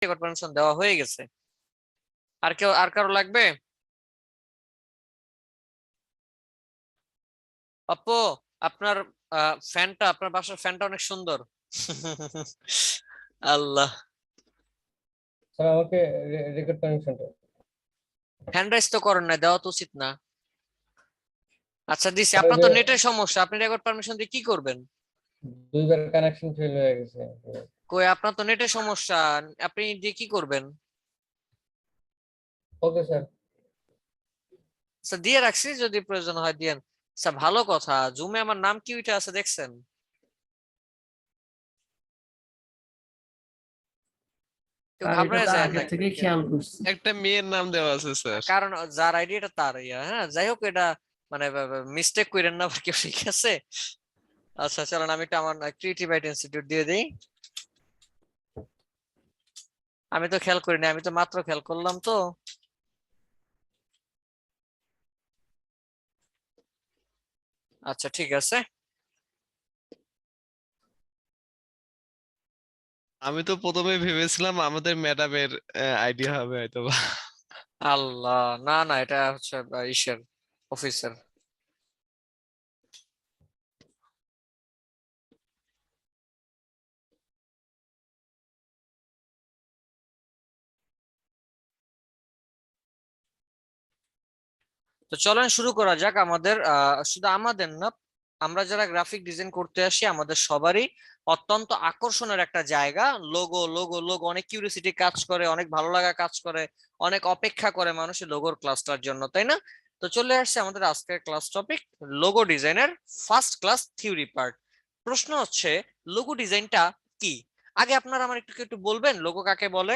Record permission দেওয়া হয়ে গেছে। আর কারো লাগবে? আপু, আপনার আপনার বাসার ফ্যানটা অনেক সুন্দর। আল্লাহ। স্যার আমাকে রেকর্ড পারমিশনটা। হ্যান্ড রাইজ তো করেন না, দেওয়া তো উচিত না। আচ্ছা দিছি, স্যার ওই আপনার যে তো নেটের সমস্যা, আপনি রেকর্ড পারমিশন দিয়ে কি করবেন? দুইবার কানেকশন ফেল হয়ে গেছে। কই, আপনার তো নেটের সমস্যা, আপনি দিয়ে কি করবেন? Okay sir. আচ্ছা দিয়ে রাখছি, যদি প্রয়োজন হয় দিয়েন। আচ্ছা ভালো কথা, জুমে আমার নাম কি উঠে আছে দেখছেন? কেউ আর এটা ঘাবড়ায় তো যায় আগে নাকি? থেকে খেয়াল করছি। একটা মেয়ের নাম দেওয়া আছে স্যার। কারণ যার আইডি এটা তার ইয়া, হ্যাঁ যাই হোক, এটা মানে মিস্টেক করেন না আবার কেউ, ঠিক আছে? আচ্ছা চলেন আমি একটা আমার ক্রিয়েটিভ আইটি ইনস্টিটিউট দিয়ে দিই। আমি তো খেয়াল করিনি, আমি তো মাত্র খেয়াল করলাম তো। আচ্ছা ঠিক আছে। আমি তো প্রথমে ভেবেছিলাম আমাদের ম্যাডামের আইডিয়া হবে হয়তো বা। আল্লাহ, না না, এটা হচ্ছে ইসের অফিসের। তো চলেন শুরু করা যাক। আমাদের শুধু আমাদের না, আমরা যারা গ্রাফিক ডিজাইন করতে আসি আমাদের সবারই অত্যন্ত আকর্ষণের একটা জায়গা লোগো। লোগো লোগো অনেক কিউরিওসিটি কাজ করে, অনেক ভালো লাগা কাজ করে, অনেক অপেক্ষা করে মানুষের লোগোর ক্লাসটার জন্য, তাই না? তো চলে আসছে আমাদের আজকের ক্লাস টপিক, লোগো ডিজাইনের ফার্স্ট ক্লাস থিওরি পার্ট। প্রশ্ন হচ্ছে, লোগো ডিজাইনটা কি? আগে আপনারা আমার একটু একটু বলবেন লোগো কাকে বলে?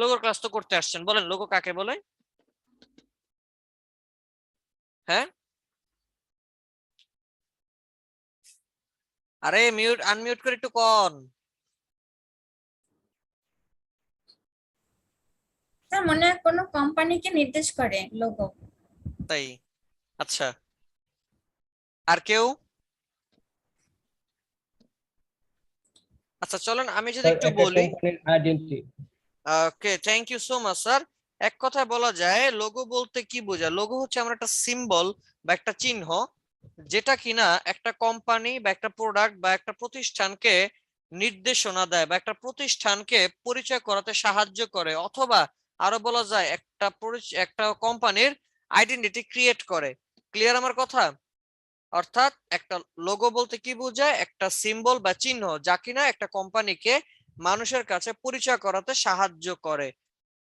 লোগোর ক্লাস তো করতে আসছেন, বলেন লোগো কাকে বলে? হ্যাঁ, আরে মিউট আনমিউট করে একটু কন। স্যার মনে হয় কোনো কোম্পানিকে নির্দেশ করে লোগো। তাই? আচ্ছা, আর কেউ? আচ্ছা চলেন আমি যদি স্যার একটু একটা বলি। কোম্পানির identity. Okay, thank you so much sir. এক কথায় বলা যায় লোগো বলতে কি বোঝায়? লোগো হচ্ছে আমরা একটা সিম্বল বা একটা চিহ্ন, যেটা কিনা একটা কোম্পানি বা একটা প্রোডাক্ট বা একটা প্রতিষ্ঠানকে নির্দেশনা দেয় বা একটা প্রতিষ্ঠানকে পরিচয় করাতে সাহায্য করে, অথবা আরো বলা যায় একটা কোম্পানির আইডেন্টিটি ক্রিয়েট করে। ক্লিয়ার আমার কথা? অর্থাৎ একটা লোগো বলতে কি বোঝায়? একটা সিম্বল বা চিহ্ন যা কিনা একটা কোম্পানিকে মানুষের কাছে পরিচয় করাতে সাহায্য করে।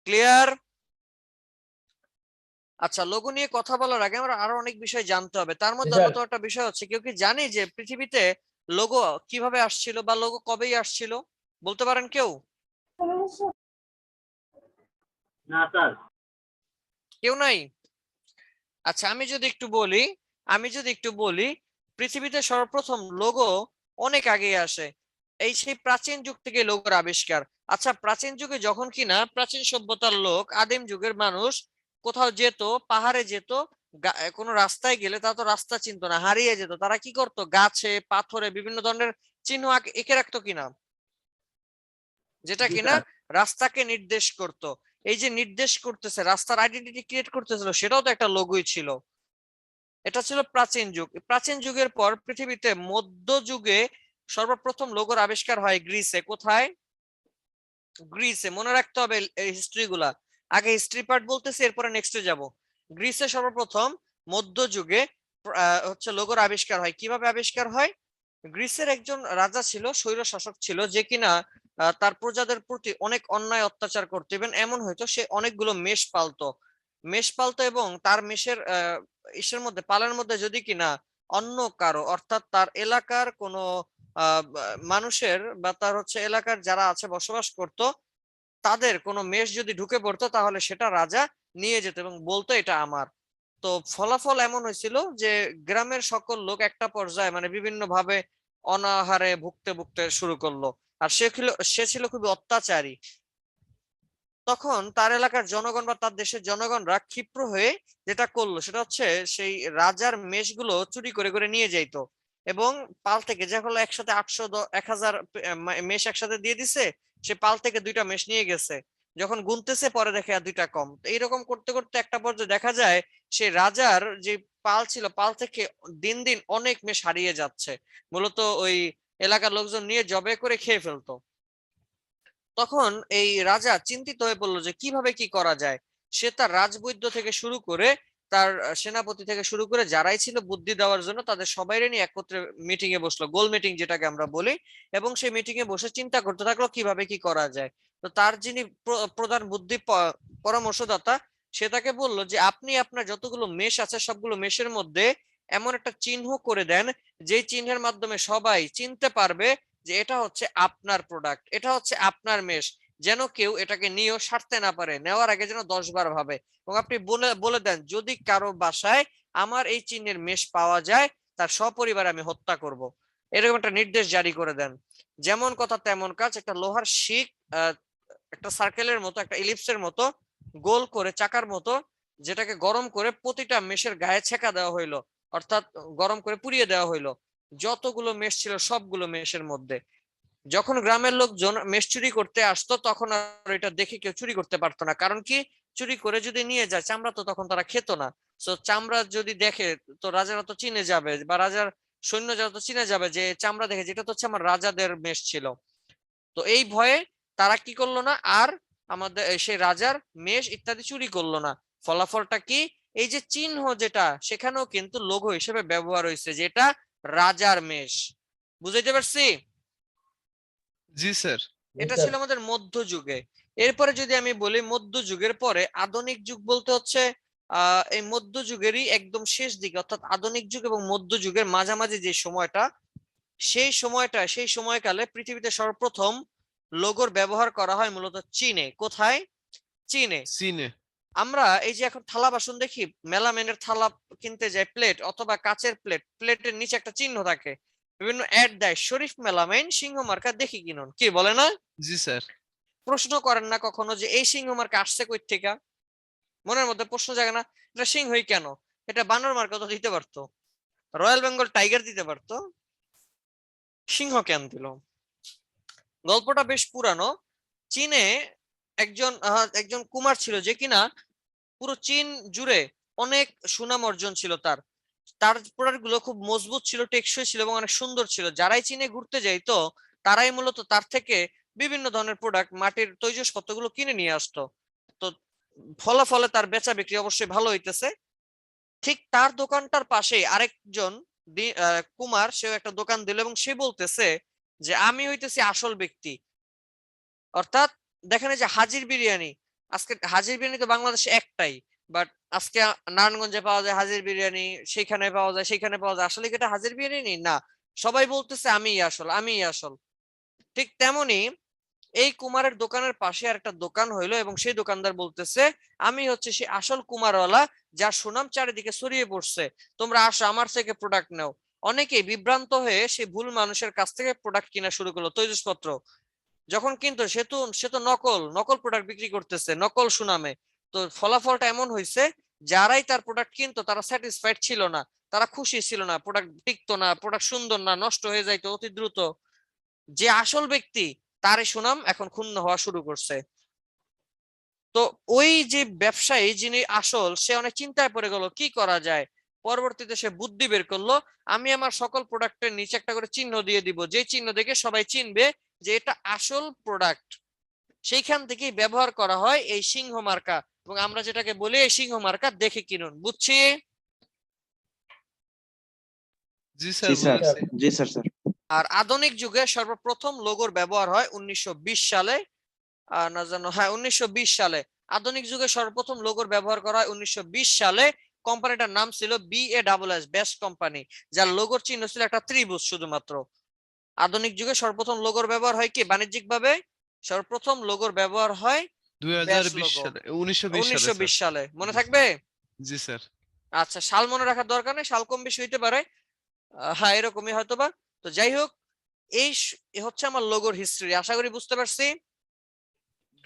ক্লিয়ার? আচ্ছা, লোগো নিয়ে কথা বলার আগে আমরা আরো অনেক বিষয় জানতে হবে। তার মধ্যে স্যার অন্যতম একটা বিষয় হচ্ছে, কেউ কি জানে যে পৃথিবীতে লোগো কিভাবে আসছিল বা লোগো কবেই আসছিল? বলতে পারেন কেউ? না স্যার। কেউ নাই? আচ্ছা আমি যদি একটু বলি, পৃথিবীতে সর্বপ্রথম লোগো অনেক আগে আসে, এই সেই প্রাচীন যুগ থেকে লোগোর আবিষ্কার। আচ্ছা, প্রাচীন যুগে যখন কিনা প্রাচীন সভ্যতার লোক, আদিম যুগের মানুষ কোথাও যেত, পাহাড়ে যেত, কোনো রাস্তায় গেলে তারা তো রাস্তা চিনতো না, হারিয়ে যেত, তারা কি করতো? গাছে পাথরে বিভিন্ন ধরনের চিহ্ন এঁকে রাখতো কিনা, যেটা জি কিনা স্যার। রাস্তাকে নির্দেশ করত। এই যে নির্দেশ করতেছে, রাস্তার আইডেন্টিটি ক্রিয়েট করতেছিল, সেটাও তো একটা লোগোই ছিল। এটা ছিল প্রাচীন যুগ। প্রাচীন যুগের পর পৃথিবীতে মধ্যযুগে সর্বপ্রথম লোগোর আবিষ্কার হয় গ্রিসে। কোথায়? গ্রিসে। মনে রাখতে হবে এই হিস্ট্রি গুলা। আগে হিস্ট্রি পার্ট বলতেছি, এরপরে নেক্সটে যাব। গ্রিসে সর্বপ্রথম মধ্যযুগে হচ্ছে লোগোর আবিষ্কার হয়। কিভাবে আবিষ্কার হয়? গ্রিসের একজন রাজা ছিল, স্বৈর শাসক ছিল, যে কিনা তার প্রজাদের প্রতি অনেক অন্যায় অত্যাচার করতো। এবং এমন হয়তো সে অনেকগুলো মেষ পালতো এবং তার মেষের ইসের মধ্যে, পালের মধ্যে যদি কিনা অন্য কারো, অর্থাৎ তার এলাকার কোনো মানুষের বা তার হচ্ছে এলাকার যারা আছে বসবাস করত, তাদের কোনো মেষ যদি ঢুকে পড়তো, তাহলে সেটা রাজা নিয়ে যেত এবং বলতো এটা আমার। তো ফলাফল এমন হয়েছিল যে গ্রামের সকল লোক একটা পর্যায়ে মানে বিভিন্ন ভাবে অনাহারে ভুগতে ভুগতে শুরু করলো। আর সে ছিল খুবই অত্যাচারী। তখন তার এলাকার জনগণ বা তার দেশের জনগণরা ক্ষিপ্র হয়ে যেটা করলো সেটা হচ্ছে, সেই রাজার মেষগুলো চুরি করে করে নিয়ে যাইতো এবং পাল থেকে যা হলো একসাথে 800 1000 মেষ একসাথে দিয়ে দিছে সে পাল থেকে 2টা মেষ নিয়ে গেছে, যখন গুনতেছে পরে দেখে আর 2টা কম। তো এইরকম করতে করতে একটা পর্যায়ে দেখা যায় সে রাজার যে পাল ছিল, পাল থেকে দিন দিন অনেক মেষ হারিয়ে যাচ্ছে, মূলত ওই এলাকার লোকজন নিয়ে জবে করে খেয়ে ফেলতো। তখন এই রাজা চিন্তিত হয়ে পড়লো যে কিভাবে কি করা যায়। সে তার রাজবৈদ্য থেকে শুরু করে তার সেনাপতি থেকে শুরু করে যারাই ছিল বুদ্ধি দেওয়ার জন্য তাদের সবাইরে নিয়ে একত্রে মিটিং এ বসলো, গোল মিটিং যেটাকে আমরা বলি, এবং সেই মিটিং এ বসে চিন্তা করতে থাকলো কিভাবে কি করা যায়। তো তার যিনি প্রধান বুদ্ধি পরামর্শদাতা, সে তাকে বললো যে আপনি আপনার যতগুলো মেষ আছে সবগুলো মেষের মধ্যে এমন একটা চিহ্ন করে দেন যে চিহ্নের মাধ্যমে সবাই চিনতে পারবে যে এটা হচ্ছে আপনার প্রোডাক্ট, এটা হচ্ছে আপনার মেষ, যেন কেউ এটাকে নিয়েও সারতে না পারে, নেওয়ার আগে যেন 10 বার ভাবে। এবং আপনি বলে বলে দেন যদি কারো বাসায় আমার এই চিহ্নের মেষ পাওয়া যায় তার সপরিবার আমি হত্যা করব। এরকম একটা নির্দেশ জারি করে দেন। যেমন কথা তেমন কাজ, একটা লোহার শিক একটা সার্কেলের মতো, একটা ইলিপসের মতো গোল করে চাকার মতো, যেটাকে গরম করে প্রতিটা মেষের গায়ে ছেঁকা দেওয়া হইলো, অর্থাৎ গরম করে পুড়িয়ে দেওয়া হইলো যতগুলো মেষ ছিল সবগুলো মেষের মধ্যে। যখন গ্রামের লোকজন মেষ চুরি করতে আসতো তখন আর এটা দেখে কেউ চুরি করতে পারতো না, কারণ কি চুরি করে যদি নিয়ে যায় চামড়া তো তখন তারা খেত না। তো চামড়া যদি দেখে তো রাজারা তো চিনে যাবে, বা রাজার সৈন্য যারা তো চিনে যাবে যে চামড়া দেখে যেটা তো হচ্ছে আমার রাজাদের মেষ ছিল। তো এই ভয়ে তারা কি করলো না আর আমাদের সেই রাজার মেষ ইত্যাদি চুরি করলো না। ফলাফলটা কি, এই যে চিহ্ন যেটা সেখানেও কিন্তু লোগো হিসেবে ব্যবহার হয়েছে, যেটা রাজার মেষ। বুঝাইতে পারছি? জি স্যার। এটা ছিল আমাদের মধ্যযুগে। এরপরে যদি আমি বলি মধ্যযুগের পরে আধুনিক যুগ বলতে হচ্ছে এই মধ্যযুগেরই একদম শেষ দিকে, অর্থাৎ আধুনিক যুগ এবং মধ্যযুগের মাঝামাঝি যে সময়টা, সেই সময়কালে পৃথিবীতে সর্বপ্রথম লোগোর ব্যবহার করা হয় মূলত চীনে। কোথায়? চীনে। সিনে। আমরা এই যে এখন থালা বাসন দেখি, মেলামেনের থালা কিনতে যাই, প্লেট অথবা কাচের প্লেট, প্লেটের নিচে একটা চিহ্ন থাকে, বিভিন্ন অ্যাড দেয় শরীফ মেলামেন সিংহ মার্কা দেখি কিনুন, কি বলে না? জি স্যার। প্রশ্ন করেন না কখনো যে এই সিংহ মার্কা আসছে কই থেকে? মনের মধ্যে প্রশ্ন জাগে না এটা সিংহই কেন? এটা বানর মার্কা তো দিতে পারতো, রয়্যাল বেঙ্গল টাইগার দিতে পারতো, সিংহ কেন দিল? গল্পটা বেশ পুরানো। চীনে একজন কুমার ছিল যে কিনা পুরো চীন জুড়ে অনেক সুনাম অর্জন ছিল তার। তার প্রোডাক্ট গুলো খুব মজবুত ছিল, টেকসই ছিল এবং অনেক সুন্দর ছিল। যারাই চীনে ঘুরতে যাইতো তারাই মূলত তার থেকে বিভিন্ন ধরনের প্রোডাক্ট, মাটির তৈজসপত্রগুলো কিনে নিয়ে আসতো। তো ফলে তার বেচা বিক্রি অবশ্যই ভালো হইতেছে। ঠিক তার দোকানটার পাশেই আরেকজন কুমার, সেও একটা দোকান দিল এবং সে বলতেছে যে আমি হইতেছি আসল ব্যক্তি। অর্থাৎ দেখেন এই যে হাজির বিরিয়ানি, আজকে হাজির বিরিয়ানি তো বাংলাদেশে একটাই, বাট আজকে নারায়ণগঞ্জে পাওয়া যায় হাজির বিরিয়ানি, সেখানে পাওয়া যায় সেখানে পাওয়া যায়, আসলে কি এটা হাজির বিরিয়ানি না? সবাই বলতেছে আমিই আসল, আমিই আসল। ঠিক তেমনি এই কুমারের দোকানের পাশে আর একটা দোকান হইলো এবং সেই দোকানদার বলতেছে আমি হচ্ছে সেই আসল কুমারওয়ালা যার সুনাম চারিদিকে ছড়িয়ে পড়ছে, তোমরা আসো আমার থেকে প্রোডাক্ট নাও। অনেকেই বিভ্রান্ত হয়ে সেই ভুল মানুষের কাছ থেকে প্রোডাক্ট কিনা শুরু করলো, তৈজসপত্র। যখন কিন্তু সে তো নকল নকল প্রোডাক্ট বিক্রি করতেছে নকল সুনামে। তো ফলাফলটা এমন হয়েছে, যারাই তার প্রোডাক্ট কিনতো তারা স্যাটিসফাইড ছিল না, তারা খুশি ছিল না, প্রোডাক্ট টিকতো না, প্রোডাক্ট সুন্দর না, নষ্ট হয়ে যাইতো অতি দ্রুত। যে আসল ব্যক্তি তারই সুনাম এখন ক্ষুণ্ণ হওয়া শুরু করছে। তো ওই যে ব্যবসায়ী যিনি আসল, সে অনেক চিন্তায় পড়ে গেল কি করা যায়। পরবর্তীতে সে বুদ্ধি বের করলো, আমি আমার সকল প্রোডাক্টের নিচে একটা করে চিহ্ন দিয়ে দিব, যে চিহ্ন দেখে সবাই চিনবে যে এটা আসল প্রোডাক্ট। সেইখান থেকেই ব্যবহার করা হয় এই সিংহ মার্কা, এবং আমরা যেটাকে বলি এই সিংহ মার্কা দেখে কিনুন। বুঝছি? জি জি স্যার স্যার, বুঝছি। জি স্যার, স্যার। আর আধুনিক যুগে সর্বপ্রথম লোগোর ব্যবহার হয় 1920 সালে। না জানো, হ্যাঁ 1920 সালে। আধুনিক যুগে সর্বপ্রথম লোগোর ব্যবহার করা হয় 1920 সালে। কোম্পানিটার নাম ছিল BASS, বেস্ট কোম্পানি, যার লোগোর চিহ্ন ছিল একটা ত্রিভুজ শুধুমাত্র। আধুনিক যুগে সর্বপ্রথম লোগোর ব্যবহার হয় কি বাণিজ্যিক ভাবে? সর্বপ্রথম লোগোর ব্যবহার হয় ব্যাস 2020 লোগো সালে, 1920 সালে 1920 স্যার। সালে। মনে জি থাকবে? জি স্যার। আচ্ছা, সাল মনে রাখার দরকার নেই, সাল কম বেশি হইতে পারে, হ্যাঁ এরকমই হয়তোবা। তো যাই হোক, এ হচ্ছে আমার লোগোর হিস্ট্রি, আশা করি বুঝতে পারছি।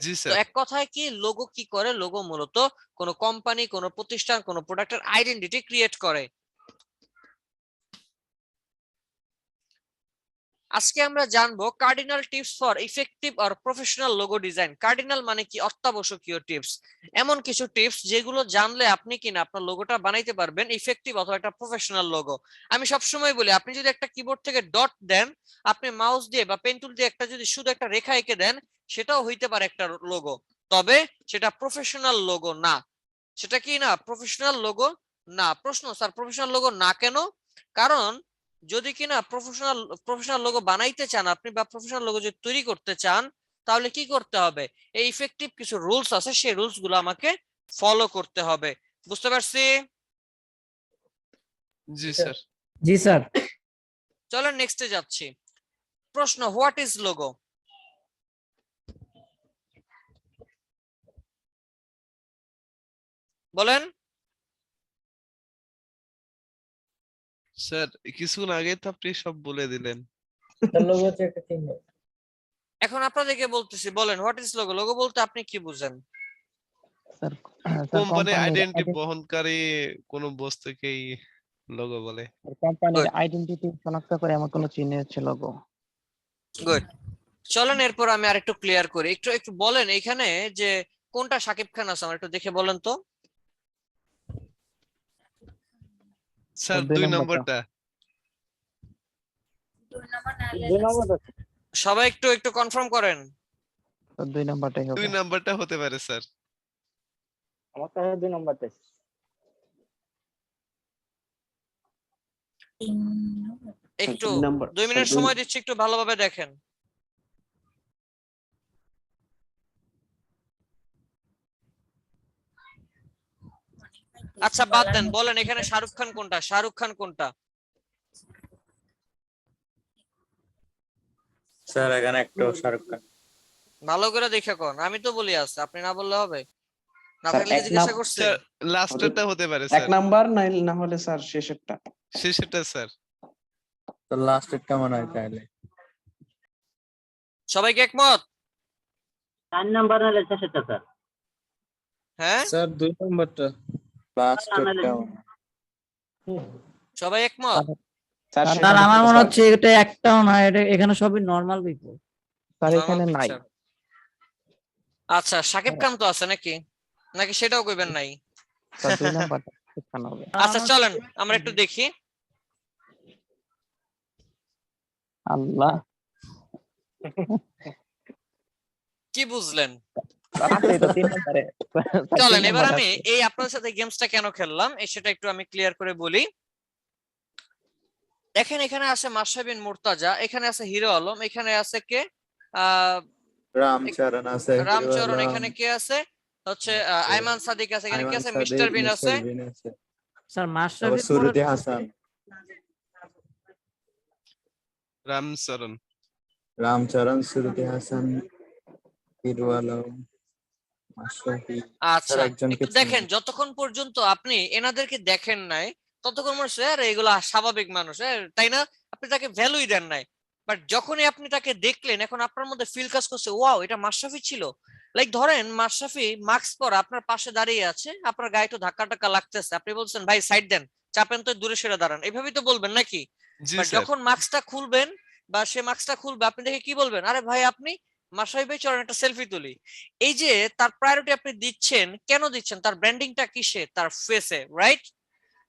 জি তো স্যার। এক কথায় কি লোগো কি করে? লোগো মূলত কোনো কোম্পানি, কোনো প্রতিষ্ঠান, কোনো প্রোডাক্টের আইডেন্টিটি ক্রিয়েট করে। আজকে আমরা জানবো cardinal tips for effective or professional logo design. Cardinal মানে কি? অত্যাবশ্যকীয় টিপস, এমন কিছু টিপস যেগুলো জানলে আপনি কিনা আপনার লোগোটা বানাইতে পারবেন ইফেক্টিভ অথবা একটা প্রফেশনাল লোগো। আমি সবসময় বলি, আপনি যদি একটা কিবোর্ড থেকে ডট দেন, আপনি মাউস দিয়ে বা পেন টুল দিয়ে একটা যদি শুধু একটা রেখা এঁকে দেন, সেটাও হইতে পারে একটা লোগো, তবে সেটা প্রফেশনাল লোগো না। সেটা কি না? প্রফেশনাল লোগো না। প্রশ্ন, স্যার প্রফেশনাল লোগো না কেন? কারণ যদি কিনা প্রফেশনাল লোগো বানাইতে চান আপনি, বা প্রফেশনাল লোগো যদি তৈরি করতে চান, তাহলে কি করতে হবে? এই ইফেক্টিভ কিছু রুলস আছে, সেই রুলস গুলো আমাকে ফলো করতে হবে। বুঝতে পারছি? জি স্যার। জি স্যার। চলো নেক্সটে যাচ্ছি। প্রশ্ন, হোয়াট ইজ লোগো? বলেন। স্যার কিছুক্ষণ আগে তো আপনি সব বলে দিলেন। লোগো হচ্ছে একটা চিহ্ন। এখন আপনাদেরকে বলতেছি, বলেন হোয়াট ইজ লোগো? লোগো বলতে আপনি কি বুঝেন? স্যার কোম্পানি আইডেন্টিটি বহনকারী কোন বস্তুকেই লোগো বলে। কোম্পানির আইডেন্টিটি শনাক্ত করে এমন কোন চিহ্ন হচ্ছে লোগো। গুড। চলেন এরপর আমি আরেকটু ক্লিয়ার করি। একটু একটু বলেন এখানে যে কোনটা শাকিব খান আছে, আমার একটু দেখে বলেন তো। স্যার দুই 2 নম্বরটা। নম্বরটা। 2 নম্বর না দুই নম্বরটা সবাই একটু একটু কনফার্ম করেন। দুই নম্বরটাই হবে। 2 নম্বরটা হতে পারে স্যার। আমার কাছে দুই নম্বরটাই। 3 নম্বর। একটু 2 মিনিট সময় দিচ্ছি, একটু ভালোভাবে দেখেন। আচ্ছা বাদ দেন, বলেন এখানে শাহরুখ খান কোনটা? শাহরুখ খান কোনটা? স্যার এখানে একটা শাহরুখ খান। ভালো করে দেখে কোন, আমি তো বলি আছে, আপনি না বললে হবে? না স্যার, থাকলে কি এক জিজ্ঞাসা নাম- করছে? স্যার লাস্টেরটা হতে পারে এক স্যার। নাম্বার না হলে স্যার শেষেরটা। শেষেরটা স্যার। তো লাস্টেরটা মনে হয় তাহলে। সবাই কি একমত? 4 নাম্বার হলে শেষেরটা স্যার। হ্যাঁ স্যার 2 নম্বরটা। লাস্টেরটা। সবাই একমত? স্যার স্যার, আমার মনে হচ্ছে এটা একটাও না, এটা এখানে সবই নরমাল পিপল। স্যার এখানে Normal নাই। picture। আচ্ছা শাকিব খান তো আছে নাকি? নাকি সেটাও কইবেন নাই? স্যার 2 নম্বরটা এখানে হবে। আচ্ছা চলেন আমরা একটু দেখি। আল্লাহ, কি বুঝলেন? স্যার আছে তো 3 নম্বরে। স্যার, চলেন 3 এবার নম্বর আমি আছে। এই আপনাদের সাথে গেমসটা কেন খেললাম সেটা একটু আমি ক্লিয়ার করে বলি। দেখেন এখানে আছে মাশরাফি বিন মুর্তজা, এখানে আছে হিরো আলম, এখানে আছে কে? রামচরণ আছে। রামচরণ, এখানে কে আছে? হচ্ছে আইমান সাদিক আছে, এখানে কি আছে? মিস্টার বিন আছে। স্যার তারপর মাশরাফি সুরুতি হাসান, রামচরণ। রামচরণ, সুরুতি হাসান, হিরো আলম, মাশরাফি। আচ্ছা স্যার, একজনকে একটু দেখেন, যতক্ষণ পর্যন্ত আপনি এনাদেরকে দেখেন নাই ততক্ষণ মনে হচ্ছে আরে এগুলো স্বাভাবিক মানুষ, তাই না? আপনি তাকে ভ্যালুই দেন নাই। বাট যখনই আপনি তাকে দেখলেন, এখন আপনার মধ্যে ফিল কাজ করছে, ওয়াও এটা মাশরাফি ছিল। লাইক ধরেন মাশরাফি মাস্ক পরা আপনার পাশে দাঁড়িয়ে আছে, আপনার গায়ে একটু ধাক্কা টাক্কা লাগতেছে, আপনি বলছেন ভাই সাইড দেন, চাপেন তো, দূরে সরে দাঁড়ান, এভাবেই তো বলবেন নাকি? জি বাট স্যার। যখন মাস্কটা খুলবেন বা সে মাস্কটা খুলবে, আপনি দেখে কি বলবেন? আরে ভাই আপনি মাশরাফি ভাই, চলেন একটা সেলফি তুলি। এই যে তার প্রায়োরিটি আপনি দিচ্ছেন, কেন দিচ্ছেন? তার ব্র্যান্ডিংটা কিসে? তার ফেসে, রাইট?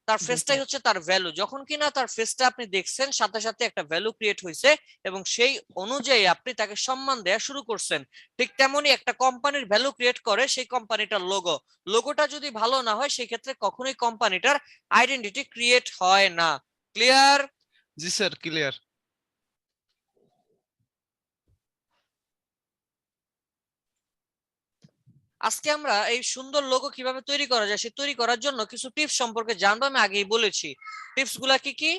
তার ফেসটাই হচ্ছে তার ভ্যালু। যখন কিনা তার ফেসটা আপনি দেখছেন, সাথে সাথে একটা ভ্যালু ক্রিয়েট হয়েছে এবং সেই অনুযায়ী আপনি তাকে সম্মান দেওয়া শুরু করছেন। ঠিক তেমনি একটা কোম্পানির ভ্যালু ক্রিয়েট করে সেই কোম্পানিটার লোগো। লোগোটা যদি ভালো না হয় সেই ক্ষেত্রে কখনোই কোম্পানিটার আইডেন্টিটি ক্রিয়েট হয় না। ক্লিয়ার? জি স্যার ক্লিয়ার। আজকে আমরা এই সুন্দর লোগো কিভাবে তৈরি করা যায় সে তৈরি করার জন্য কিছু টিপস সম্পর্কে জানবো। আমি আগেই বলেছি টিপস গুলা কি কি।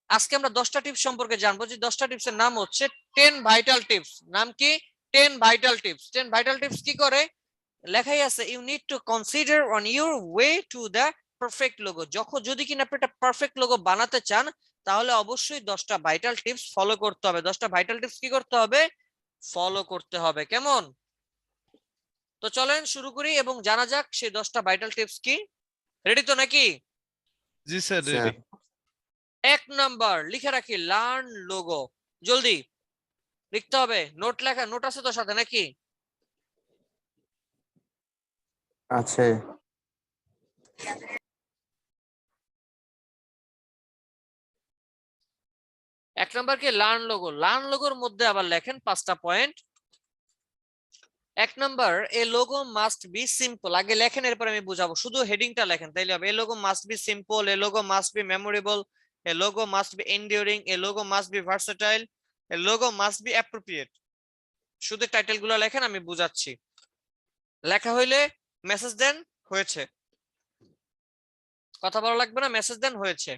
আজকে আমরা 10টা টিপস সম্পর্কে জানবো, যে 10টা টিপস এর নাম হচ্ছে 10 ভাইটাল টিপস। নাম কি? 10 ভাইটাল টিপস। 10 ভাইটাল টিপস কি করে? লেখাই আছে you need to consider on your way to the perfect logo. যদি কিনা আপনি একটা পারফেক্ট লোগো বানাতে চান, তাহলে অবশ্যই 10টা ভাইটাল টিপস ফলো করতে হবে। 10টা ভাইটাল টিপস কি করতে হবে? ফলো করতে হবে। কেমন? তো চলেন শুরু করি এবং জানা যাক সেই 10টা ভাইটাল টিপস কি। রেডি তো নাকি? জি স্যার রেডি। 1 নাম্বার লিখে রাখি, লার্ন লোগো। জলদি লিখতে হবে, নোট লেখা, নোট আছে তো সাথে নাকি? আছে। এক নম্বর কি লার্ন লোগো, লার্ন লোগোর মধ্যে আবার লেখেন 5টা পয়েন্ট। এক নম্বর, এ লোগো মাস্ট বি সিম্পল, আগে লেখেন এরপর আমি বুঝাবো, শুধু হেডিংটা লেখেন তাইলে হবে। A logo must be simple, a logo must be memorable, a logo must be enduring, a logo must be versatile, a logo must be appropriate. শুধু টাইটেল গুলো লেখেন, আমি বুঝাচ্ছি। লেখা হইলে মেসেজ দেন, হয়েছে। কথা বলা লাগবে না, মেসেজ দেন, হয়েছে।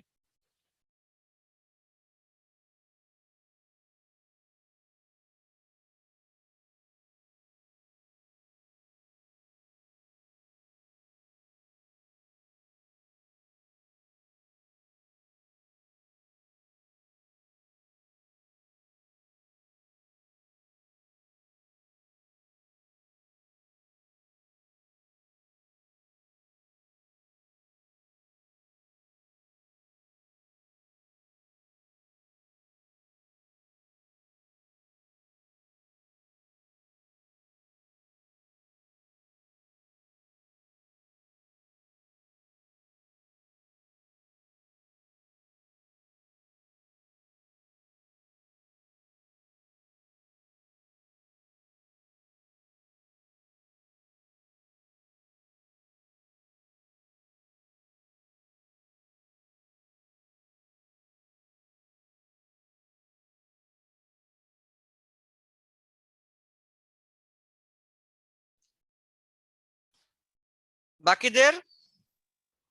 বাকিদের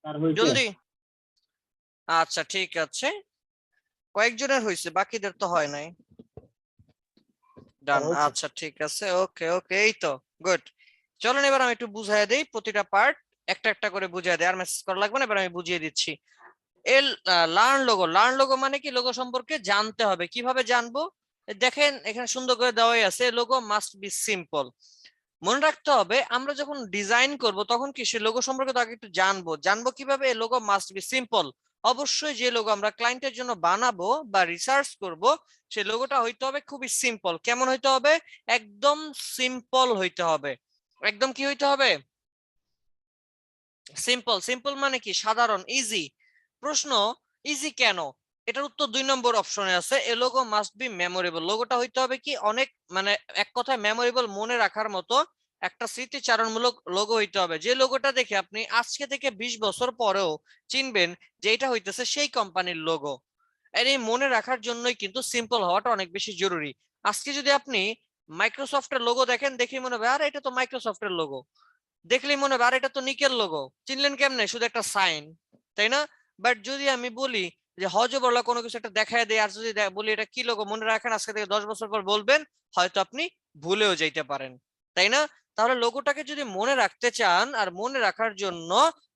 স্যার হয়েছে। জলদি। আচ্ছা ঠিক আছে, কয়েকজনের হয়েছে, বাকিদের তো হয় নাই। ডান, হয়েছে। আচ্ছা ঠিক আছে, ওকে ওকে, এই তো গুড। চলেন এবার আমি একটু বুঝাই দেই, প্রতিটা পার্ট একটা একটা করে বুঝিয়ে দেই, আর মেসেজ করা লাগবে না, এবার আমি বুঝিয়ে দিচ্ছি। এর লার্ন লোগো, লার্ন লোগো মানে কি, লোগো সম্পর্কে জানতে হবে। কিভাবে জানবো? দেখেন এখানে সুন্দর করে দেওয়াই আছে, লোগো মাস্ট বি সিম্পল। মনে রাখতে হবে আমরা যখন ডিজাইন করব তখন কি সে লোগো সম্পর্কে তো আগে একটু জানবো। জানবো কিভাবে? Logo must be simple. অবশ্যই যে লোগো আমরা ক্লায়েন্টের জন্য বানাবো বা রিসার্চ করব, সেই লোগোটা হইতে হবে খুবই সিম্পল। কেমন হইতে হবে? একদম সিম্পল হইতে হবে। একদম কি হইতে হবে? সিম্পল। সিম্পল মানে কি? সাধারণ, ইজি। প্রশ্ন, ইজি কেন? এটার উত্তর 2 নম্বর অপশনে আছে। A logo must be memorable. লোগোটা হইতে হবে কি অনেক, মানে এক কথায় মেমোরেবল, মনে রাখার মতো একটা স্মৃতিচারণমূলক লোগো হইতে হবে, যে লোগোটা দেখে আপনি আজকে থেকে 20 বছর পরেও চিনবেন যে এটা হইতেছে সেই কোম্পানির লোগো। আর এই মনে রাখার জন্যই কিন্তু সিম্পল হওয়াটা অনেক বেশি জরুরি। আজকে যদি আপনি মাইক্রোসফটের লোগো দেখেন, দেখেই মনে হবে আর এটা তো মাইক্রোসফটের লোগো, দেখলেই মনে হবে আর এটা তো নিকেল লোগো। চিনলেন কেমনে? শুধু একটা সাইন, তাই না? বাট যদি আমি বলি যে হজবরলা কোনো কিছু একটা দেখায় দেয়, আর যদি বলি এটা কি লোগো, মনে রাখেন আজকে থেকে 10 বছর পর বলবেন, হয়তো আপনি ভুলেও যাইতে পারেন, তাই না? তাহলে লোগোটাকে যদি মনে রাখতে চান, আর মনে রাখার জন্য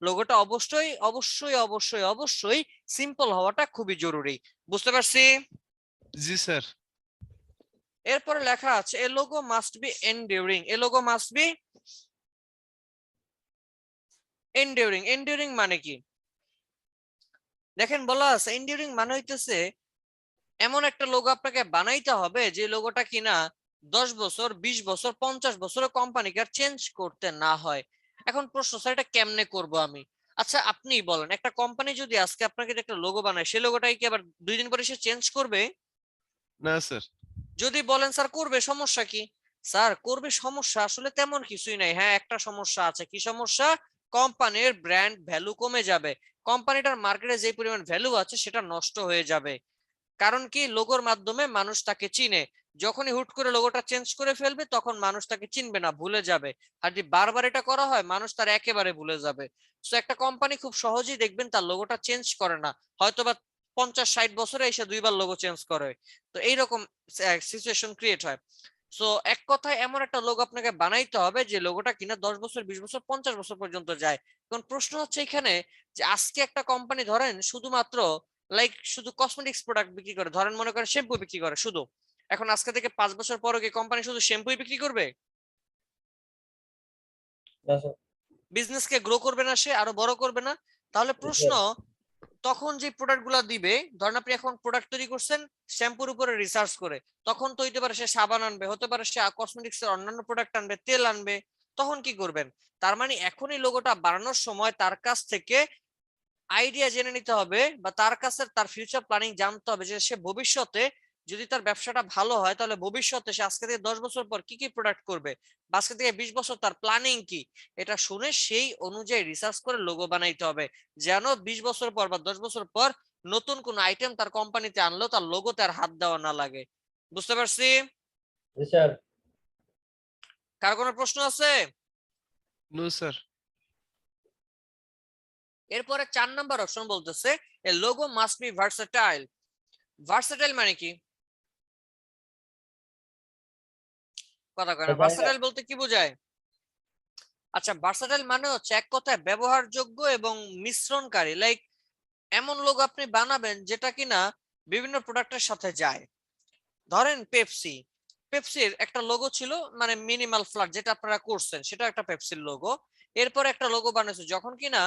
লোগোটা অবশ্যই অবশ্যই অবশ্যই অবশ্যই সিম্পল হওয়াটা খুবই জরুরি। বুঝতে পারছি? জি স্যার। এরপরে লেখা আছে a logo must be enduring. A logo must be enduring. Enduring মানে কি? দেখেন বলা আছে এন্ডিউরিং মানে হইতেছে এমন একটা লোগো আপনাকে বানাইতে হবে যে লোগোটা কিনা 10 বছর, 20 বছর, 50 বছর কোম্পানিকে আর চেঞ্জ করতে না হয়। এখন প্রশ্ন, স্যার এটা কেমনে করব আমি? আচ্ছা আপনি বলেন, একটা কোম্পানি যদি আজকে আপনাকে একটা লোগো বানায়, সেই লোগোটাই কি আবার 2 দিন পরে সে চেঞ্জ করবে? না স্যার। যদি বলেন স্যার করবে, সমস্যা কি? স্যার করবে, সমস্যা আসলে তেমন কিছুই নাই। হ্যাঁ একটা সমস্যা আছে। কি সমস্যা? কোম্পানির ব্র্যান্ড ভ্যালু কমে যাবে। কোম্পানিটার মার্কেটে যে পরিমাণ ভ্যালু আছে সেটা নষ্ট হয়ে যাবে। কারণ কি? লোগোর মাধ্যমে মানুষ তাকে চিনে। যখনই হুট করে লোগোটা চেঞ্জ করে ফেলবে তখন মানুষ তাকে চিনবে না, ভুলে যাবে। আর যদি বারবার এটা করা হয়, মানুষ তার একেবারে ভুলে যাবে। তো একটা কোম্পানি খুব সহজেই দেখবেন তার লোগোটা চেঞ্জ করে না, হয়তোবা 50-60 বছরে এসে 2বার লোগো চেঞ্জ করে। তো এইরকম সিচুয়েশন ক্রিয়েট হয়। সো এক কথায় এমন একটা লোগো আপনাকে বানাইতে হবে যে লোগোটা কিনা 10 বছর, 20 বছর, 50 বছর পর্যন্ত যায়। এখন প্রশ্ন হচ্ছে এখানে যে আজকে একটা কোম্পানি ধরেন শুধুমাত্র লাইক শুধু কসমেটিক্স প্রোডাক্ট বিক্রি করে, ধরেন মনে করেন শ্যাম্পু বিক্রি করে শুধু, এখন আজকে থেকে 5 বছর পরে কি কোম্পানি শুধু শ্যাম্পুই বিক্রি করবে? না স্যার। বিজনেসকে গ্রো করবে না, সে আরো বড় করবে না? তাহলে প্রশ্ন, তখন যে প্রোডাক্ট গুলা দিবে, ধরেন আপনি এখন প্রোডাক্ট তৈরি করছেন শ্যাম্পুর উপরে রিসার্চ করে, তখন তো হইতে পারে সে সাবান আনবে, হতে পারে সে কসমেটিক্স এর অন্যান্য প্রোডাক্ট আনবে, তেল আনবে, তখন কি করবেন? তার মানে এখনই লোগোটা বানানোর সময় তার কাছ থেকে আইডিয়া জেনে নিতে হবে, বা তার কাছে তার ফিউচার প্ল্যানিং জানতে হবে, যে সে ভবিষ্যতে যদি তার ব্যবসাটা ভালো হয় তাহলে ভবিষ্যতে সে আজকে থেকে 10 বছর পর কি কি প্রোডাক্ট করবে, বা আজকে থেকে 20 বছর তার প্ল্যানিং কি, এটা শুনে সেই অনুযায়ী রিসার্চ করে লোগো বানাইতে হবে, যেন 20 বছর পর বা 10 বছর পর নতুন কোন আইটেম তার কোম্পানিতে আনলেও তার লোগোতে আর হাত দেওয়া না লাগে। বুঝতে পারছি? জি স্যার। কার কোনো প্রশ্ন আছে? No sir. এরপরে 4 নাম্বার অপশন বলতেছে a logo must be versatile. Versatile মানে কি? কথা কয় না। জানি না। ভার্সেটাইল বলতে কি বোঝায়? আচ্ছা, ভার্সেটাইল মানে হচ্ছে এক কথায় ব্যবহারযোগ্য এবং মিশ্রণকারী। লাইক এমন লোগো আপনি বানাবেন যেটা কিনা বিভিন্ন প্রোডাক্টের সাথে যায়। ধরেন পেপসি, পেপসির একটা লোগো ছিল মানে মিনিমাল ফ্ল্যাট, যেটা আপনারা করছেন সেটা একটা পেপসির লোগো। এরপর একটা লোগো বানাইছে, যখন কিনা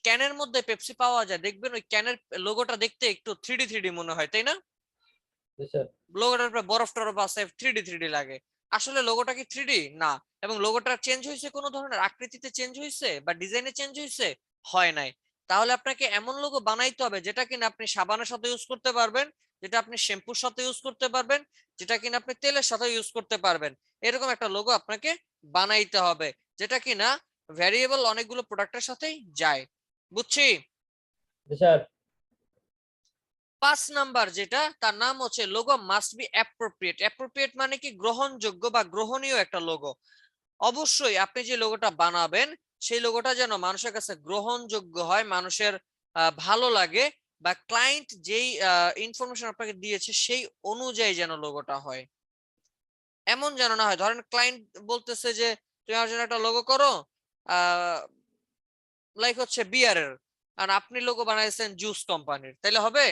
ক্যানের মধ্যে পেপসি পাওয়া যায় দেখবেন ওই ক্যানের লোগোটা দেখতে একটু 3D 3D মনে হয়, তাই না? জি স্যার। লোগোটার উপরে বরফ টরফ আছে, 3D 3D লাগে। আসলে লোগোটা কি 3D না, এবং লোগোটা চেঞ্জ হয়েছে, কোনো ধরনের আকৃতিতে চেঞ্জ হয়েছে বা ডিজাইনে চেঞ্জ হয়েছে? হয় নাই। তাহলে আপনাকে এমন লোগো বানাইতে হবে যেটা কিনা আপনি সাবানের সাথে ইউজ করতে পারবেন, যেটা আপনি শ্যাম্পুর সাথে ইউজ করতে পারবেন, যেটা কিনা আপনি তেলের সাথে ইউজ করতে পারবেন। এরকম একটা লোগো আপনাকে বানাইতে হবে, যেটা কিনা ভ্যারিয়েবল অনেকগুলো প্রোডাক্টের সাথেই যায়। বুঝছি? জি স্যার। 5 নাম্বার যেটা, তার নাম হচ্ছে logo must be appropriate. Appropriate মানে কি? গ্রহণযোগ্য বা গ্রহণীয় একটা লোগো। অবশ্যই আপনি যে লোগোটা বানাবেন সেই লোগোটা যেন মানুষের কাছে গ্রহণযোগ্য হয়, মানুষের ভালো লাগে, বা ক্লায়েন্ট যেই ইনফরমেশন আপনাকে দিয়েছে সেই অনুযায়ী যেন লোগোটা হয়। এমন যেন না হয়, ধরেন ক্লায়েন্ট বলতেছে যে তুমি আমার জন্য একটা লোগো করো, লাইক হচ্ছে বিয়ারের, আর আপনি লোগো বানাইছেন জুস কোম্পানির, তাহলে হবে?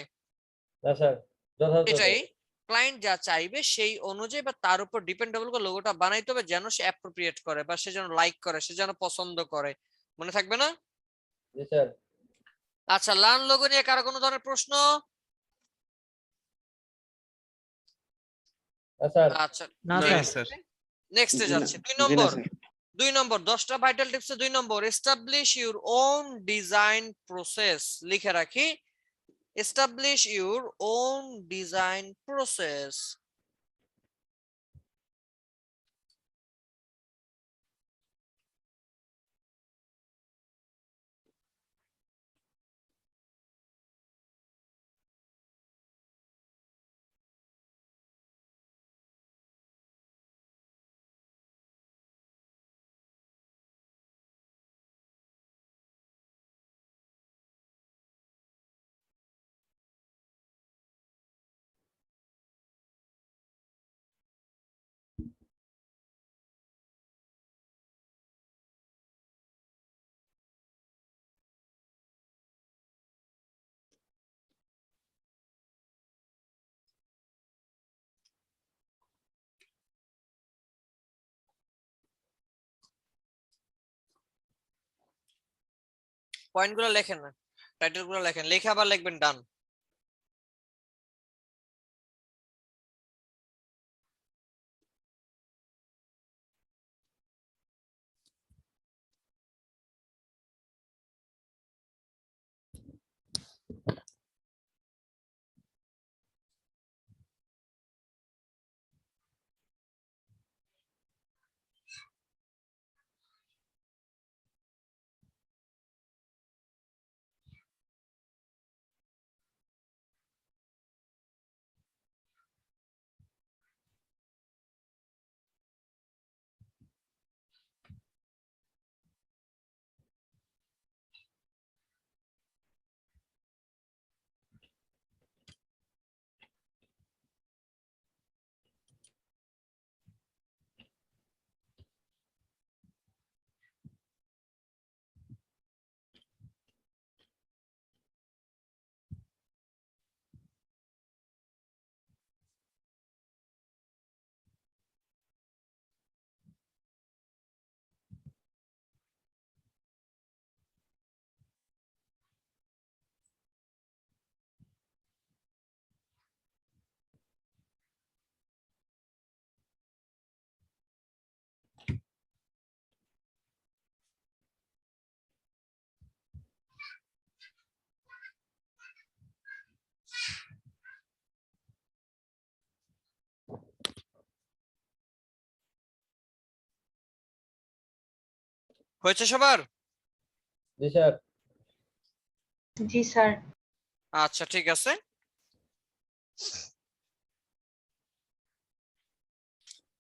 না স্যার, যথাযথ এটাই স্যার। ক্লায়েন্ট যা চাইবে সেই অনুযায়ী বা তার উপর ডিপেন্ডেবল করে লোগোটা বানাইতে হবে, যেন সে অ্যাপ্রোপ্রিয়েট করে বা সে যেন লাইক করে, সে যেন পছন্দ করে। মনে থাকবে না? জি স্যার। আচ্ছা, লার্ন লোগো নিয়ে কারো কোনো ধরনের প্রশ্ন? না স্যার। আচ্ছা, না না স্যার। স্যার। নেক্সটে জি না, যাচ্ছে। 2 জি না নম্বর, স্যার। 2 নম্বর 10টা ভাইটাল টিপসে 2 নম্বর, establish your own design process. লিখে রাখি, establish your own design process. Point গুলো লেখেন না, টাইটেল গুলো লেখেন, লেখা আবার লিখবেন ডান। হয়েছে সবার? জি স্যার। জি স্যার। আচ্ছা ঠিক আছে।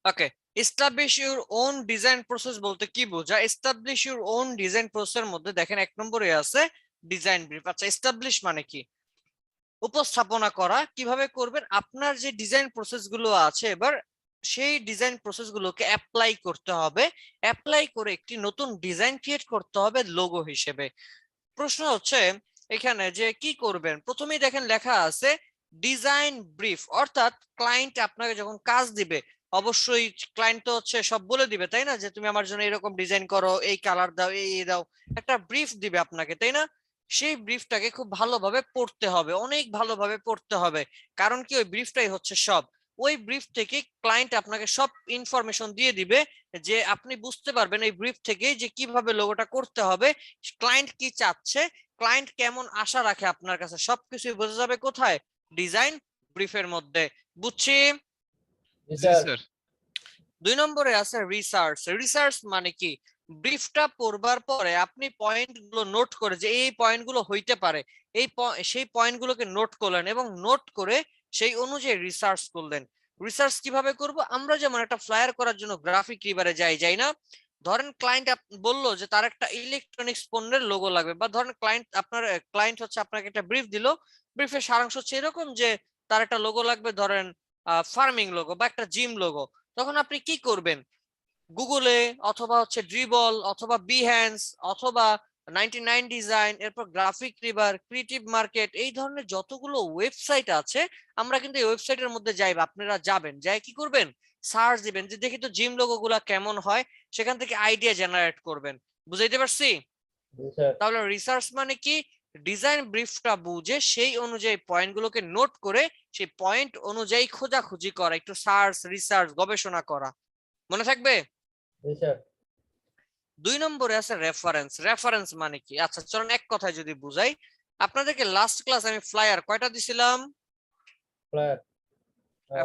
Okay, establish your own design process বলতে কি বোঝায়? এস্টাবলিশ ইউর ওন ডিজাইন প্রসেসের মধ্যে দেখেন 1 নম্বরে আছে ডিজাইন ব্রিফ। আচ্ছা, এস্টাবলিশ মানে কি? উপস্থাপনা করা। কিভাবে করবেন? আপনার যে ডিজাইন প্রসেস গুলো আছে, এবার সেই ডিজাইন প্রসেস গুলোকে অ্যাপ্লাই করতে হবে। অ্যাপ্লাই করে একটি নতুন ডিজাইন ক্রিয়েট করতে হবে লোগো হিসেবে। প্রশ্ন হচ্ছে এখানে যে কি করবেন। প্রথমেই দেখেন লেখা আছে ডিজাইন ব্রিফ, অর্থাৎ ক্লায়েন্ট আপনাকে যখন কাজ দিবে, অবশ্যই ক্লায়েন্ট তো হচ্ছে সব বলে দিবে, তাই না? যে তুমি আমার জন্য এরকম ডিজাইন করো, এই কালার দাও, এই দাও, একটা ব্রিফ দিবে আপনাকে, তাই না? সেই ব্রিফটাকে খুব ভালোভাবে পড়তে হবে, অনেক ভালোভাবে পড়তে হবে। কারণ কি, ওই ব্রিফটাই হচ্ছে সব। ওই ব্রিফ থেকে ক্লায়েন্ট আপনাকে সব ইনফরমেশন দিয়ে দিবে, যে আপনি বুঝতে পারবেন এই ব্রিফ থেকে যে কিভাবে লোগোটা করতে হবে, ক্লায়েন্ট কি চাচ্ছে, ক্লায়েন্ট কেমন আশা রাখে আপনার কাছে, সবকিছু বোঝা যাবে কোথায়? ডিজাইন ব্রিফের মধ্যে। বুঝছি? জি জি স্যার। স্যার। 2 নম্বরে আছে রিসার্চ। রিসার্চ মানে কি? ব্রিফটা পড়বার পরে আপনি পয়েন্ট গুলো নোট করে, যে এই পয়েন্ট গুলো হইতে পারে, সেই পয়েন্ট গুলোকে নোট করলেন এবং নোট করে সেই অনুযায়ী রিসার্চ করলেন। রিসার্চ কিভাবে করব? আমরা যেমন একটা ফ্লায়ার করার জন্য গ্রাফিক রিভারে যাই না? ধরেন ক্লায়েন্ট বললো যে তার একটা ইলেকট্রনিক্স পণ্যের লোগো লাগবে, বা ধরেন ক্লায়েন্ট হচ্ছে আপনাকে একটা ব্রিফ দিল, ব্রিফের সারাংশ হচ্ছে এরকম যে তার একটা লোগো লাগবে, ধরেন ফার্মিং লোগো বা একটা জিম লোগো। তখন আপনি কি করবেন? গুগলে অথবা হচ্ছে ড্রিবল অথবা বিহ্যান্স অথবা 99 ডিজাইন, এরপর গ্রাফিক রিভার, ক্রিয়েটিভ মার্কেট, এই ধরনের যতগুলো ওয়েবসাইট আছে, আমরা কিন্তু এই ওয়েবসাইটের মধ্যে যাইব, আপনারা যাবেন, যাই কি করবেন? সার্চ দিবেন যে দেখি তো জিম লোগো গুলা কেমন হয়, সেখান থেকে আইডিয়া জেনারেট করবেন। বুঝাইতে পারছি? জি স্যার। তাহলে রিসার্চ মানে কি? ডিজাইন ব্রিফটা বুঝে সেই অনুযায়ী পয়েন্ট গুলোকে নোট করে সেই পয়েন্ট অনুযায়ী খোঁজাখুঁজি করা, একটু সার্চ, রিসার্চ, গবেষণা করা। মনে থাকবে? জি স্যার। 2 নম্বরে আছে রেফারেন্স। রেফারেন্স মানে কি? আচ্ছা চলুন এক কথায় যদি বুঝাই। আপনাদেরকে লাস্ট ক্লাস আমি ফ্লায়ার কয়টা দিছিলাম? ফ্লায়ার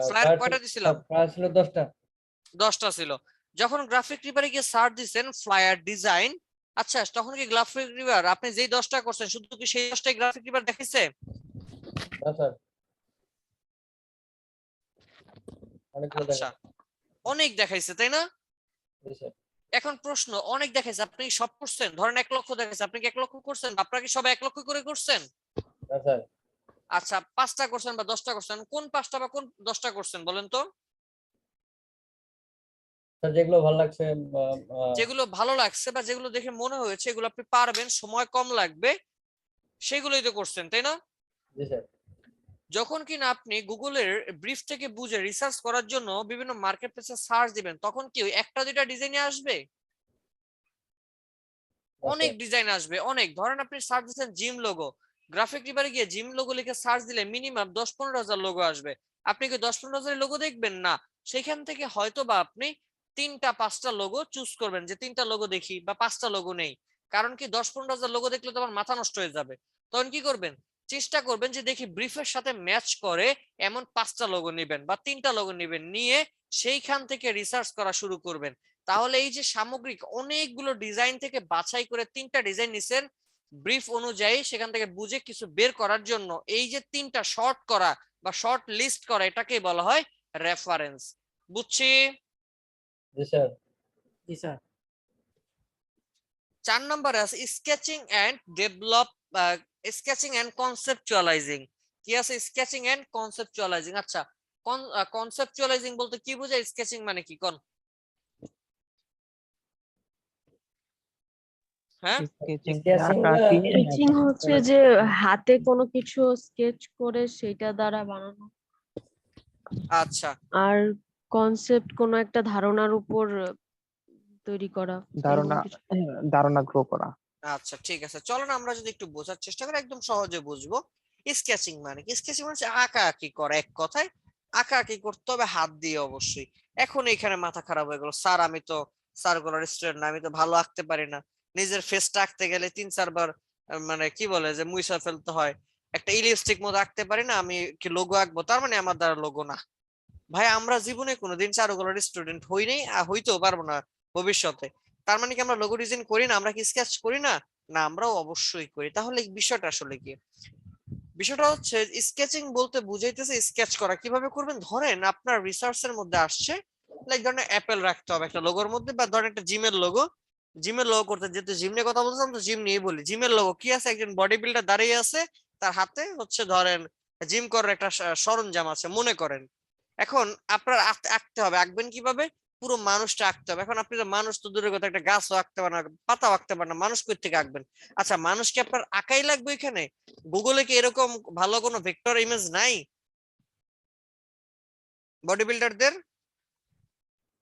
ফ্লায়ার কয়টা দিছিলাম? ফ্লায়ার ছিল 10টা। 10টা ছিল। যখন গ্রাফিক রিভারে গিয়ে সার্চ দিবেন ফ্লায়ার ডিজাইন, আচ্ছা তখন কি গ্রাফিক রিভার আপনি যেই 10টা করছেন শুধু কি সেই 10টাই গ্রাফিক রিভার দেখাইছে? না স্যার, অনেকগুলো আচ্ছা, দেখা। অনেক দেখাইছে, তাই না? জি স্যার। এখন প্রশ্ন, অনেক দেখাইছে, আপনি সব করছেন? ধরেন 1 লক্ষ দেখাইছে, আপনি কি 1 লক্ষ করছেন? আপনারা কি সব 1 লক্ষ করে করছেন? না স্যার। আচ্ছা, 5টা করছেন বা 10টা করছেন, কোন 5টা বা কোন 10টা করছেন বলেন তো? স্যার যেগুলো ভালো লাগছে যেগুলো ভালো লাগছে বা যেগুলো দেখে মনে হয়েছে এগুলো আপনি পারবেন, সময় কম লাগবে, সেগুলোই তো করছেন, তাই না? জি স্যার। যখন কিনা আপনি গুগলের ব্রিফ থেকে বুঝে রিসার্চ করার জন্য বিভিন্ন মার্কেট প্লেসে সার্চ দিবেন, তখন কি ওই একটা দুইটা ডিজাইনে আসবে? অনেক ডিজাইন আসবে, অনেক। ধরেন আপনি সার্চ দিচ্ছেন জিম লোগো, গ্রাফিক রিভারে গিয়ে জিম লোগো লিখে সার্চ দিলে মিনিমাম 10-15 হাজার লোগো আসবে। আপনি কি 10-15 হাজার লোগো দেখবেন? না। সেখান থেকে হয়তো বা আপনি 3টা-5টা লোগো চুজ করবেন, যে 3টা লোগো দেখি বা 5টা লোগো নেই। কারণ কি, 10-15 হাজার লোগো দেখলে তো আমার মাথা নষ্ট হয়ে যাবে। তখন কি করবেন? চেষ্টা করবেন যে দেখি ব্রিফের সাথে ম্যাচ করে এমন 5টা লোগো নেবেন বা 3টা লোগো নেবেন, নিয়ে সেইখান থেকে রিসার্চ করা শুরু করবেন। তাহলে এই যে সামগ্রিক অনেকগুলো ডিজাইন থেকে বাছাই করে 3টা ডিজাইন নিছেন ব্রিফ অনুযায়ী, সেখান থেকে বুঝে কিছু বের করার জন্য, এই যে 3টা শর্ট করা বা শর্ট লিস্ট করা, এটাকেই বলা হয় রেফারেন্স। বুঝছি? জি স্যার। জি স্যার। 4 নম্বরে আছে sketching and develop, sketching and conceptualizing. কি আছে? Sketching and conceptualizing. আচ্ছা, কনসেপচুয়ালাইজিং বলতে কি বোঝায়? স্কেচিং মানে কি কোন? হ্যাঁ, স্কেচিং স্কেচিং হচ্ছে যে হাতে কোনো কিছু স্কেচ করে সেটা দ্বারা বানানো, আচ্ছা আর কনসেপ্ট কোনো একটা ধারণার উপর তৈরি করা, ধারণা এরকম কিছু। ধারণা গ্রো করা। আচ্ছা ঠিক আছে, চলো না আমরা যদি একটু বোঝার চেষ্টা করি, একদম সহজে বুঝবো। স্কেচিং মানে কি? স্কেচিং মানে আঁকা আঁকি করা, এক কথায় আঁকা আঁকি করতে হবে হাত দিয়ে অবশ্যই। এখন এখানে মাথা খারাপ হয়ে গেল, স্যার আমি তো সার্কুলার স্টুডেন্ট না, আমি তো ভালো আঁকতে পারি না। নিজের ফেসটা আঁকতে গেলে 3-4 বার মানে কি বলে যে মুইসা ফেলতে হয়, একটা ইলিপস্টিক মতো আঁকতে পারি না, আমি কি লোগো আঁকবো? তার মানে আমার দ্বারা লোগো না। ভাই আমরা জীবনে কোনোদিন চারুকলার স্টুডেন্ট হই নাই, আর হইতেও পারবো না ভবিষ্যতে। তার মানে কি আমরা লোগো ডিজাইন করি না, আমরা কি স্কেচ করি না? না, আমরাও অবশ্যই করি। তাহলে এই বিষয়টা আসলে কি? বিষয়টা হচ্ছে স্কেচিং বলতে বুঝাইতেছে স্কেচ করা। কিভাবে করবেন? ধরেন আপনার রিসার্চের মধ্যে আসছে লাইক ধরেন অ্যাপেল রাখতে হবে একটা লোগোর মধ্যে, বা ধরেন একটা জিমের লোগো। জিমের লোগো করতে, যেহেতু জিম নিয়ে কথা বলছিলাম তো জিম নিয়ে বলি। জিমের লোগো কি আছে? একজন বডি বিল্ডার দাঁড়িয়ে আছে, তার হাতে হচ্ছে ধরেন জিম করার একটা সরঞ্জাম আছে মনে করেন। এখন আপনার আঁকতে হবে। আঁকবেন কিভাবে? পুরো মানুষটা আঁকতে হবে। এখন আপনি তো মানুষ তো দূরের কথা, একটা গাছও আঁকতে পারেন না, পাতাও আঁকতে পারেন না, মানুষ কই থেকে আঁকবেন? আচ্ছা, মানুষকে আপনার আঁকাই লাগবে এখানে? গুগলে কি এরকম ভালো কোনো ভেক্টর ইমেজ নাই বডি বিল্ডারদের?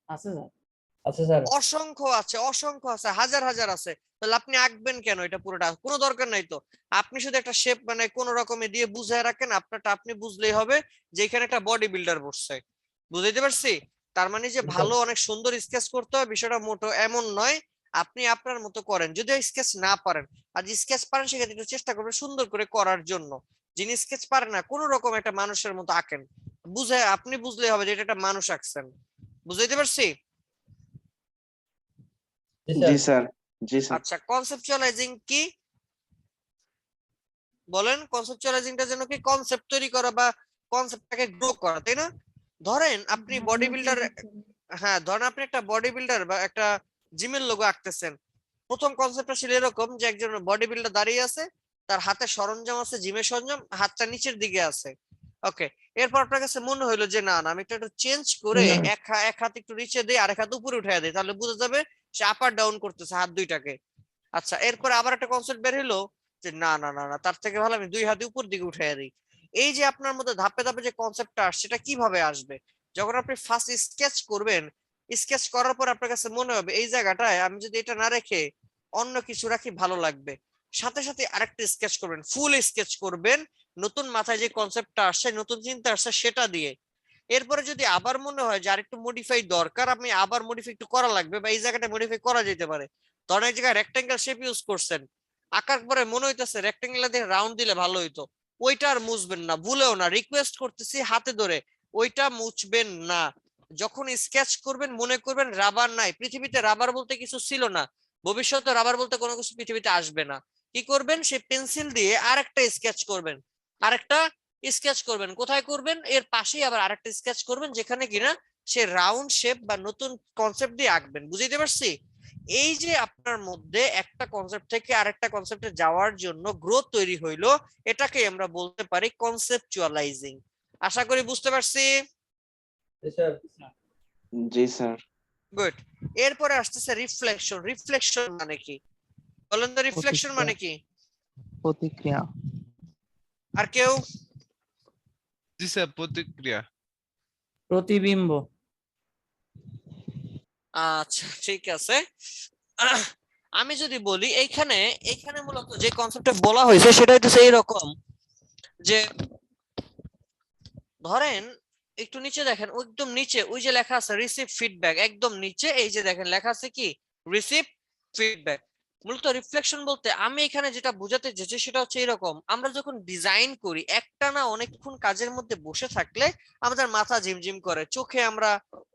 আছে স্যার। আছে স্যার। অসংখ্য আছে, অসংখ্য আছে, হাজার হাজার আছে। তাহলে আপনি আঁকবেন কেন এটা পুরোটা? কোনো দরকার নাই তো। আপনি শুধু একটা শেপ মানে কোন রকমে দিয়ে বুঝায় রাখেন, আপনারটা আপনি বুঝলেই হবে যে এখানে একটা বডি বিল্ডার বসছে। বুঝাইতে পারছি? তার মানে যে ভালো অনেক সুন্দর স্কেচ করতে হয় বিষয়টা মোটো এমন নয়। আপনি আপনার মতো করেন, যদিও স্কেচ না পারেন। আর স্কেচ পারেন সেক্ষেত্রে একটু চেষ্টা করবেন সুন্দর করে করার জন্য। যিনি স্কেচ পারেন না, কোন রকম একটা মানুষের মতো আঁকেন, বুঝে আপনি বুঝলেই হবে যে এটা একটা মানুষ আঁকছেন। বুঝাইতে পারছি? জি জি স্যার। স্যার। জি স্যার। আচ্ছা, কনসেপচুয়ালাইজিং কি বলেন? কনসেপচুয়ালাইজিংটা যেন কি? কনসেপ্ট তৈরি করা বা কনসেপ্টটাকে গ্রো করা, তাই না? ধরেন আপনি বডি বিল্ডার, হ্যাঁ ধরেন আপনি একটা বডি বিল্ডার বা একটা জিমের লোগো আঁকতেছেন। প্রথম কনসেপ্টটা ছিল এরকম যে একজন বডি বিল্ডার দাঁড়িয়ে আছে, তার হাতে সরঞ্জাম আছে, জিমের সরঞ্জাম, হাতটা নিচের দিকে আছে। ওকে, এরপর আপনার কাছে মনে হলো যে না না, আমি একটু চেঞ্জ করে এক হাত একটু নিচে দিই আর এক হাত উপরে উঠাই দিই, তাহলে বোঝা যাবে সে আপার ডাউন করতেছে হাত দুইটাকে। আচ্ছা, এরপর আবার একটা কনসেপ্ট বের হলো যে না না না না, তার থেকে ভালো আমি দুই হাতে উপর দিকে উঠাইয়া দিই। এই যে আপনার মধ্যে ধাপে ধাপে যে কনসেপ্টটা আসছে, সেটা কিভাবে আসবে? যখন আপনি ফার্স্ট স্কেচ করবেন, স্কেচ করার পর আপনার কাছে মনে হবে এই জায়গাটায় আমি যদি এটা না রেখে অন্য কিছু রাখি ভালো লাগবে। সাথে সাথে আরেকটা স্কেচ করবেন, ফুল স্কেচ করবেন, নতুন মাথায় যে কনসেপ্টটা আসছে, নতুন চিন্তা আসছে সেটা দিয়ে। এরপরে যদি আবার মনে হয় যে আরেকটু মডিফাই দরকার, আপনি আবার মডিফাই একটু করা লাগবে বা এই জায়গাটা মডিফাই করা যেতে পারে। ধরেন এক জায়গায় রেক্টেঙ্গেল শেপ ইউজ করছেন, আঁকার পরে মনে হইতেছে রেক্টেঙ্গেল দিয়ে রাউন্ড দিলে ভালো হইতো, ওইটা আর মুছবেন না, ভুলেও না, রিকোয়েস্ট করতেছি হাতে ধরে, ওইটা মুছবেন না। যখন স্কেচ করবেন মনে করবেন রাবার নাই, পৃথিবীতে রাবার বলতে কিছু ছিল না, ভবিষ্যতে রাবার বলতে কোনো কিছু পৃথিবীতে আসবে না। কি করবেন? সেই পেন্সিল দিয়ে আরেকটা স্কেচ করবেন, আরেকটা স্কেচ করবেন। কোথায় করবেন? এর পাশেই আবার আরেকটা স্কেচ করবেন, যেখানে কিনা সে রাউন্ড শেপ বা নতুন কনসেপ্ট দিয়ে আঁকবেন। বুঝাইতে পারছি? এই যে আপনার মধ্যে একটা কনসেপ্ট থেকে আরেকটা কনসেপ্টে যাওয়ার জন্য গ্রোথ তৈরি হইলো, এটাকে আমরা বলতে পারি কনসেপচুয়ালাইজিং। আশা করি বুঝতে পারছি। জি স্যার। জি স্যার। গুড। এরপরে আসতেছে রিফ্লেকশন। রিফ্লেকশন মানে কি বলেন তো? রিফ্লেকশন মানে কি? প্রতিক্রিয়া। আর কেউ? জি স্যার, প্রতিক্রিয়া। প্রতিবিম্ব। আচ্ছা ঠিক আছে। আমি যদি বলি এইখানে এইখানে মূলত যে কনসেপ্টটা বলা হয়েছে সেটা হচ্ছে এইরকম যে ধরেন একটু নিচে দেখেন, একদম নিচে ওই যে লেখা আছে রিসিভ ফিডব্যাক, একদম নিচে এই যে দেখেন লেখা আছে কি রিসিভ ফিডব্যাক। মূলত রিফ্লেকশন বলতে আমি এখানে যেটা বোঝাতে চেয়েছি সেটা হচ্ছে এরকম, আমরা যখন ডিজাইন করি একটানা অনেকক্ষণ কাজের মধ্যে বসে থাকলে আমাদের মাথা ঝিমঝিম করে, চোখে আমরা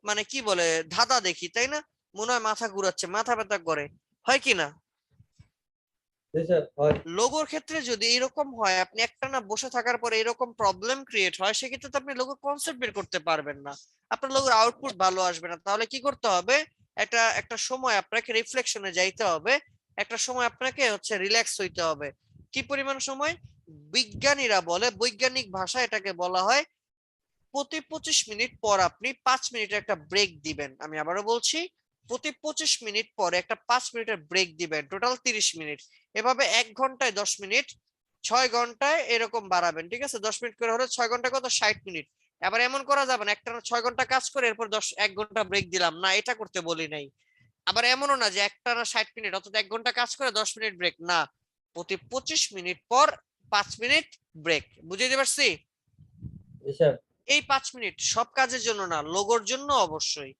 মানে কি বলে ধাঁধা দেখি, তাই না? মনে হয় মাথা ঘুরাচ্ছে, মাথা ব্যথা করে, হয় কি না? জি স্যার। হয়। লোগোর ক্ষেত্রে যদি এরকম হয়, আপনি একটানা বসে থাকার পরে এরকম প্রবলেম ক্রিয়েট হয়, সেক্ষেত্রে তো আপনি লোগোর কনসেপ্ট বের করতে পারবেন না, আপনার লোগোর আউটপুট ভালো আসবে না। তাহলে কি করতে হবে? একটা সময় আপনাকে রিফ্লেকশনে যাইতে হবে, একটা সময় আপনাকে হচ্ছে রিল্যাক্স হইতে হবে। কি পরিমাণ সময়? বিজ্ঞানীরা বলে, বৈজ্ঞানিক ভাষায় এটাকে বলা হয় প্রতি 25 মিনিট পর আপনি 5 মিনিটের একটা ব্রেক দিবেন। আমি আবারও বলছি, প্রতি 25 মিনিট পরে একটা 5 মিনিটের ব্রেক দিবেন, টোটাল 30 মিনিট। এভাবে 1 ঘন্টায় 10 মিনিট, 6 ঘন্টায় এরকম বাড়াবেন। ঠিক আছে, 10 মিনিট করে হলে 6 ঘন্টা কত? 60 মিনিট। আবার এমন করা যাবে না একটা 6 ঘন্টা কাজ করে এরপর 1 ঘন্টা ব্রেক দিলাম না, এটা করতে বলি নাই। আবার এমনও না যে একটানা 60 মিনিট অর্থাৎ 1 ঘন্টা কাজ করে 10 মিনিট ব্রেক, না, প্রতি 25 মিনিট পর 5 মিনিট ব্রেক। বুঝতে পারছি? জি স্যার। এই 5 মিনিট সব কাজের জন্য না, লোগোর জন্য অবশ্যই।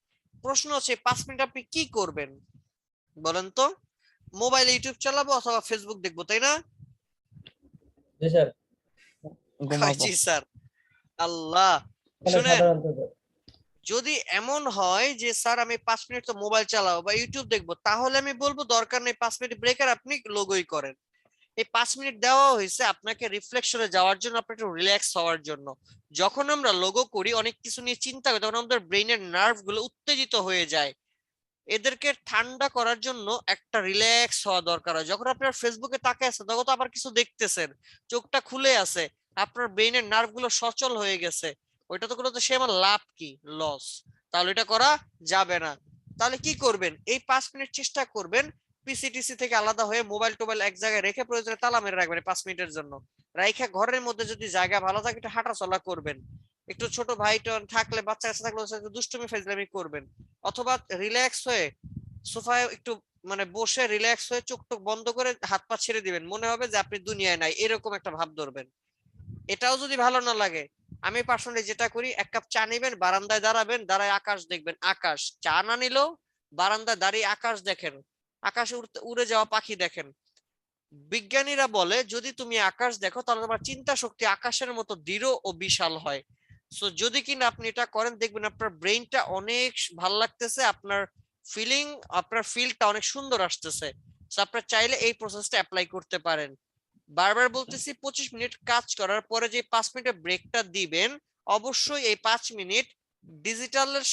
প্রশ্ন হচ্ছে 5 মিনিট আপনি কি করবেন বলেন তো? মোবাইলে ইউটিউব চালাবো অথবা ফেসবুক দেখবো, তাই না? জি স্যার। ঘুমাবো। জি স্যার। আল্লাহ। মানে শুনেন, সাধারণত যদি এমন হয় যে স্যার আমি 5 মিনিট তো মোবাইল চালাবো বা ইউটিউব দেখবো, তাহলে আমি বলবো দরকার নেই, 5 মিনিট ব্রেকার আপনি লোগোই করেন। এই 5 মিনিট দেওয়া হয়েছে আপনাকে রিফ্লেকশনে যাওয়ার জন্য, আপনার একটু রিল্যাক্স হওয়ার জন্য। যখন আমরা লোগো করি, অনেক কিছু নিয়ে চিন্তা করি, তখন আমাদের ব্রেইনের নার্ভ গুলো উত্তেজিত হয়ে যায়। এদেরকে ঠান্ডা করার জন্য একটা রিল্যাক্স হওয়া দরকার হয়। যখন আপনার ফেসবুকে তাকিয়ে আছে, তখন তো আবার কিছু দেখতেছেন, চোখটা খুলে আছে, আপনার ব্রেইনের নার্ভ গুলো সচল হয়ে গেছে, ওইটা তো কোনো, তো সে আমার লাভ কি, লস। তাহলে এটা করা যাবে না। তাহলে কি করবেন, এই 5 মিনিট চেষ্টা করবেন পিসিটিসি থেকে আলাদা হয়ে মোবাইল টোবাইল এক জায়গায় রেখে প্রয়োজনে তালা মেরে রাখবেন 5 মিনিটের জন্য। রাইখা ঘরের মধ্যে যদি জায়গা ভালো থাকে একটু হাঁটা চলা করবেন, একটু ছোট ভাই থাকলে, বাচ্চা কাছে থাকলে ওর সাথে দুষ্টুমি ফাজলামি করবেন, অথবা রিল্যাক্স হয়ে সোফায় একটু মানে বসে রিল্যাক্স হয়ে চোখ টোক বন্ধ করে হাত পা ছেড়ে দিবেন, মনে হবে যে আপনি দুনিয়ায় নাই, এরকম একটা ভাব ধরবেন। এটাও যদি ভালো না লাগে, আমি পার্সোনালি যেটা করি, 1 কাপ চা নিবেন, বারান্দায় দাঁড়াবেন, দাঁড়ায় আকাশ দেখবেন, আকাশ, চা না নিলেও বারান্দায় দাঁড়িয়ে আকাশ দেখেন, আকাশে উড়ে যাওয়া পাখি দেখেন। বিজ্ঞানীরা বলে যদি তুমি আকাশ দেখো তাহলে তোমার চিন্তা শক্তি আকাশের মতো দৃঢ় ও বিশাল হয়। সো যদি কিনা আপনি এটা করেন, দেখবেন আপনার ব্রেইনটা অনেক ভালো লাগতেছে, আপনার আপনার ফিলটা অনেক সুন্দর আসতেছে। সো আপনারা চাইলে এই প্রসেসটা অ্যাপ্লাই করতে পারেন। বারবার বলতেছি 25 মিনিট কাজ করার পরে যে 5 মিনিটের ব্রেকটা দিবেন, অবশ্যই এই 5 মিনিট ডিজিটালের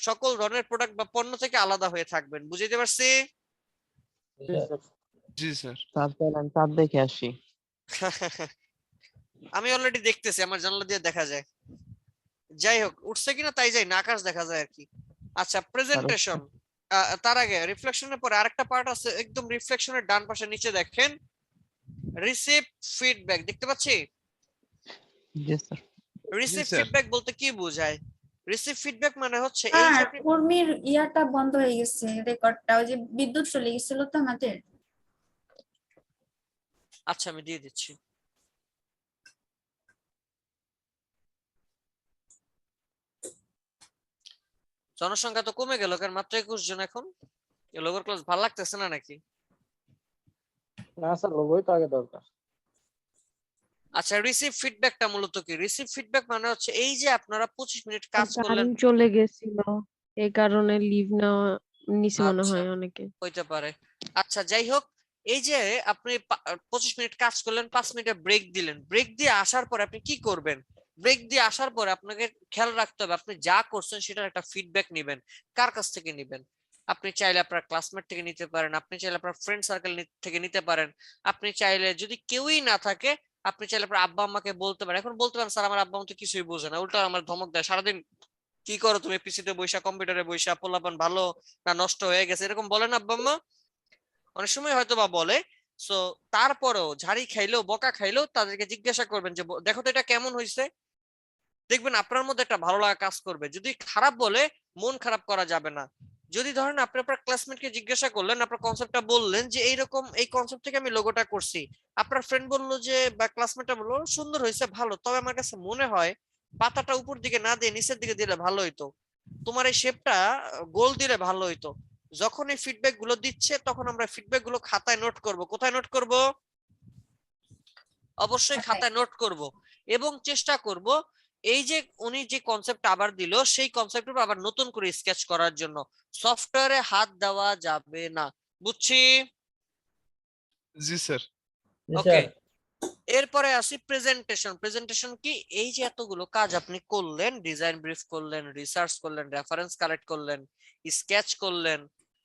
সকল ধরনের প্রোডাক্ট বা পণ্য থেকে আলাদা হয়ে থাকবেন। বুঝতে পারছি? জি স্যার। জি স্যার। স্যার চলেন চাঁদ দেখে আসি। আমি অলরেডি দেখতেছি, আমার জানলা দিয়ে দেখা যায়। যাই হোক, উঠছে কিনা তাই যাই না, আকাশ দেখা যায় আর কি। আচ্ছা, প্রেজেন্টেশন। তার আগে রিফ্লেকশনের পরে আরেকটা পার্ট আছে, একদম রিফ্লেকশনের ডান পাশে নিচে দেখেন রিসিভ ফিডব্যাক, দেখতে পাচ্ছি? জি স্যার। Receive sir. ফিডব্যাক বলতে কি বোঝায়? রিসিভ ফিডব্যাক মানে হচ্ছে এই যে আর কর্মীর ইয়াটা বন্ধ হয়ে গেছে, রেকর্ডটা, ওই যে বিদ্যুৎ চলে গেছিল তো আমাদের। আচ্ছা আমি দিয়ে দিচ্ছি। জনসংখ্যা তো কমে গেল, কারণ মাত্র 21 জন এখন। লোগোর ক্লাস ভালো লাগতেছে না নাকি? না স্যার, লোগোই তো আগে দরকার। আচ্ছা, রিসিভ ফিডব্যাকটা মূলত কি? রিসিভ ফিডব্যাক মানে হচ্ছে এই যে আপনারা 25 মিনিট কাজ করলেন। কারেন্ট চলে গেছিল, এই কারণে লিভ নেওয়া নিচে মনে আচ্ছা, হয় অনেকে। হইতে পারে। আচ্ছা যাই হোক, এই যে আপনি 25 মিনিট কাজ করলেন, 5 মিনিটের ব্রেক দিলেন, ব্রেক দিয়ে আসার পরে আপনি কি করবেন? ব্রেক দিয়ে আসার পরে আপনাকে খেয়াল রাখতে হবে আপনি যা করছেন সেটার একটা ফিডব্যাক নেবেন। কার কাছ থেকে নেবেন? আপনি চাইলে আপনার ক্লাসমেট থেকে নিতে পারেন, আপনি চাইলে আপনার ফ্রেন্ড সার্কেল থেকে নিতে পারেন, আপনি চাইলে যদি কেউই না থাকে আপনি চাইলে আপনার আব্বা আম্মাকে বলতে পারেন। এখন বলতে পারেন স্যার আমার আব্বা আম্মা তো কিছুই বোঝে না, উল্টা আমার ধমক দেয়, সারাদিন কি করো তুমি পিসিতে বইসা, কম্পিউটারে বইসা, পোলাপান ভালো না নষ্ট হয়ে গেছে, এরকম বলেন আব্বা আম্মা? অনেক সময় হয়তো বা বলে। সো তারপরেও ঝাড়ি খাইলেও বকা খাইলেও তাদেরকে জিজ্ঞাসা করবেন যে দেখো তো এটা কেমন হয়েছে, দেখবেন আপনার মধ্যে একটা ভালো লাগা কাজ করবে। যদি খারাপ বলে মন খারাপ করা যাবে না। যদি ধরেন আপনি আপনার ক্লাসমেটকে জিজ্ঞাসা করলেন, আপনার কনসেপ্টটা বললেন যে এইরকম এই কনসেপ্ট থেকে আমি লোগোটা করছি, আপনার ফ্রেন্ড বললো যে বা ক্লাসমেটটা বললো সুন্দর হয়েছে ভালো, তবে আমার কাছে মনে হয় পাতাটা উপর দিকে না দিয়ে নিচের দিকে দিলে ভালো হইতো, তোমার এই শেপটা গোল দিলে ভালো হইতো। যখন এই ফিডব্যাক গুলো দিচ্ছে তখন আমরা ফিডব্যাক গুলো খাতায় নোট করব। কোথায় নোট করব? অবশ্যই খাতায় নোট করব, এবং চেষ্টা করব এই যে উনি যে কনসেপ্ট আবার দিল সেই কনসেপ্টের উপর আবার নতুন করে স্কেচ করার জন্য। সফটওয়্যারে হাত দেওয়া যাবে না, বুঝছি? জি স্যার। জি ওকে, স্যার। এরপরে আসি প্রেজেন্টেশন। প্রেজেন্টেশন কি? এই যে এতগুলো কাজ আপনি করলেন, ডিজাইন ব্রিফ করলেন, রিসার্চ করলেন, রেফারেন্স কালেক্ট করলেন, স্কেচ করলেন,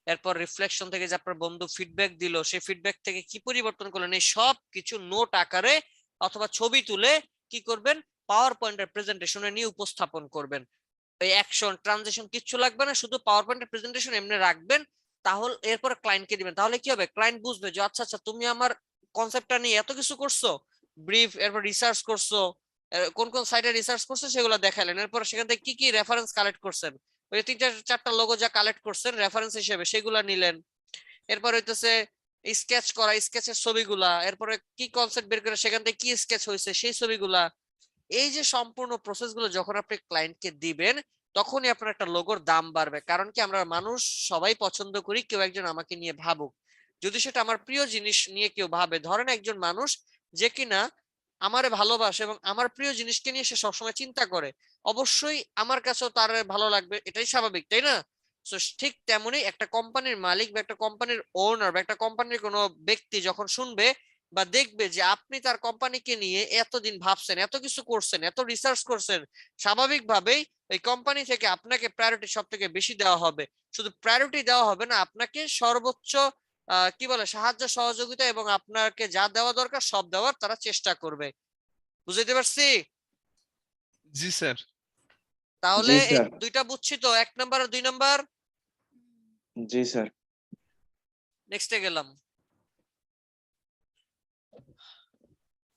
এরপর রিফ্লেকশন থেকে যে আপনার বন্ধু ফিডব্যাক দিল সেই ফিডব্যাক থেকে কি পরিবর্তন করলেন, এই সব কিছু নোট আকারে অথবা ছবি তুলে কি করবেন, পাওয়ার পয়েন্টের প্রেজেন্টেশনে নিয়ে উপস্থাপন করবেন। এই অ্যাকশন ট্রানজিশন কিচ্ছু লাগবে না, শুধু পাওয়ার পয়েন্টের প্রেজেন্টেশন এমনি রাখবেন। তাহলে এরপর ক্লায়েন্টকে দিবেন, তাহলে কি হবে, ক্লায়েন্ট বুঝবে যে আচ্ছা আচ্ছা তুমি আমার কনসেপ্টটা নিয়ে এত কিছু করছো, ব্রিফ, এরপর রিসার্চ করছো, কোন কোন সাইটে রিসার্চ করছো সেগুলো দেখালেন, এরপর সেখান থেকে কি কি রেফারেন্স কালেক্ট করছেন, ওই 3-4টা লোগো যা কালেক্ট করছেন রেফারেন্স হিসেবে সেগুলা নিলেন। এরপর হইতেছে স্কেচ করা, স্কেচের ছবিগুলা, এরপরে কি কনসেপ্ট বের করে সেখান থেকে কি স্কেচ হয়েছে সেই ছবিগুলা। এই যে সম্পূর্ণ প্রসেস গুলো যখন আপনি ক্লায়েন্টকে দিবেন তখনই আপনার একটা লোগোর দাম বাড়বে। কারণ কি, আমরা মানুষ সবাই পছন্দ করি কেউ একজন আমাকে নিয়ে ভাবুক। যদি সেটা আমার প্রিয় জিনিস নিয়ে কেউ ভাবে, ধরেন একজন মানুষ যে কিনা আমারে ভালোবাসে এবং আমার প্রিয় জিনিসকে নিয়ে সে সবসময় চিন্তা করে, অবশ্যই আমার কাছেও তার ভালো লাগবে, এটাই স্বাভাবিক, তাই না? তো ঠিক তেমনি একটা কোম্পানির মালিক বা একটা কোম্পানির ওনার বা একটা কোম্পানির কোনো ব্যক্তি যখন শুনবে বা দেখবে যে আপনি তার কোম্পানিকে নিয়ে এতদিন ভাবছেন, এত কিছু করছেন, এত রিসার্চ করছেন, স্বাভাবিকভাবেই এই কোম্পানি থেকে আপনাকে প্রায়োরিটি সব থেকে বেশি দেওয়া হবে। শুধু প্রায়োরিটি দেওয়া হবে না, আপনাকে সর্বোচ্চ কি বলে সাহায্য সহযোগিতা এবং আপনাকে যা দেওয়া দরকার সব দেওয়ার তারা চেষ্টা করবে। বুঝতে পারছি? জি স্যার। তাহলে জি এই স্যার। দুইটা বুঝছি তো, 1 নাম্বার আর 2 নাম্বার। জি স্যার। নেক্সটে গেলাম,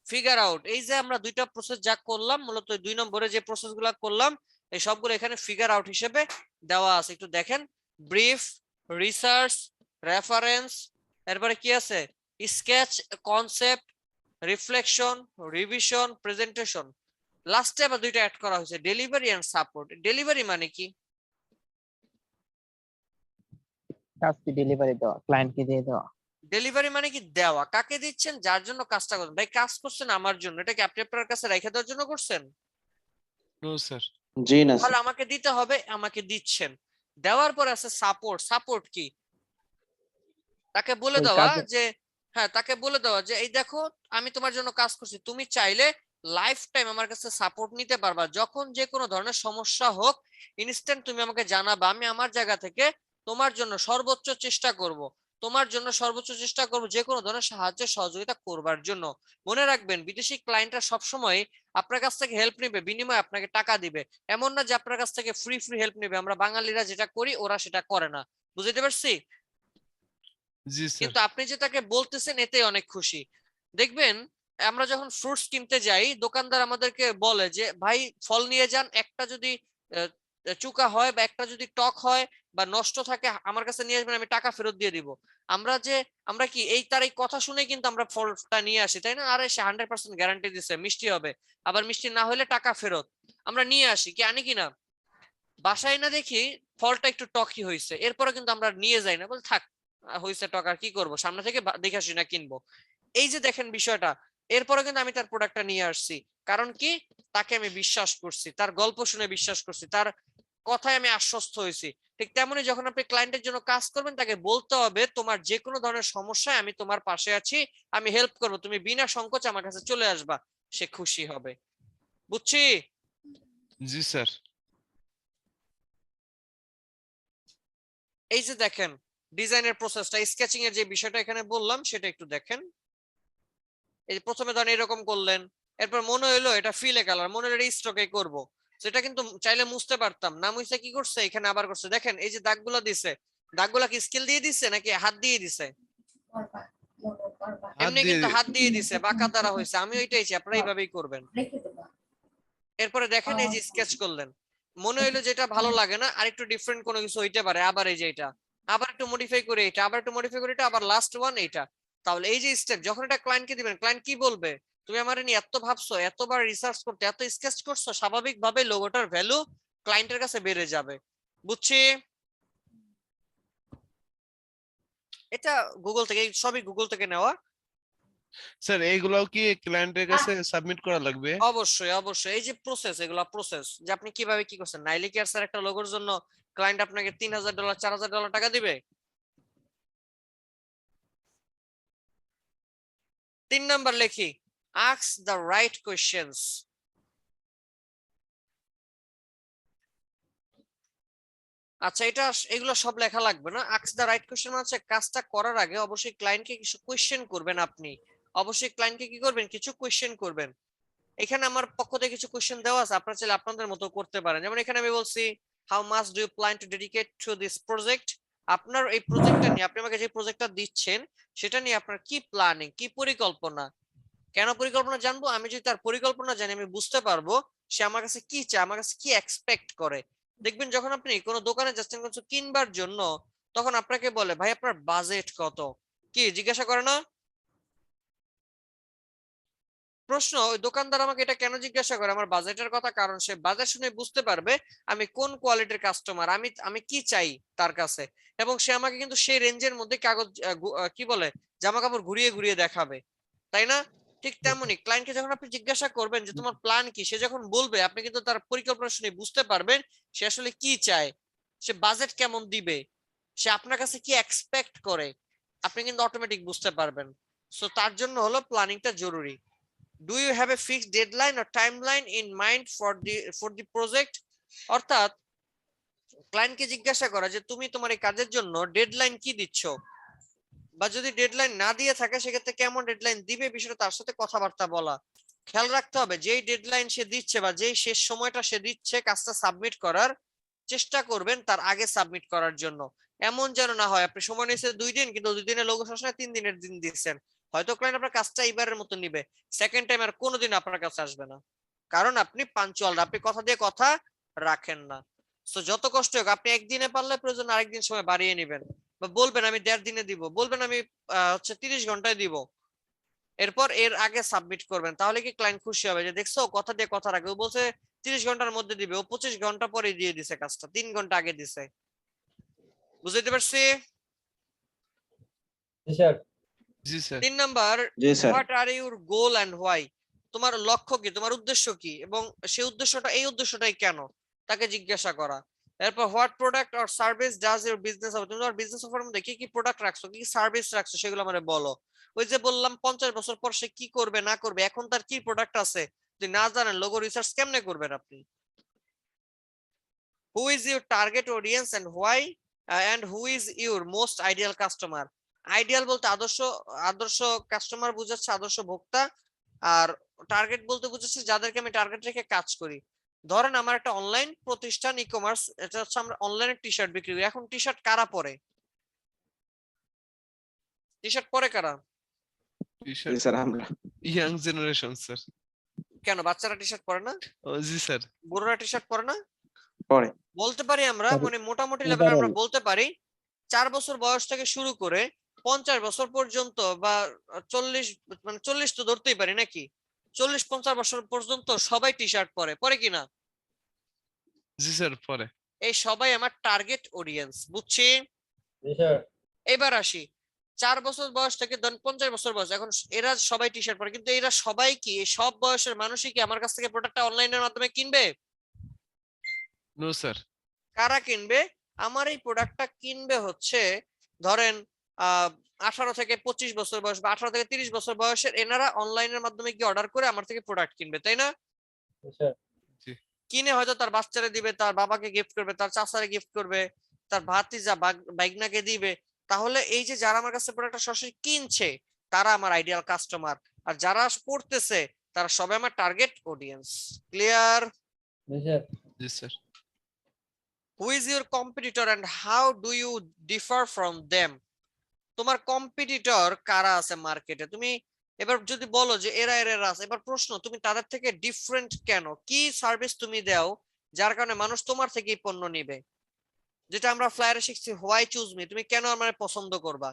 ফিগার আউট। এই যে আমরা দুইটা প্রসেস যা করলাম, মূলত 2 নম্বরে যে প্রসেসগুলো করলাম এই সবগুলো এখানে ফিগার আউট হিসেবে দেওয়া আছে, একটু দেখেন। ব্রিফ, রিসার্চ, রেফারেন্স, এরপরে কি আছে, sketch, concept, reflection, revision, presentation. লাস্টে আবার দুইটা অ্যাড করা হয়েছে, ডেলিভারি এন্ড সাপোর্ট। ডেলিভারি মানে কি? কাজটি ডেলিভারি দেওয়া, ক্লায়েন্টকে দিয়ে দেওয়া। ডেলিভারি মানে কি দেওয়া, কাকে দিচ্ছেন? যার জন্য কাজটা করছেন। ভাই কাজ করছেন আমার জন্য, এটা কি আপনি আপনার কাছে রেখে দেওয়ার জন্য করছেন? No sir. জি না তাহলে স্যার। আমাকে দিতে হবে, আমাকে দিচ্ছেন। দেওয়ার পর আছে সাপোর্ট। সাপোর্ট কি? তাকে বলে ওই দেওয়া কাজে যে, হ্যাঁ তাকে বলে দেওয়া যে এই দেখো আমি তোমার জন্য কাজ করছি, তুমি চাইলে লাইফ টাইম আমার কাছে সাপোর্ট নিতে পারবা, যখন যে কোনো ধরনের সমস্যা হোক ইনস্ট্যান্ট তুমি আমাকে জানাবা, আমি আমার জায়গা থেকে তোমার জন্য সর্বোচ্চ চেষ্টা করব, তোমার জন্য সর্বোচ্চ চেষ্টা করব যে কোনো ধরনের সাহায্য সহযোগিতা করবার জন্য। মনে রাখবেন বিদেশি ক্লায়েন্টরা সবসময় আপনার কাছ থেকে হেল্প নেবে, বিনিময়ে আপনাকে টাকা দিবে। এমন না যে আপনার কাছ থেকে ফ্রি ফ্রি হেল্প নেবে, আমরা বাঙালিরা যেটা করি ওরা সেটা করে না। বুঝতে পারছি? জি স্যার। কিন্তু আপনি যে তাকে বলতেছেন এতে অনেক খুশি। দেখবেন আমরা যখন ফ্রুটস কিনতে যাই দোকানদার আমাদেরকে বলে যে ভাই ফল নিয়ে যান, একটা যদি আহ, চুকা হয় বা একটা যদি টক হয় বা নষ্ট থাকে আমার কাছে নিয়ে আসবেন, আমি টাকা ফেরত দিয়ে দিব। আমরা কি এই তার এই কথা শুনে কিন্তু আমরা ফলটা নিয়ে আসি, তাই না? আরে সে 100% গ্যারান্টি দিচ্ছে মিষ্টি হবে, আবার মিষ্টি না হলে টাকা ফেরত। আমরা নিয়ে আসি, কি আনি কিনা? বাসায় না দেখি ফলটা একটু টকই হয়েছে, এরপরে কিন্তু আমরা নিয়ে যাই না, বল থাক হয়েছে টক, আর কি করবো, সামনে থেকে দেখে আসি না কিনবো। এই যে দেখেন বিষয়টা, এরপরে কিন্তু আমি তার প্রোডাক্টটা নিয়ে আসছি, কারণ কি তাকে আমি বিশ্বাস করছি, তার গল্প শুনে বিশ্বাস করছি, তার কথায় আমি আশ্বস্ত হয়েছি। ঠিক তেমনি যখন আপনি ক্লায়েন্টের জন্য কাজ করবেন তাকে বলতে হবে তোমার যে কোনো ধরনের সমস্যায় আমি তোমার পাশে আছি, আমি হেল্প করবো, তুমি বিনা সংকোচে আমার কাছে চলে আসবা, সে খুশি হবে। বুঝছি? জি স্যার। এই যে দেখেন ডিজাইনের প্রসেসটা, স্কেচিং এর যে বিষয়টা এখানে বললাম সেটা একটু দেখেন। এই প্রথমে ধরেন এরকম করলেন, এরপর মনে হইলো এটা ফিলে কালার, মনে হলো স্ট্রোকে করবো, সেটা কিন্তু চাইলে মুছতে পারতাম না, মুছে কি করছে এখানে আবার করছে। দেখেন এই যে দাগগুলা দিছে, দাগগুলা কি স্কেল দিয়ে দিছে নাকি হাত দিয়ে দিছে? করবা, মোটর করবা, হাত এমনি দিয়ে কিন্তু হাত দিয়ে দিছে, বাঁকা দ্বারা হয়েছে। আমি ওইটাই চাই, আপনারা এইভাবেই করবেন। রেখে দেবা। এরপরে দেখেন এই যে স্কেচ করলেন, মনে হইলো যেটা ভালো লাগে না, আর একটু ডিফারেন্ট কোনো কিছু হইতে পারে, আবার এই যে এটা আবার একটু মডিফাই করে এটা, আবার একটু মডিফাই করে এটা, আবার লাস্ট ওয়ান এইটা। তাহলে এই যে স্টেপ যখন এটা ক্লায়েন্টকে দিবেন, ক্লায়েন্ট কি বলবে? তুমি আমার নিয়ে এত ভাবছো, এতবার রিসার্চ করতে, এত স্কেচ করছো, স্বাভাবিকভাবে লোগোটার ভ্যালু ক্লায়েন্টের কাছে বেড়ে যাবে। বুঝছি? এটা গুগল থেকে, সবই গুগল থেকে নেওয়া। স্যার এইগুলাও কি ক্লায়েন্টের কাছে সাবমিট করা লাগবে? অবশ্যই অবশ্যই, এই যে প্রসেস, এগুলা প্রসেস যে আপনি কিভাবে কি করছেন। নাইলে কি আর স্যার একটা লোগোর জন্য ক্লায়েন্ট আপনাকে $3000 $4000 টাকা দিবে? 3 নাম্বার লেখি, ask the right questions। আচ্ছা এটা এগুলো সব লেখা লাগবে না। ask the right question মানে হচ্ছে কাজটা করার আগে অবশ্যই ক্লায়েন্টকে কিছু কোয়েশ্চেন করবেন আপনি, অবশ্যই ক্লায়েন্টকে কি করবেন, কিছু কোয়েশ্চেন করবেন। এখানে আমার পক্ষ থেকে কিছু কোয়েশ্চেন দেওয়া আছে, আপনারা চাইলে আপনাদের মতো করতে পারেন। যেমন এখানে আমি বলছি how much do you plan to dedicate to this project. আপনার এই প্রজেক্টটা নিয়ে, আপনি আমাকে যে প্রজেক্টটা দিচ্ছেন সেটা নিয়ে আপনার কি প্ল্যানিং, কি পরিকল্পনা। কেন পরিকল্পনা জানবো? আমি যদি তার পরিকল্পনা জানি আমি বুঝতে পারবো সে আমার কাছে কি চায়, আমার কাছে কি এক্সপেক্ট করে। দেখবেন যখন আপনি কোনো দোকানে যাচ্ছেন কিছু কিনবার জন্য, তখন আপনাকে বলে ভাই আপনার বাজেট কত, কি জিজ্ঞাসা করে না? প্রশ্ন, ওই দোকানদার আমাকে এটা কেন জিজ্ঞাসা করে আমার বাজেটের কথা? কারণ সে বাজেট শুনে বুঝতে পারবে আমি কোন কোয়ালিটির কাস্টমার, আমি কি চাই তার কাছে, এবং সে আমাকে কিন্তু সেই রেঞ্জের মধ্যে কাগজ কি বলে জামা কাপড় ঘুরিয়ে ঘুরিয়ে দেখাবে, তাই না? ঠিক তেমনি ক্লায়েন্টকে যখন আপনি জিজ্ঞাসা করবেন যে তোমার প্ল্যান কি, সে যখন বলবে আপনি কিন্তু তার পরিকল্পনা শুনে বুঝতে পারবেন সে আসলে কি চায়, সে বাজেট কেমন দিবে, সে আপনার কাছে কি এক্সপেক্ট করে, আপনি কিন্তু অটোমেটিক বুঝতে পারবেন। সো তার জন্য হলো প্ল্যানিংটা জরুরি। Do you have a fixed deadline or timeline in mind for the project? অর্থাৎ ক্লায়েন্টকে জিজ্ঞাসা করা যে তুমি তোমার এই কাজের জন্য ডেডলাইন কি দিচ্ছ, বা যদি ডেডলাইন না দিয়ে থাকে সেক্ষেত্রে কেমন ডেডলাইন দিবে, বিষয়টা তার সাথে কথাবার্তা বলা। খেয়াল রাখতে হবে যেই ডেডলাইন সে দিচ্ছে বা যেই শেষ সময়টা সে দিচ্ছে কাজটা সাবমিট করার, চেষ্টা করবেন তার আগে সাবমিট করার জন্য। এমন যেন না হয় আপনি সময় নিয়েছে 2 দিন কিন্তু 2 দিনের লোগো শেষ 3 দিনের দিন দিচ্ছেন, হয়তো ক্লায়েন্ট আপনার কাজটা এইবারের মতো নিবে, সেকেন্ড টাইম আর কোনোদিন আপনার কাছে আসবে না, কারণ আপনি পাঞ্চুয়াল, আপনি কথা দিয়ে কথা রাখেন না। সো যত কষ্ট হোক আপনি একদিনে পারলে প্রয়োজন আরেকদিন সময় বাড়িয়ে নেবেন, বা বলবেন আমি 1.5 দিনে দিব, বলবেন আমি 30 ঘন্টায় দিব, এরপর এর আগে সাবমিট করবেন। তাহলে কি ক্লায়েন্ট খুশি হবে যে দেখছো কথা দিয়ে কথা রাখে, ও বলছে 30 ঘন্টার মধ্যে দিবে, ও 25 ঘন্টা পরে দিয়ে দিছে কাজটা, 3 ঘন্টা আগে দিছে। বুঝতে পারছি? জি স্যার। 3 নাম্বার, জি sir. What are your goal and why? তোমার লক্ষ্য কি, তোমার উদ্দেশ্য কি, এবং সেই উদ্দেশ্যটা এই উদ্দেশ্যটাই কেন, তাকে জিজ্ঞাসা করা। এরপর what product or service does your business offer? তুমি তোমার বিজনেস অফারের মধ্যে কি কি প্রোডাক্ট রাখছো, কি কি সার্ভিস রাখছো সেগুলো আমারে বলো। ওই যে বললাম 50 বছর পর সে কি করবে না করবে, এখন তার কি প্রোডাক্ট আছে যদি না জানেন লোগো রিসার্চ কেমনে করবেন আপনি। Who is your target audience and why, and who is your most ideal customer? Ideal বলতে আদর্শ, আদর্শ কাস্টমার বুঝাচ্ছে আদর্শ ভোক্তা, আর টার্গেট বলতে বুঝাচ্ছে যাদেরকে আমি টার্গেট রেখে কাজ করি। ধরেন আমার একটা অনলাইন প্রতিষ্ঠান ই কমার্স, এটা হচ্ছে আমরা অনলাইনে টি শার্ট বিক্রি করি। এখন টি শার্ট কারা পরে, টি শার্ট পরে কারা? জি স্যার আমরা। Young generation sir. কেন বাচ্চারা টি শার্ট পরে না, ও জি স্যার। বুড়োরা টি শার্ট পরে না? পরে। বলতে পারি আমরা তবে মানে মোটামুটি লেভেলে আমরা overall বলতে পারি 4 বছর বয়স থেকে শুরু করে 50 বছর পর্যন্ত, বা 40, মানে 40 তো ধরতেই পারি নাকি, 40-50 বছর পর্যন্ত সবাই টি শার্ট পরে, পরে কিনা? জি স্যার পরে। এই সবাই আমার টার্গেট অডিয়েন্স, বুঝছি? এবার আসি 4 বছর বয়স থেকে ধরুন 50 বছর বয়স, এখন এরা সবাই টি শার্ট পরে, কিন্তু এরা সবাই কি, এই সব বয়সের মানুষই কি আমার কাছ থেকে প্রোডাক্টটা অনলাইনের মাধ্যমে কিনবে? No sir. কারা কিনবে? আমার এই প্রোডাক্টটা কিনবে হচ্ছে ধরেন 18 থেকে 25 বছর বয়স বা 18 থেকে 30 বছর বয়সের এনারা অনলাইনের মাধ্যমে কি অর্ডার করে আমার থেকে প্রোডাক্ট কিনবে, তাই না? কিনে হয়তো তার বাচ্চারে দিবে, তার বাবাকে গিফট করবে, তার চাচারে গিফট করবে, তার ভাতিজা বাইগনাকে দিবে। তাহলে এই যে যারা আমার কাছে প্রোডাক্টটা সরাসরি কিনছে তারা আমার আইডিয়াল কাস্টমার, আর যারা পড়তেছে তারা সবাই আমার target audience. Clear? G sir. Who is your competitor and how do you differ from them? তোমার কম্পিটিটর কারা আছে মার্কেটে, তুমি এবার যদি বলো যে এরা এরা এরা আছে, এবার প্রশ্ন তুমি তাদের থেকে ডিফারেন্ট কেন, কি সার্ভিস তুমি দাও যার কারণে মানুষ তোমার থেকেই পণ্য নিবে, যেটা আমরা ফ্লায়ারে শিখছি হোয়াই চুজ মি, তুমি কেন আমার পছন্দ করবা,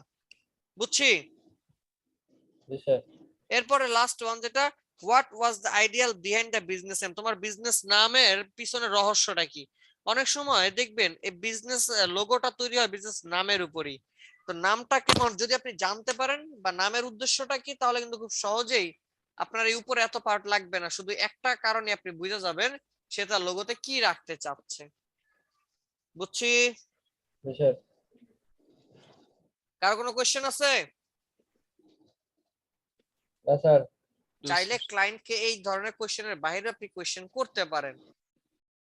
বুঝছি? এরপরে লাস্ট ওয়ান যেটা, what was the ideal behind the business name? তোমার বিজনেস নামের পিছনে রহস্যটা কি? অনেক সময় দেখবেন এই বিজনেস লোগোটা তৈরি হয় বিজনেস নামের উপরই, তো নামটা কেমন যদি আপনি জানতে পারেন বা নামের উদ্দেশ্যটা কি, তাহলে কিন্তু খুব সহজেই আপনার এই উপরে এত পার্ট লাগবে না, শুধু একটা কারণে আপনি বুঝে যাবেন সেটা লোগোতে কি রাখতে চাচ্ছে, বুঝছি? কার কোনো কোশ্চেন আছে? চাইলে ক্লায়েন্টকে এই ধরনের কোশ্চেনের বাইরে আপনি কোশ্চেন করতে পারেন,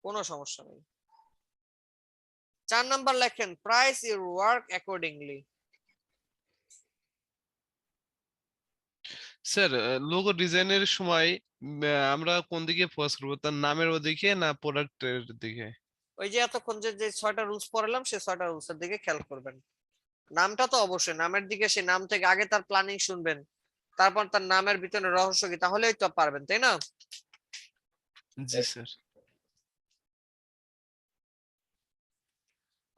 কোনো সমস্যা নেই। 4 নাম্বার লেখেন, price your work accordingly. Sir logo ডিজাইনের সময় আমরা কোন দিকে ফোকাস করব, তার নামের ওদিকে না প্রোডাক্টের দিকে? ওই যে এতক্ষণ যে 6টা রুলস পড়ালাম সেই 6টা রুলসের দিকে খেয়াল করবেন। নামটা তো অবশ্যই নামের দিকে, সেই নাম থেকে আগে তার প্ল্যানিং শুনবেন, তারপর তার নামের ভিতরে রহস্য কি, তাহলেই তো পারবেন, তাই না? জি স্যার।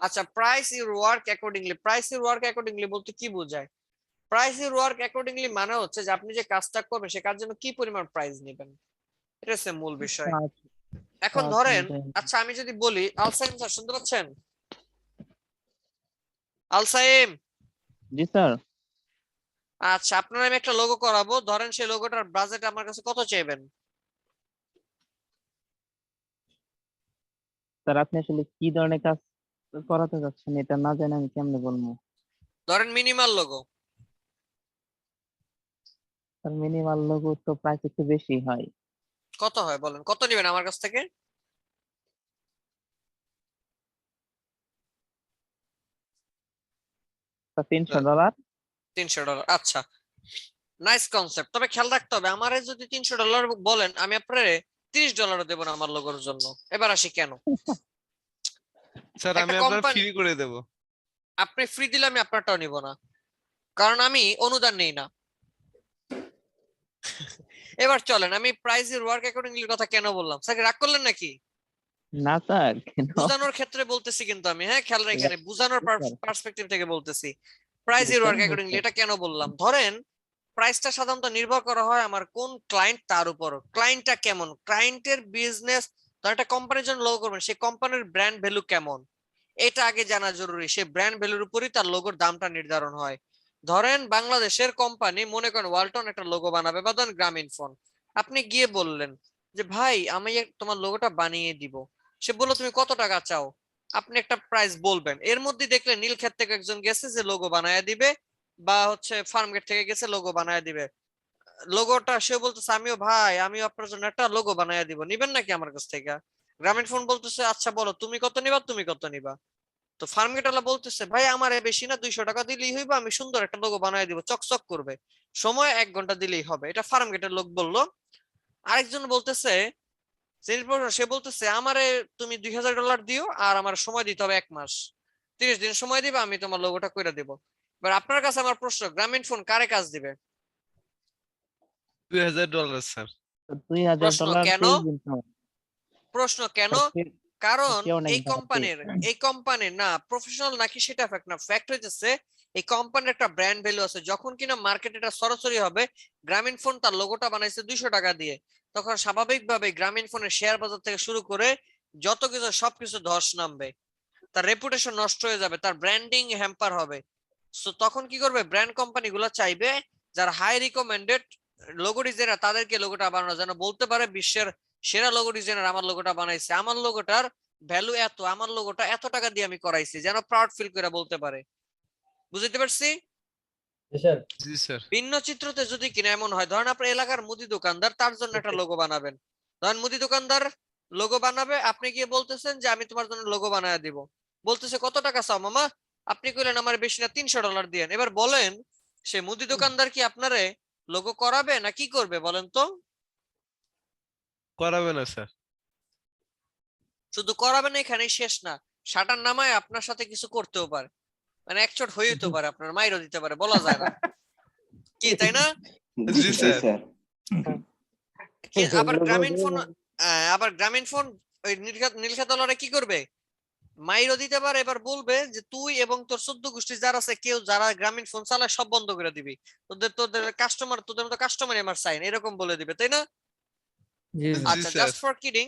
আচ্ছা, price your work accordingly, price your work accordingly বলতে কি বোঝায়? প্রাইস ইউর ওয়ার্ক অ্যাকর্ডিংলি মানে হচ্ছে যে আপনি যে কাজটা করবেন সে কাজের জন্য কি পরিমাণ প্রাইস নেবেন, এটা হচ্ছে মূল বিষয়। এখন ধরেন, আচ্ছা আমি যদি বলি, আলসাইম স্যার শুনতে পাচ্ছেন? আলসাইম, জি স্যার। আচ্ছা, আপনার আমি একটা লোগো করাবো, ধরেন সেই লোগোটার বাজেট আমার কাছে কত চাইবেন? স্যার আপনি আসলে কি ধরনের কাজ করাতে যাচ্ছেন এটা না জানি আমি কেমনে বলবো। ধরেন minimal logo. Sir minimal logo তো প্রাইস একটু বেশি হয়। কত হয় বলেন, কত নেবেন আমার কাছ থেকে? স্যার $300। $300। আচ্ছা, নাইস কনসেপ্ট। তবে খেয়াল রাখতে হবে, আমারে যদি $300 বলেন, আমি আপনারে $30 দেবো না আমার লোগোর জন্য। এবার আসি কেন। স্যার একটা আমি আপনার কোম্পানি, ফ্রি করে দেব। আপনি ফ্রি দিলে আমি আপনারটাও নিব না, কারণ আমি অনুদান নেই না। এবার চলেন, আমি প্রাইজের ওয়ার্ক অ্যাকর্ডিংলি কথা কেন বললাম, স্যার রাগ করলেন নাকি? না স্যার কেন? বুঝানোর ক্ষেত্রে বলতেছি কিন্তু আমি, হ্যাঁ খেয়াল রাখেন, বুঝানোর স্যার, পার্সপেক্টিভ থেকে বলতেছি। প্রাইজের ওয়ার্ক বুঝছেন, অ্যাকর্ডিংলি বুঝছেন। এটা কেন বললাম, ধরেন প্রাইসটা সাধারণত নির্ভর করা হয় আমার কোন ক্লায়েন্ট তার উপর, ক্লায়েন্টটা কেমন, ক্লায়েন্টের বিজনেস, ধর একটা কোম্পানির জন্য লোগো করবেন, সেই কোম্পানির ব্র্যান্ড ভ্যালু কেমন, এটা আগে জানা জরুরি। সেই ব্র্যান্ড ভ্যালুর উপরই তার লোগোর দামটা নির্ধারণ হয়। ধরেন বাংলাদেশের কোম্পানি, মনে করেন ওয়ালটন একটা লোগো বানাবে, বা ধরেন গ্রামীণ ফোন, আপনি গিয়ে বললেন যে ভাই আমি তোমার লোগোটা বানিয়ে দিব। সে বললো তুমি কত টাকা চাও, আপনি একটা প্রাইস বলবেন, এর মধ্যে দেখলেন নীলক্ষেত থেকে একজন গেছে যে লোগো বানায় দিবে, বা হচ্ছে ফার্মগেট থেকে গেছে লোগো বানায় দিবে লোগোটা, সে বলতেছে আমিও ভাই আমিও আপনার জন্য একটা লোগো বানায় দিব, নিবেন নাকি আমার কাছ থেকে? গ্রামীণ ফোন বলতেছে আচ্ছা বলো তুমি কত নিবা, তুমি কত নিবা? তো ফার্মগেট ওয়ালা বলতেছে ভাই আমার বেশি না, 200 টাকা দিলেই হইবে, আমি সুন্দর একটা লোগো বানায় দিব, চকচক করবে, সময় 1 ঘন্টা দিলেই হবে। এটা ফার্মগেটের লোক বললো। আরেকজন বলতেছে, সে বলতেছে আমারে তুমি $2000 দিও, আর আমার সময় দিতে হবে 1 মাস, 30 দিন সময় দিবে, আমি তোমার লোগোটা কইরা দিব। এবার আপনার কাছে আমার প্রশ্ন, গ্রামীণ ফোন কারে কাজ দিবে? $2000 স্যার। প্রশ্ন $2000 কেন? 30 দিন সময়। প্রশ্ন কেন? স্যার, কারণ সে অনেক বাড়তি। এই কোম্পানির না প্রফেশনাল নাকি সেটা ফ্যাক্ট না, ফ্যাক্ট হইতেছে এই কোম্পানির একটা ব্র্যান্ড ভ্যালু আছে। যখন কিনা মার্কেটে এটা সরাসরি হবে, গ্রামীণ ফোন তার লোগোটা বানাইছে 200 টাকা দিয়ে, তখন স্বাভাবিকভাবে গ্রামীণ ফোনের শেয়ার বাজার থেকে শুরু করে যত কিছু সবকিছু ধস নামবে, তার রেপুটেশন নষ্ট হয়ে যাবে, তার ব্র্যান্ডিং হ্যাম্পার হবে। সো তখন কি করবে, ব্র্যান্ড কোম্পানি গুলো চাইবে যারা হাই রিকমেন্ডেড লোগো ডিজাইনার, তাদেরকে লোগোটা বানানো, যেন বলতে পারে বিশ্বের সেরা লোগো ডিজাইনার আমার লোগোটা বানাইছে, আমার লোগোটার ভ্যালু এত, আমার লোগোটা এত টাকা দিয়ে আমি করাইছি, যেন প্রাউড ফিল করে বলতে পারে। বুঝতে পারছি? জি স্যার। ভিন্ন চিত্রতে যদি কিনা এমন হয়, ধরেন আপনার এলাকার মুদি দোকানদার, তার জন্য একটা লোগো বানাবেন, ধরেন মুদি দোকানদার লোগো বানাবে, আপনি গিয়ে বলতেছেন যে আমি তোমার জন্য লোগো বানায় দিব, বলতেছে কত টাকা চাও মামা, আপনি কইলেন আমার বেশি না $300 দিয়েন। এবার বলেন সে মুদি দোকানদার কি আপনারে লোগো করাবে না কি করবে বলেন তো? করাবে না স্যার। শুধু করাবে না এখানেই শেষ না, শাটার নামায় আপনার সাথে কিছু করতেও পারে, মানে একচোট হইতে পারে, আপনার মাইরও দিতে পারে, বলা যায় না কি, তাই না? জি স্যার। আবার গ্রামীণ ফোন, ওই নীলক্ষেতওয়ালারা কি করবে, মাইরও দিতে পারে। এবার বলবে যে তুই এবং তোর 14 গোষ্ঠী যারা আছে, কেউ যারা গ্রামীণ ফোন চালায় সব বন্ধ করে দিবি, তোদের তোদের কাস্টমার, তোদের মতো কাস্টমারই আমার চাই না, এরকম বলে দিবে, তাই না? জি জি। আচ্ছা, স্যার। Just for kidding.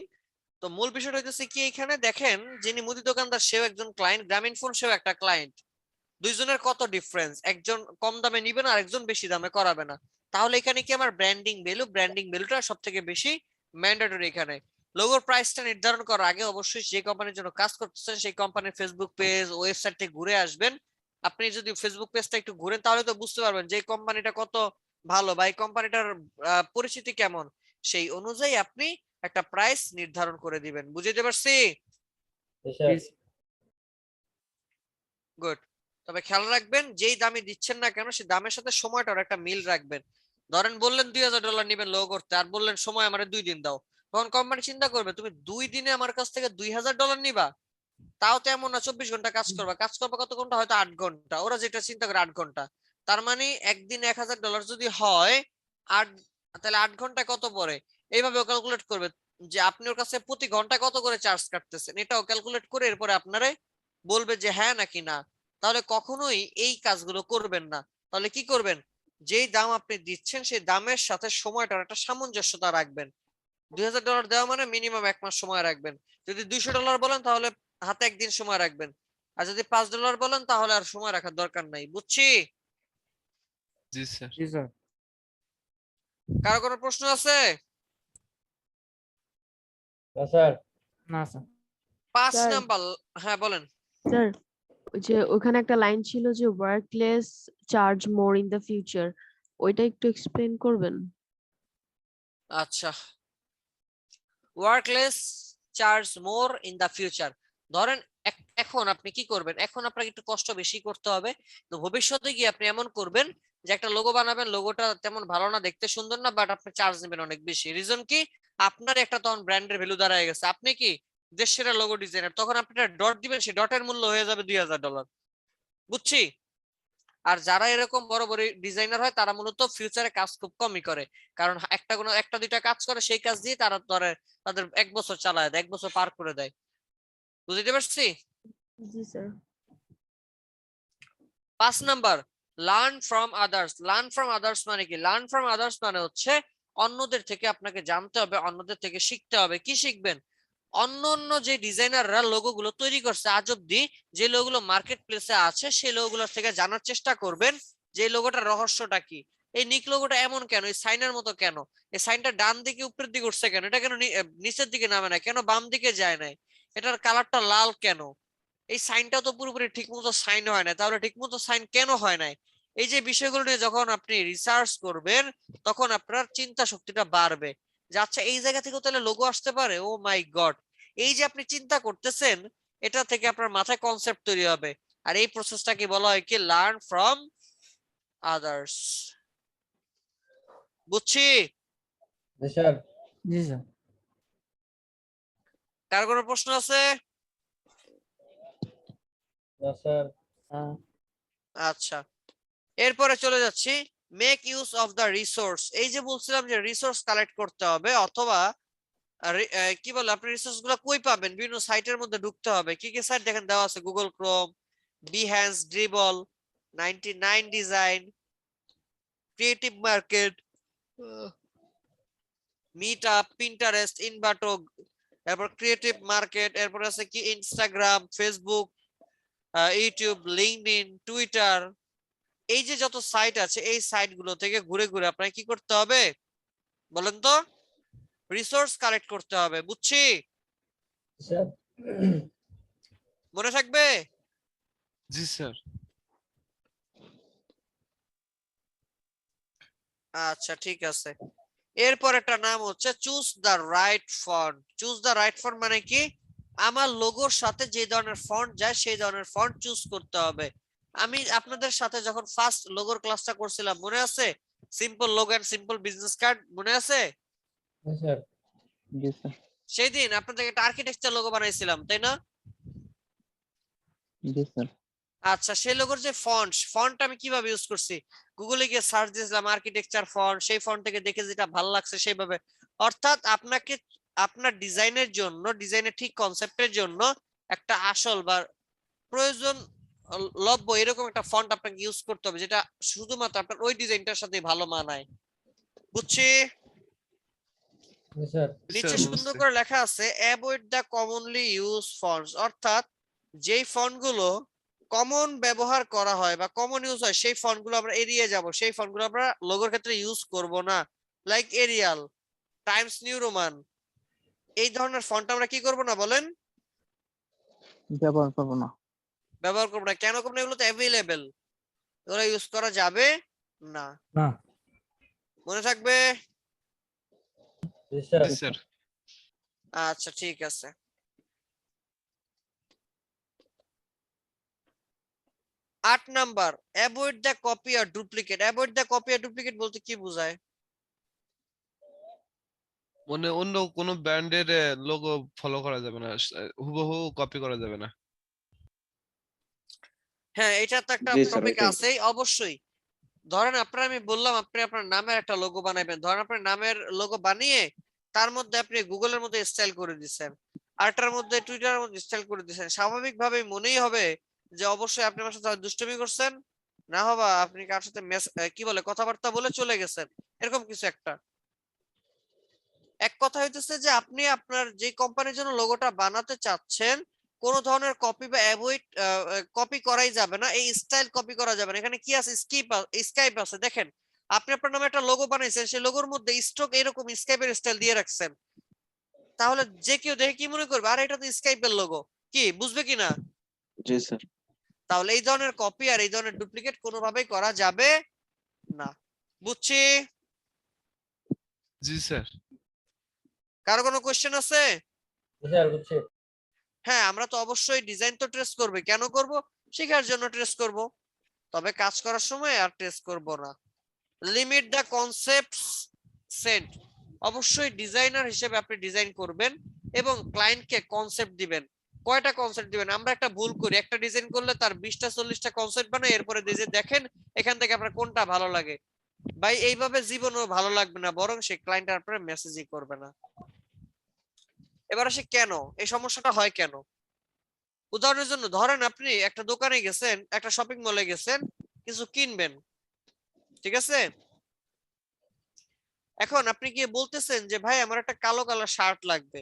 তো মূল বিষয়টা হইতেছে কি, এখানে দেখেন যিনি মুদি দোকানদার সেও একজন ক্লায়েন্ট, গ্রামীণ ফোন সেও একটা ক্লায়েন্ট, দুইজনের কত ডিফারেন্স, একজন কম দামে নিবে না, আরেকজন বেশি দামে করাবে না। তাহলে এখানে কি আমার ব্র্যান্ডিং ভ্যালুটা সব থেকে বেশি ম্যান্ডেটরি। এখানে লোগোর প্রাইসটা নির্ধারণ করার আগে অবশ্যই যে কোম্পানির জন্য কাজ করতেছেন সেই কোম্পানির ফেসবুক পেজ, ওয়েবসাইট থেকে ঘুরে আসবেন। আপনি যদি ফেসবুক পেজটা একটু ঘুরেন তাহলে তো বুঝতে পারবেন যে কোম্পানিটা কত ভালো, বা এই কোম্পানিটার পরিচিতি কেমন, সেই অনুযায়ী আপনি একটা প্রাইস নির্ধারণ করে দিবেন। বুঝতে পারছি? গুড। তবে খেয়াল রাখবেন যেই দামে দিচ্ছেন না কেন সেই দামের সাথে সময়টার একটা মিল রাখবেন। ধরেন বললেন $2000 নিবেন লোগো করতে, আর বললেন সময় আমারে 2 দিন দাও, তখন কোম্পানি চিন্তা করবে তুমি 2 দিনে আমার কাছ থেকে $2000 নিবা, তাও তো এমন না 24 ঘন্টা কাজ করবা, কাজ করবা কত ঘন্টা, হয়তো 8 ঘন্টা, ওরা যেটা চিন্তা করে 8 ঘন্টা, তার মানে একদিন $1000 যদি হয় 8, তাহলে 8 ঘন্টায় কত পড়ে, এইভাবে ক্যালকুলেট করবে যে আপনি ওর কাছে প্রতি ঘন্টা কত করে চার্জ কাটতেছেন, এটাও ক্যালকুলেট করে এরপরে আপনারে বলবে যে হ্যাঁ নাকি না। তাহলে কখনোই এই কাজগুলো করবেন না। তাহলে কি করবেন, যেই দাম আপনি দিচ্ছেন সেই দামের সাথে সময়টার একটা সামঞ্জস্যতা রাখবেন। $2000 দেওয়া মানে মিনিমাম 1 মাস সময় রাখবেন। যদি $200 বলেন তাহলে হাতে 1 দিন সময় রাখবেন, আর যদি $5 বলেন তাহলে আর সময় রাখার দরকার নাই। বুঝছি? জি স্যার। জি স্যার। কারো কোনো প্রশ্ন আছে? না স্যার। না স্যার। 5 স্যার। নাম্বার। হ্যাঁ বলেন। স্যার, ওই যে ওখানে একটা লাইন ছিল যে workless charge more in the future, ওইটা একটু এক্সপ্লেন করবেন? আচ্ছা, workless charge more in the future. ধরেন এখন আপনি কি করবেন, এখন আপনাকে একটু কষ্ট বেশি করতে হবে, তো ভবিষ্যতে গিয়ে আপনি এমন করবেন যে একটা লোগো বানাবেন, লোগোটা তেমন ভালো না, দেখতে সুন্দর না, বাট আপনি চার্জ নেবেন অনেক বেশি। রিজন কি? আপনার একটা তখন ব্র্যান্ডের ভ্যালু দাঁড়ায় গেছে, আপনি কি দেশ সেরা লোগো ডিজাইনার, তখন আপনি একটা ডট দিবেন, সেই ডটের মূল্য হয়ে যাবে $2000। বুঝছি? আর যারা এরকম বড় বড় ডিজাইনার হয় তারা মূলত ফিউচারে কাজ খুব কমই করে, কারণ একটা দুইটা কাজ করে, সেই কাজ দিয়ে তারা ধরে তাদের 1 বছর চালায় দেয়, 1 বছর পার করে দেয়। বুঝতে পারছি? জি স্যার। 5 নাম্বার, learn from others. Learn from others মানে কি? লার্ন ফ্রম আদার্স মানে হচ্ছে অন্যদের থেকে আপনাকে জানতে হবে, অন্যদের থেকে শিখতে হবে। কি শিখবেন? অন্য অন্য যে ডিজাইনাররা লোগো গুলো তৈরি করছে আজ অব্দি, যে লোগোগুলো মার্কেট প্লেসে আছে, সেই লোগোগুলোর থেকে জানার চেষ্টা করবেন যে লোগোটার রহস্যটা কি। এই নিক লোগোটা এমন কেন? এই সাইনের মতো কেন? এই সাইনটা ডান দিকে উপরের দিকে উঠছে কেন? এটা কেন নিচের দিকে নামে না কেন? বাম দিকে যায় না? এটার কালারটা লাল কেন? এই সাইনটা তো পুরোপুরি ঠিকমতো সাইন হয় না, তাহলে ঠিকমতো সাইন কেন হয় না? এই যে বিষয়গুলো নিয়ে যখন আপনি রিসার্চ করবেন, তখন আপনার চিন্তা শক্তিটা বাড়বে যে আচ্ছা এই জায়গা থেকেও তাহলে লোগো আসতে পারে। ও মাই গড! এই যে আপনি চিন্তা করতেছেন, এটা থেকে আপনার মাথায় কনসেপ্ট তৈরি হবে। আর এই প্রসেসটাকে বলা হয় কি? Learn from others. বুঝছি? জি স্যার। জি স্যার। কার কোনো প্রশ্ন আছে? না স্যার। আচ্ছা, এরপরে চলে যাচ্ছি make use of the resource. এই যে বলছিলাম যে রিসোর্স কালেক্ট করতে হবে, অথবা কি বলে, আপনি রিসোর্স গুলো কই পাবেন? বিভিন্ন সাইটের মধ্যে ঢুকতে হবে। কি কি সাইট দেখেন দেওয়া আছে? Google Chrome, Behance, Dribbble, 99 design, creative market, meet up, Pinterest, Envato, এরপর ক্রিয়েটিভ মার্কেট, এরপর আছে কি Instagram, Facebook, YouTube, LinkedIn, Twitter. এই যে যত সাইট আছে, এই সাইট গুলো থেকে ঘুরে ঘুরে আপনাকে কি করতে হবে বলেন তো? রিসোর্স কালেক্ট করতে হবে। বুঝছি? স্যার। মনে থাকবে? জি স্যার। আচ্ছা ঠিক আছে। এরপর একটা নাম হচ্ছে choose the right font. Choose the right font মানে কি? আমার লোগোর সাথে যে ধরনের ফন্ট যায়, সেই ধরনের ফন্ট চুজ করতে হবে। আমি আপনাদের সাথে যখন ফার্স্ট লোগোর ক্লাসটা করছিলাম, মনে আছে? Simple logo and simple business card, মনে আছে? জি স্যার। জি স্যার। সেই দিন আপনাদের একটা আর্কিটেকচার লোগো বানাইছিলাম, তাই না? জি স্যার। আচ্ছা, সেই লোগোর যে ফন্ট আমি কিভাবে ইউজ করছি? গুগলে গিয়ে সার্চ দিয়েছিলাম আর্কিটেকচার ফন্ট, সেই ফন্ট থেকে দেখে যেটা ভালো লাগছে সেইভাবে। অর্থাৎ আপনাকে আপনার ডিজাইনের জন্য, ডিজাইনের ঠিক কনসেপ্টের জন্য একটা আসল বা প্রয়োজন লব্য এরকম একটা ফন্ট আপনাকে ইউজ করতে হবে, যেটা শুধুমাত্র আপনার ওই ডিজাইনটার সাথে ভালো মানায়। বুঝছি? জি স্যার। নিচে সুন্দর করে লেখা আছে avoid the commonly use fonts, অর্থাৎ যেই ফন্টগুলো কমন ব্যবহার করা হয় বা কমন ইউজ হয়, সেই ফন্টগুলো আমরা এড়িয়ে যাব, সেই ফন্টগুলো আমরা লোগোর ক্ষেত্রে ইউজ করব না। Like Arial, Times New Roman, এই ধরনের ফন্ট আমরা কি করব না বলেন? ব্যবহার করবো না। ব্যবহার করব না। কেন করব না? এগুলো তো অ্যাভেলেবেল, এগুলো ইউজ করা যাবে না। না। মনে থাকবে? জি স্যার। জি স্যার। আচ্ছা ঠিক আছে। 8 নাম্বার, অ্যাভয়েড দ্য কপি আর ডুপ্লিকেট। অ্যাভয়েড দ্য কপি আর ডুপ্লিকেট বলতে কি বোঝায়? মানে অন্য কোনো ব্র্যান্ডের লোগো ফলো করা যাবে না, হুবহু কপি করা যাবে না। হ্যাঁ, এটা তো একটা জি স্যার, টপিক ওইটাই। আছেই অবশ্যই। ধরেন আমি বললাম আপনি আপনার নামের একটা লোগো বানাবেন, ধরেন আপনার নামের লোগো বানিয়ে তার মধ্যে আপনি গুগলের মধ্যে স্টাইল করে দিচ্ছেন, আরটার মধ্যে টুইটারের মধ্যে স্টাইল করে দিচ্ছেন, স্বাভাবিকভাবে মনেই হবে যে অবশ্যই আপনি আমার সাথে দুষ্টুমি করছেন, না হবা আপনি কার সাথে কি বলে কথাবার্তা বলে চলে গেছেন, এরকম কিছু একটা। এক কথা হইতেছে যে আপনি আপনার যে কোম্পানির জন্য লোগোটা বানাতে চাচ্ছেন, কোনো ধরনের কপি বা অ্যাভয়েড কপি করাই যাবে না, এই স্টাইল কপি করা যাবে না। এখানে কি আছে? স্কাইপ আছে, দেখেন আপনি আপনার নামে একটা লোগো বানাইছেন, সেই লোগোর মধ্যে স্ট্রোক এরকম স্কাইপের স্টাইল দিয়ে রাখছেন, তাহলে যে কেউ দেখে কি মনে করবে, আরে এটা তো স্কাইপের লোগো, কি বুঝবে কিনা? জি স্যার। তাহলে এই ধরনের কপি আর এই ধরনের ডুপ্লিকেট কোনোভাবেই করা যাবে না। বুঝছি? জি স্যার। কারো কোনো কোশ্চেন আছে? স্যার বুঝছি। হ্যাঁ, আমরা তো অবশ্যই ডিজাইন তো ট্রেস করবে, কেন করব? শেখার জন্য ট্রেস করব, তবে কাজ করার সময় আর ট্রেস করব না। লিমিট দা কনসেপ্টস সেট, অবশ্যই ডিজাইনার হিসেবে আপনি ডিজাইন করবেন এবং ক্লায়েন্টকে কনসেপ্ট দিবেন। কয়টা কনসেপ্ট দিবেন? আমরা একটা ভুল করি, একটা ডিজাইন করলে তার 20টা 40টা কনসেপ্ট বানাই, এরপরে ডিজাইন দেখেন এখান থেকে আপনার কোনটা ভালো লাগে। ভাই এইভাবে জীবনও ভালো লাগবে না, বরং সে ক্লায়েন্ট আপনার মেসেজই করবে না। এবার আসে কেন এই সমস্যাটা হয় কেন। উদাহরণের জন্য ধরেন আপনি একটা দোকানে গেছেন, একটা শপিং মলে গেছেন, কিছু কিনবেন, ঠিক আছে? এখন আপনি গিয়ে বলতেছেন যে ভাই আমার একটা কালো কালার শার্ট লাগবে,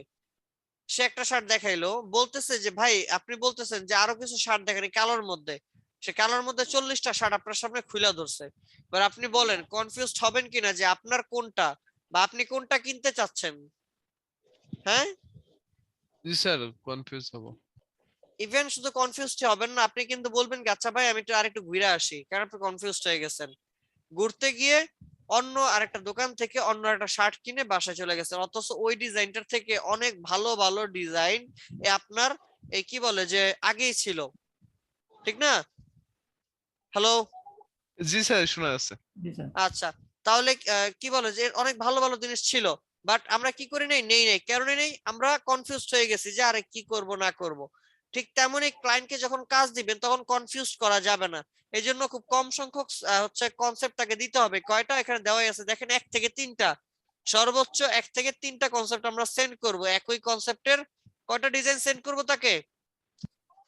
সে একটা শার্ট দেখাইলো, বলতেছে যে ভাই, আপনি বলতেছেন যে আরো কিছু শার্ট দেখেন কালোর মধ্যে, সে কালোর মধ্যে 40টা শার্ট আপনার সামনে খুলে ধরছে। এবার আপনি বলেন কনফিউজড হবেন কিনা যে আপনার কোনটা বা আপনি কোনটা কিনতে চাচ্ছেন? হ্যাঁ, জি স্যার, কনফিউজ হব। ইভেন শুধু কনফিউজড হবেন না, আপনি কিন্তু বলবেন কি আচ্ছা ভাই আমি একটু আরেকটু ঘুরে আসি, কারণ আপনি কনফিউজড হয়ে গেছেন। ঘুরতে গিয়ে অন্য আরেকটা দোকান থেকে অন্য একটা শার্ট কিনে বাসায় চলে গেছেন, অথচ ওই ডিজাইনটার থেকে অনেক ভালো ভালো ডিজাইন আপনার এই কি বলে যে আগেই ছিল, ঠিক না? হ্যালো, জি স্যার, শোনা যাচ্ছে। জি স্যার। আচ্ছা, তাহলে কি বলে যে অনেক ভালো ভালো জিনিস ছিল, বাট আমরা কি করি নাই, নেই নাই, কারণে নেই, আমরা কনফিউজড হয়ে গেছি যে আরে কি করব না করব। ঠিক তেমনই ক্লায়েন্টকে যখন কাজ দিবেন তখন কনফিউজ করা যাবে না, এই জন্য খুব কম সংখ্যক হচ্ছে কনসেপ্ট তাকে দিতে হবে। কয়টা এখানে দেওয়াই আছে, দেখেন 1 থেকে 3টা, সর্বোচ্চ 1 থেকে 3টা কনসেপ্ট আমরা সেন্ড করব। একই কনসেপ্টের কয়টা ডিজাইন সেন্ড করব তাকে?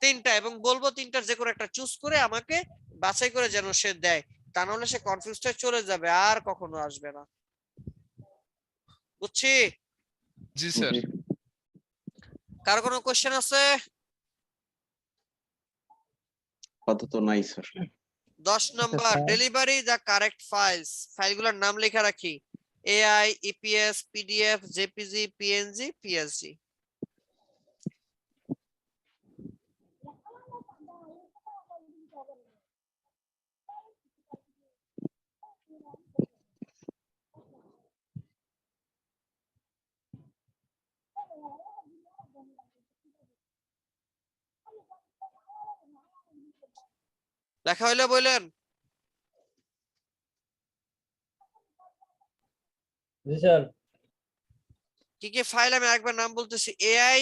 3টা, এবং বলবো 3টার যে কোনো একটা চুজ করে আমাকে বাছাই করে যেন সে দেয়, তা নাহলে সে কনফিউজড হয়ে চলে যাবে, আর কখনো আসবে না। বুঝছি? জি স্যার। জি। কার কোনো কোশ্চেন আছে? আপাতত নাই sir. 10 number, sir. Delivery the correct files, ফাইলগুলোর নাম লেখা রাখি, AI, EPS, PDF, JPG, PNG, PSG. লেখা হইলে বললেন। জি স্যার। কি কি ফাইল আমি আরেকবার নাম বলতেছি, AI,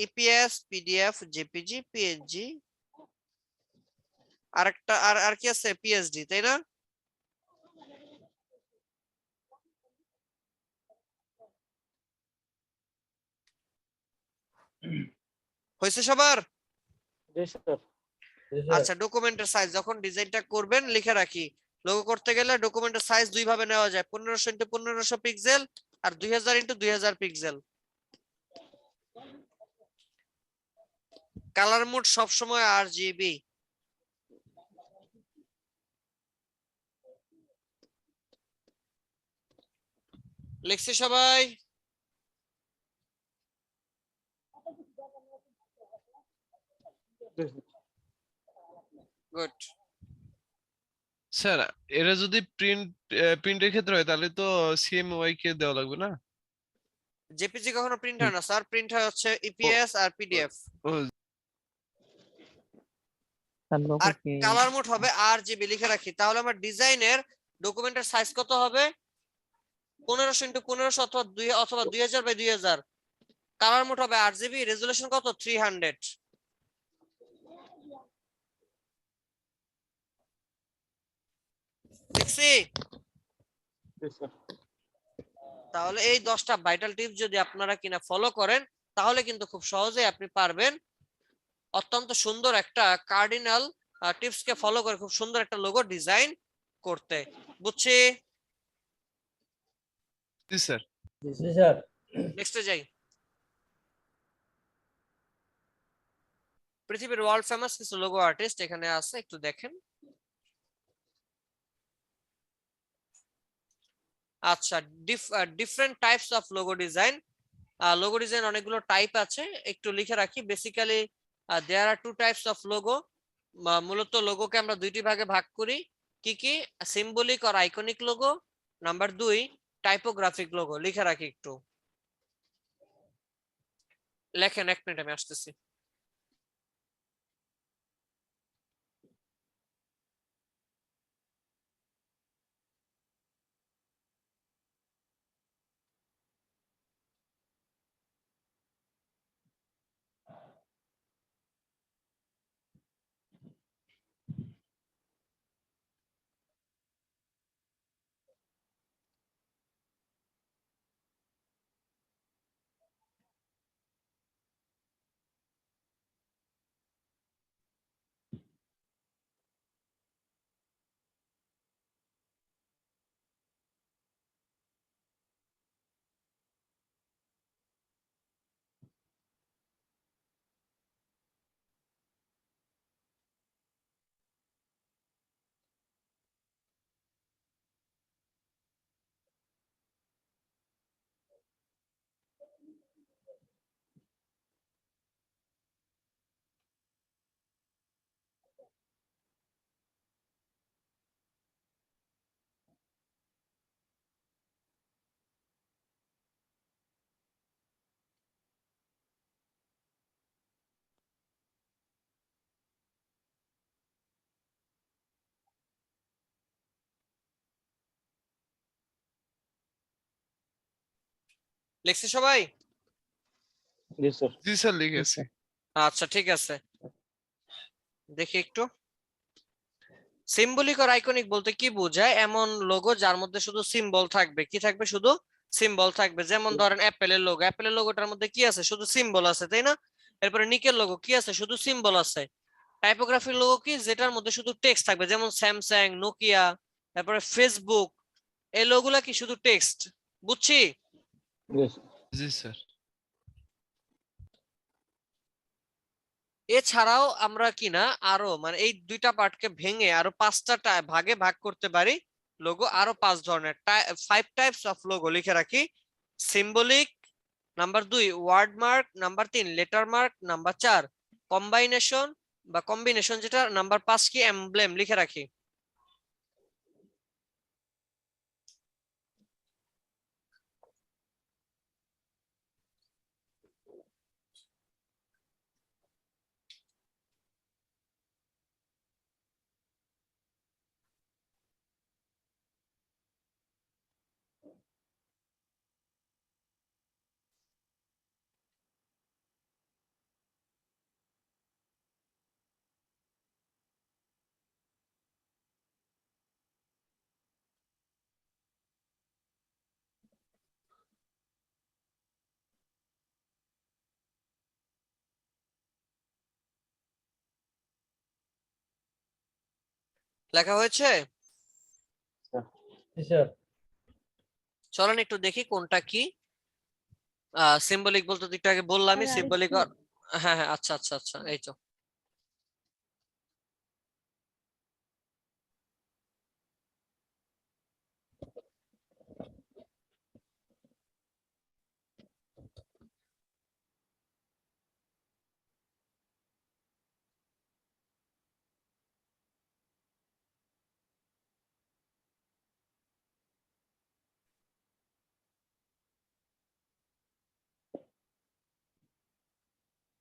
EPS, PDF, JPG, PNG, আরেকটা আর আর কি আছে, পিএসডি, তাই না? হয়েছে সবার? জি স্যার। আচ্ছা, ডকুমেন্টের সাইজ যখন ডিজাইনটা করবেন লিখে রাখি, লোগো করতে গেলে ডকুমেন্টের সাইজ দুই ভাবে নেওয়া যায়, 1500 ইন্টু 1500 পিক্সেল আর 2000 ইন্টু 2000 পিক্সেল। কালার মোড সবসময় আরজিবি। লিখছি সবাই? গুড। স্যার, এরা যদি প্রিন্টের ক্ষেত্রে হয় তাহলে তো সিএমওয়াই কে দেওয়া লাগবে না? জেপিজি কখনো প্রিন্ট হয় না স্যার, প্রিন্ট হয় হচ্ছে ইপিএস আর পিডিএফ। ও স্যার লোগো আর কি? কালার মোড হবে আরজিবি, লিখে রাখি। তাহলে আমার ডিজাইনের ডকুমেন্টের সাইজ কত হবে? 1500 ইন্টু 1500 অথবা 2000 বাই 2000। কালার মোড হবে আরজিবি, রেজুলেশন কত? 300। দেখছি? তাহলে এই 10টা ভাইটাল টিপস যদি আপনারা কিনা ফলো করেন, তাহলে কিন্তু খুব সহজেই আপনি পারবেন অত্যন্ত সুন্দর একটা কার্ডিনাল টিপস কে ফলো করে খুব সুন্দর একটা লোগো ডিজাইন করতে। বুঝছি? জি স্যার। জি স্যার। নেক্সটে যাই। পৃথিবীর ওয়ার্ল্ড ফেমাস কিছু লোগো আর্টিস্ট এখানে আছে, একটু দেখেন। আচ্ছা, different types of logo design. Logo design অনেকগুলো টাইপ আছে, একটু লিখে রাখি। Basically there are two types of logo. মূলত লোগোকে আমরা দুইটি ভাগে ভাগ করি। কি কি? সিম্বলিক আর iconic logo. Number 2 typographic logo. লিখে রাখি একটু, লেখেন, 1 মিনিট আমি আসতেছি। লিখছি সবাই? জি স্যার। জি স্যার, লিখেছি। আচ্ছা ঠিক আছে, দেখি একটু। সিম্বলিক আর আইকনিক বলতে কি বোঝায়? এমন লোগো যার মধ্যে শুধু সিম্বল থাকবে। কি থাকবে? শুধু সিম্বল থাকবে। যেমন ধরেন অ্যাপেলের লোগো, অ্যাপেলের লোগোটার মধ্যে কি আছে? শুধু সিম্বল আছে, তাই না? এরপরে নিকের লোগো কি আছে? শুধু সিম্বল আছে। টাইপোগ্রাফির লোগো কি? যেটার মধ্যে শুধু টেক্সট থাকবে, যেমন স্যামসাং, নোকিয়া, তারপরে ফেসবুক। এই লোগোগুলা কি? শুধু টেক্সট। বুঝছি? জি স্যার। জি স্যার। এছাড়াও আমরা কিনা আরো মানে এই দুইটা পার্টকে ভেঙে আরো 5টা ভাগে ভাগ করতে পারি। লোগো আরো 5 ধরনের, 5 টাইপস অফ লোগো লিখে রাখি। Symbolic, number 2 word mark, number 3 letter mark, number 4 combination বা কম্বিনেশন, যেটা নাম্বার 5 কি? এমব্লেম। লিখে রাখি। লেখা হয়েছে? জি স্যার। চলেন একটু দেখি কোনটা কি। সিম্বলিক বলতে তো একটু আগে বললামই, স্যার, সিম্বলিক। আরেকটু। হ্যাঁ হ্যাঁ, আচ্ছা আচ্ছা আচ্ছা, এই তো।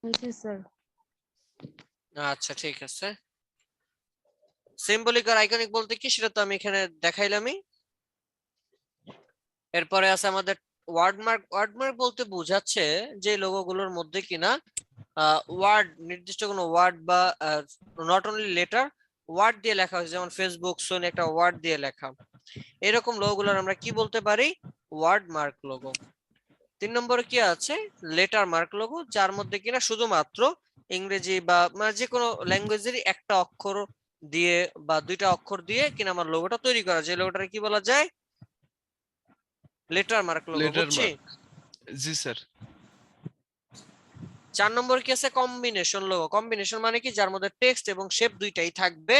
হয়েছে স্যার। আচ্ছা ঠিক আছে। সিম্বলিক আর আইকনিক বলতে কি সেটা তো আমি এখানে দেখাইলামই। এরপরে আছে আমাদের ওয়ার্ডমার্ক। ওয়ার্ডমার্ক বলতে বোঝাচ্ছে যে লোগোগুলোর মধ্যে কিনা ওয়ার্ড, নির্দিষ্ট কোনো ওয়ার্ড বা নট অনলি লেটার, ওয়ার্ড দিয়ে লেখা হয়েছে। যেমন ফেসবুক, সোনি একটা ওয়ার্ড দিয়ে লেখা। এরকম লোগোগুলোর আমরা কি বলতে পারি? Word mark logo. 3 নম্বরে কি আছে? লেটার মার্ক লোগো, যার মধ্যে কিনা শুধুমাত্র ইংরেজি বা যে কোনো ল্যাঙ্গুয়েজেরই একটা অক্ষর দিয়ে বা 2টা অক্ষর দিয়ে কিনা আমার লোগোটা তৈরি করা যায়। লোগোটা কি বলা যায়? Letter mark logo. লেটার বুঝছি? মার্ক। জি স্যার। 4 নম্বর কি আছে? Combination logo. কম্বিনেশন মানে কি? যার মধ্যে টেক্সট এবং শেপ দুইটাই থাকবে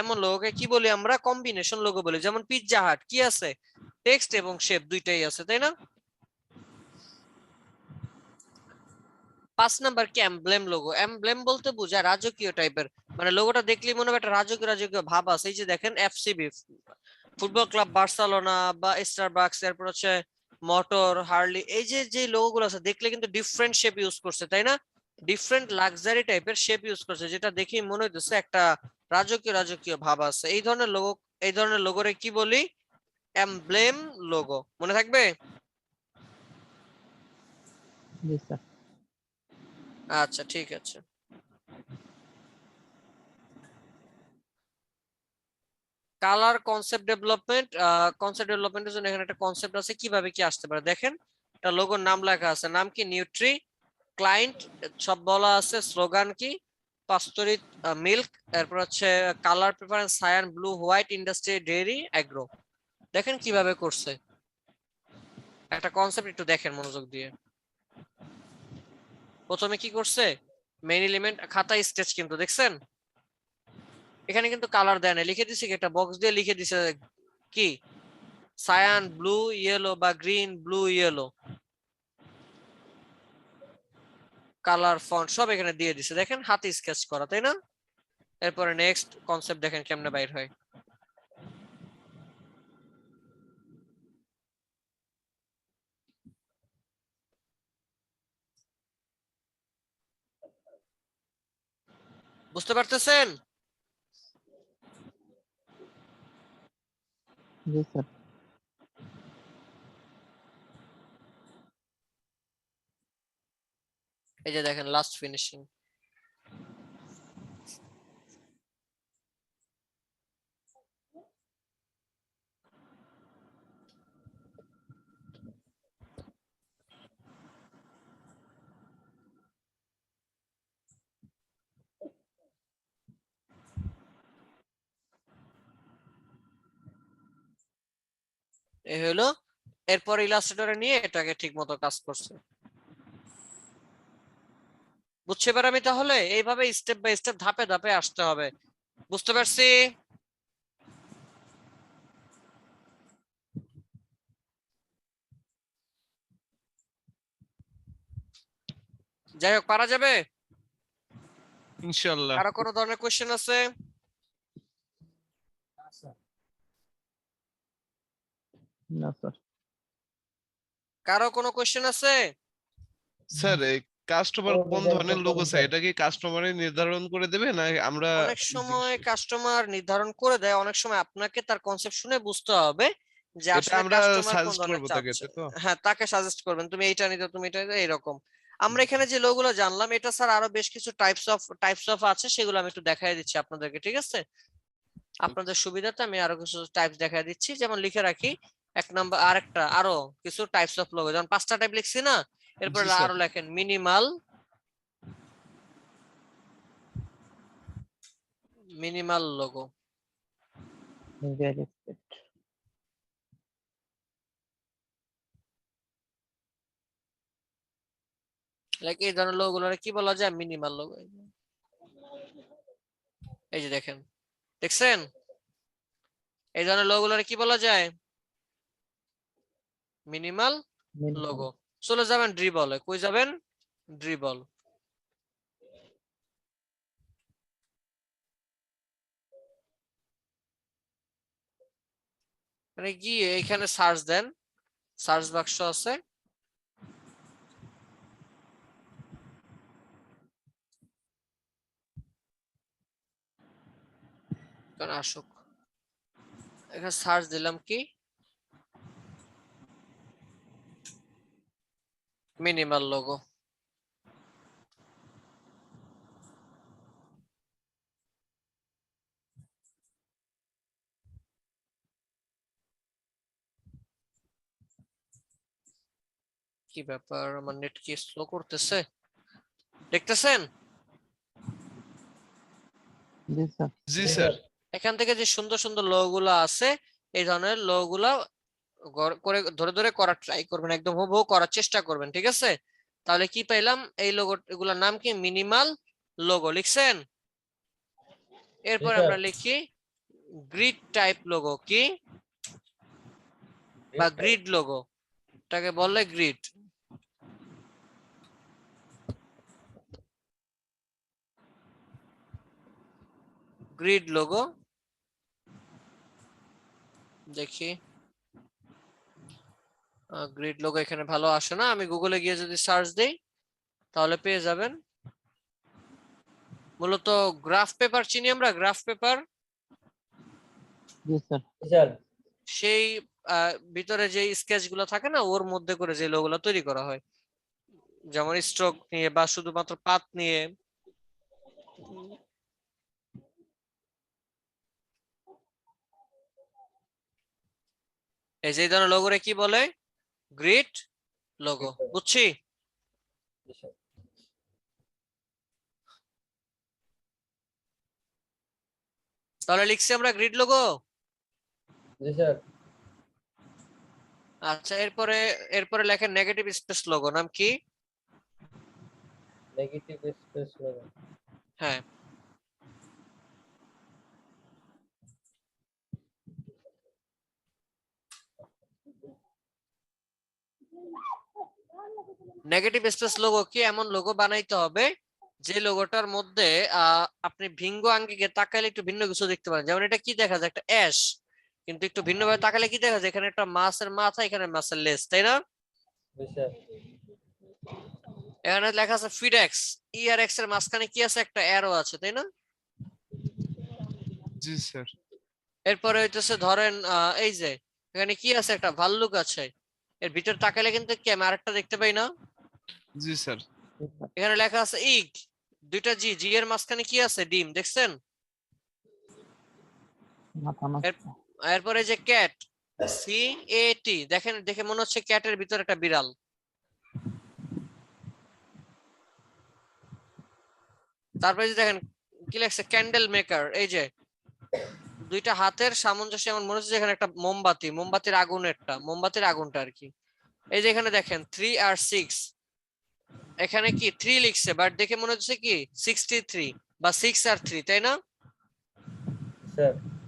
এমন লোগোকে কি বলি আমরা? কম্বিনেশন লোগো বলি। যেমন পিৎজা হাট কি আছে? টেক্সট এবং শেপ দুইটাই আছে, তাই না? 5 নাম্বার কি? Emblem logo. এমব্লেম বলতে বোঝায় রাজকীয় টাইপের, মানে লোগোটা দেখলেই মনে হবে একটা রাজকীয় রাজকীয় ভাব আছে। এই যে দেখেন এফসিবি, ফুটবল ক্লাব বার্সেলোনা বা স্টারবাকস, এরপর হচ্ছে মোটর, হার্লি, এই যে যে লোগোগুলো আছে দেখলে কিন্তু ডিফারেন্ট শেপ ইউজ করছে, তাই না? ডিফারেন্ট লাক্সারি টাইপের শেপ ইউজ করছে, যেটা দেখেই মনে হইতেছে একটা রাজকীয় রাজকীয় ভাব আছে। এই ধরনের লোগো, এই ধরনের লোগোরে কি বলি? Emblem logo. মনে থাকবে? জি স্যার। আচ্ছা ঠিক আছে। Colour concept development. কনসেপ্ট ডেভেলপমেন্টের জন্য এখানে একটা কনসেপ্ট আছে, কিভাবে কি আসতে পারে দেখেন। একটা লোগোর নাম লেখা আছে, নাম কি? নিউট্রি। ক্লায়েন্ট সব বলা আছে। স্লোগান কি? পাস্তুরিত মিল্ক। এরপর হচ্ছে colour preference cyan, blue, white, industry, dairy, agro. দেখেন কিভাবে করছে একটা কনসেপ্ট, একটু দেখেন মনোযোগ দিয়ে। প্রথমে কি করছে? মেইন এলিমেন্ট, খাতা স্কেচ, কিন্তু দেখছেন এখানে কিন্তু কালার দেয় না, লিখে দিছে কি? একটা বক্স দিয়ে লিখে দিছে কি? সায়ান, ব্লু, ইয়েলো বা green, blue, yellow. Colour, font সব এখানে দিয়ে দিছে, দেখেন হাতে স্কেচ করা, তাই না? এরপরে নেক্সট কনসেপ্ট দেখেন কেমনে বাইর হয়। বুঝতে পারতেছেন? জি স্যার। এই যে দেখেন লাস্ট ফিনিশিং। এই হলো। এরপর ইলাস্ট্রেটরে নিয়ে এটাকে ঠিক মতো কাজ করছে। বুঝছে এবার আমি? তাহলে এইভাবে স্টেপ বাই স্টেপ ধাপে ধাপে আসতে হবে। বুঝতে পারছি? যাই হোক, পারা যাবে। ইনশাল্লাহ। কারো কোনো ধরনের কোশ্চেন আছে? না স্যার। কারো কোনো কোশ্চেন আছে? স্যার এই কাস্টমার কোন ধরনের লোগো চাই, এটা কি কাস্টমারই নির্ধারণ করে দেবে না আমরা? অনেক সময় কাস্টমার নির্ধারণ করে দেয়, অনেক সময় আপনাকে তার কনসেপ্ট শুনে বুঝতে হবে যে এটা আসলে আমরা কাস্টমার কোন সাজেস্ট ধরনের করবো তাকে, চাচ্ছে। তাই তো? হ্যাঁ, তাকে সাজেস্ট করবেন, তুমি এইটা নিতে, তুমি এটা নিতে, এইরকম। আমরা এখানে যে লোগোগুলো জানলাম, এটা স্যার আরো বেশ কিছু টাইপস অফ আছে, সেগুলো আমি একটু দেখাই দিচ্ছি আপনাদেরকে, ঠিক আছে? আপনাদের সুবিধাতে আমি আরো কিছু টাইপস দেখাই দিচ্ছি। যেমন লিখে রাখি 1 নাম্বার, আরেকটা আরো কিছু টাইপস অফ লোগো, যেমন 5টা টাইপ লিখছি না, এরপর জি স্যার। আরো লেখেন minimal, minimal logo. Respect. Like এই ধরনের লোগো গুলো কি বলা যায়? Minimal logo. এই যে দেখেন, দেখছেন এই ধরনের লোগো গুলো কি বলা যায়? Minimal logo. চলে যাবেন ড্রিবলে। কই যাবেন? ড্রিবল। মানে গিয়ে এখানে সার্চ দেন, সার্চ বাক্স আছে, কারণ আসুক। এখানে সার্চ দিলাম কি? Minimal logo. কি ব্যাপার, আমার নেট কি স্লো করতেছে? দেখতেছেন? জি স্যার। জি স্যার। এখান থেকে যে সুন্দর সুন্দর লোগো গুলো আছে, এই ধরনের লোগো গুলা করে ধরে ধরে করার ট্রাই করবেন, একদম হুবহু করার চেষ্টা করবেন, ঠিক আছে? তাহলে কি পেলাম? এই লোগো এগুলোর নাম কি? Minimal logo. লিখছেন? এরপর আমরা লিখি গ্রিড টাইপ লোগো। কি? বা গ্রিড লোগো, এটাকে বলে গ্রিড। গ্রিড লোগো দেখি, গ্রিড লোগো এখানে ভালো আসে না। আমি গুগলে গিয়ে যদি সার্চ দেই তাহলে পেয়ে যাবেন। মূলত গ্রাফ পেপার চিনি আমরা, গ্রাফ পেপার। জি স্যার। সেই ভিতরে যে স্কেচ গুলো থাকে না, ওর মধ্যে করে যে লোগোগুলো তৈরি করা হয়, যেমন স্ট্রোক নিয়ে বা শুধুমাত্র পাত নিয়ে। এই যে এই ধরনের লোগোরে কি বলে? Grid logo. বুঝছি? তাহলে লিখছি আমরা গ্রিড লোগো। আচ্ছা, এরপরে এরপরে লেখেন নেগেটিভ স্পেস লোগো। নাম কি? Negative space logo. হ্যাঁ, নেগেটিভ স্পেস লোগো কি? এমন লোগো বানাইতে হবে যে লোগোটার মধ্যে আপনি ভিঙ্গ আঙ্গিকে তাকালে একটু ভিন্ন কিছু দেখতে পারেন। যেমন এটা কি দেখা যায়? একটা অ্যাশ, কিন্তু একটু ভিন্নভাবে তাকালে কি দেখা যায়? এখানে একটা মাছের মাথা, এখানে মাছের লেজ, তাই না? এখানে লেখা আছে ফিডেক্স, ই আর এক্স এর মাঝখানে কি আছে? একটা অ্যারো আছে, তাই না? জি স্যার। এরপরে হইতেছে ধরেন এই যে এখানে কি আছে? একটা ভাল্লুক আছে। এর ভিতর তাকালে কিন্তু কি আমি আরেকটা দেখতে পাই না? জি স্যার। এখানে লেখা আছে ইগ, দুইটা জি, জি এর মাঝখানে কি আছে? ডিম, দেখছেন? মাথা নষ্ট। এরপরে যে ক্যাট, সি এ টি, দেখেন, দেখে মনে হচ্ছে ক্যাটের ভিতর একটা বিড়াল। তারপরে যে দেখেন কি লেখছে? Candle maker. এই যে দুইটা হাতের সামঞ্জস্য, এমন মনে হচ্ছে এখানে একটা মোমবাতি, মোমবাতির আগুনেরটা, মোমবাতির আগুনটা আর কি। এই যে এখানে দেখেন 3 আর 6, এখানে কি 3 লিখছে, বাট দেখে মনে হচ্ছে কি 63 বা 6 আর 3, তাই না?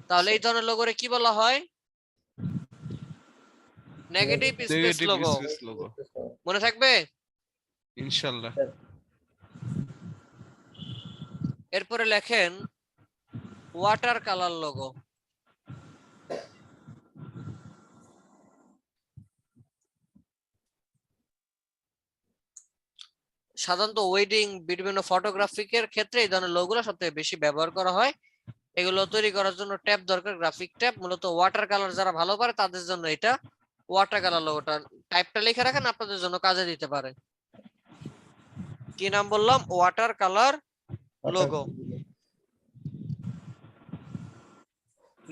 তাহলে এই ধরনের লোগোরে কি বলা হয়? Negative space negative logo. Space logo. মনে থাকবে? ইনশাআল্লাহ। এরপরে লেখেন ওয়াটার কালার লোগো। সাধারণত ওয়েডিং, বিভিন্ন ফটোগ্রাফিকের ক্ষেত্রে এই ধরনের লোগোগুলো সবথেকে বেশি ব্যবহার করা হয়। এগুলো তৈরি করার জন্য ট্যাব দরকার, গ্রাফিক ট্যাব। মূলত ওয়াটার কালার যারা ভালো পারে তাদের জন্য এটা ওয়াটার কালার লোগোটা। টাইপটা লিখে রাখেন, আপনাদের জন্য কাজে দিতে পারে। কি নাম বললাম? Water colour logo.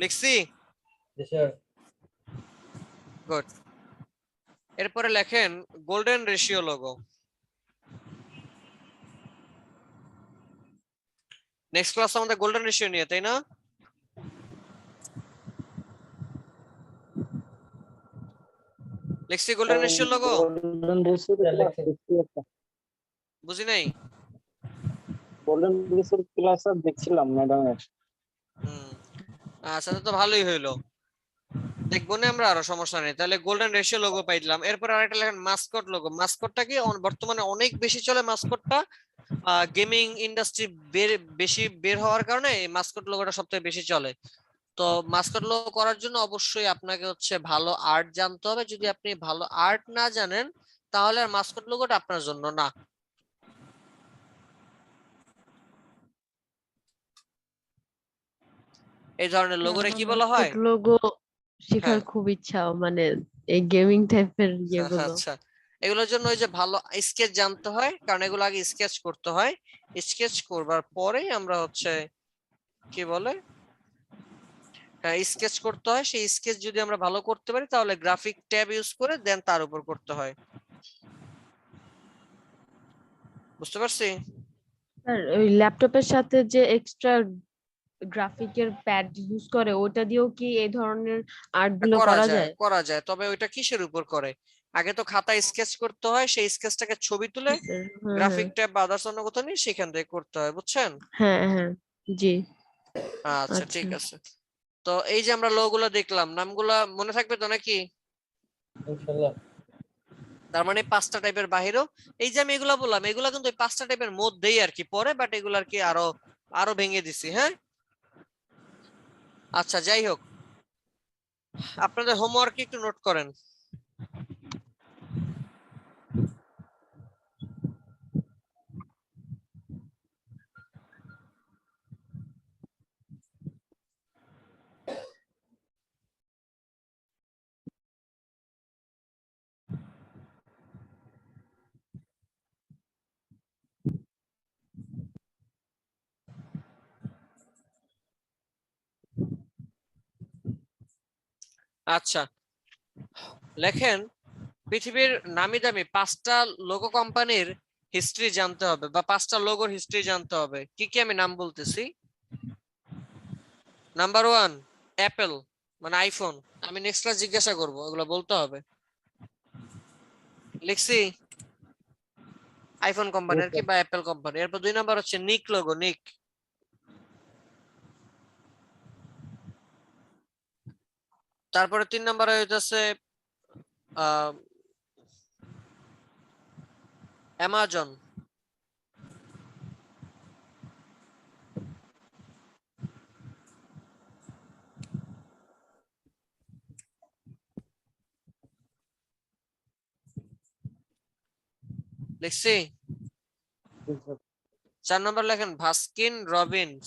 লিখছি? গুড। এরপরে লেখেন golden ratio logo. Next class আমাদের গোল্ডেন রেশিও নিয়ে, তাই না? লিখছি golden ratio logo. Golden ratio দেখছি একটা। বুঝি নাই। গোল্ডেন রেশিওর ক্লাস দেখছিলাম ম্যাডামের। আচ্ছা, তো ভালোই হইলো। দেখবো না আমরা, আরো সমস্যা নেই। তাহলে গোল্ডেন রেশিও লোগো পাইলাম। এরপর আরেকটা লেখেন মাসকট লোগো। মাসকটটা কি বর্তমানে অনেক বেশি চলে? মাসকটটা গেমিং ইন্ডাস্ট্রি বেশি বের হওয়ার কারণে এই মাসকট লোগোটা সবথেকে বেশি চলে। তো মাসকট লোগো করার জন্য অবশ্যই আপনাকে হচ্ছে ভালো আর্ট জানতে হবে। যদি আপনি ভালো আর্ট না জানেন তাহলে আর মাসকট লোগোটা আপনার জন্য না। এই ধরনের লোগোরে কি বলা হয়? লোগো শেখার হ্যাঁ। খুব ইচ্ছা, মানে এই গেমিং টাইপের ইয়েগুলো। আচ্ছা, এগুলোর জন্য ওই যে ভালো স্কেচ জানতে হয়, কারণ এগুলো আগে স্কেচ করতে হয়। স্কেচ করবার পরে আমরা হচ্ছে কি বলে স্কেচ করতে হয়। সেই স্কেচ যদি আমরা ভালো করতে পারি তাহলে গ্রাফিক ট্যাব ইউজ করে দেন তার উপর করতে হয়। বুঝতে পারছি? স্যার ওই ল্যাপটপের সাথে যে এক্সট্রা গ্রাফিকের প্যাড ইউজ করে, ওটা দিয়েও কি এই ধরনের আর্ট গুলো করা করা যায় যায়? করা যায়, তবে ওইটা কিসের উপর করে? আগে তো খাতায় স্কেচ করতে হয়, সেই স্কেচটাকে ছবি তুলে জি স্যার, হ্যাঁ গ্রাফিক হ্যাঁ ট্যাব বা আদার্স অন্য কোথাও নিয়ে সেখান থেকে করতে হয়, বুঝছেন? হ্যাঁ হ্যাঁ, জি আচ্ছা আচ্ছা। ঠিক আছে। তো এই যে আমরা লোগোগুলো দেখলাম, নামগুলা মনে থাকবে তো নাকি? ইনশাল্লাহ। তার মানে 5টা টাইপের বাহিরেও, এই যে আমি এগুলা বললাম এগুলা কিন্তু ওই 5টা টাইপের মধ্যেই আর কি পড়ে, বাট এগুলো আর কি আরো আরো ভেঙে দিছি, হ্যাঁ। আচ্ছা যাই হোক, আপনাদের হোমওয়ার্ক একটু নোট করেন। আচ্ছা লেখেন, পৃথিবীর নামি দামি 5টা লোগো কোম্পানির হিস্ট্রি জানতে হবে, বা 5টা লোগোর হিস্ট্রি জানতে হবে। কি কি আমি নাম বলতেছি। নাম্বার 1 অ্যাপেল, মানে আইফোন। আমি নেক্সট ক্লাস জিজ্ঞাসা করব, এগুলো বলতে হবে। লিখছি আইফোন কোম্পানি আর কি, বা অ্যাপেল কোম্পানি। এরপর 2 নাম্বার হচ্ছে নিক লোগো, নিক। তারপরে 3 নাম্বারে হইতাছে অ্যামাজন। লিখছি। 4 নম্বর লেখেন ভাস্কিন রবিন্স।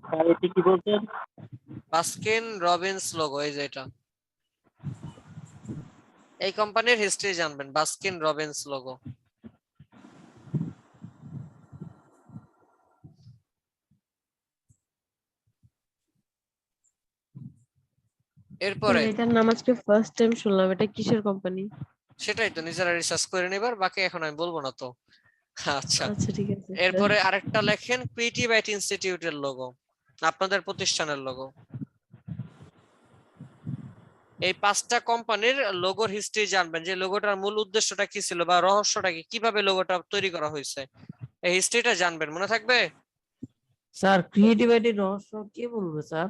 স্যার এটি কি বলছেন? বাস্কিন রবিন্স লোগো, এই যে এটা, এই কোম্পানির হিস্ট্রি জানবেন, বাস্কিন রবিন্স লোগো। এরপরে এটার নাম আজকে ফার্স্ট টাইম শুনলাম, এটা কিসের কোম্পানি? সেটাই তো নিজেরা রিসার্চ করে নেবার, বাকি এখন আমি বলবো না তো। আচ্ছা আচ্ছা ঠিক আছে স্যার। এরপরে আরেকটা লেখেন ক্রিয়েটিভ আইট ইনস্টিটিউটের লোগো, আপনাদের প্রতিষ্ঠানের লোগো। এই 5টা কোম্পানির লোগোর হিস্ট্রি জানবেন, যে লোগোটার মূল উদ্দেশ্যটা কি ছিল বা রহস্যটা কি, কিভাবে লোগোটা তৈরি করা হয়েছে, এই হিস্ট্রিটা জানবেন, মনে থাকবে? স্যার ক্রিয়েটিভিটির রহস্য কে বলবে স্যার?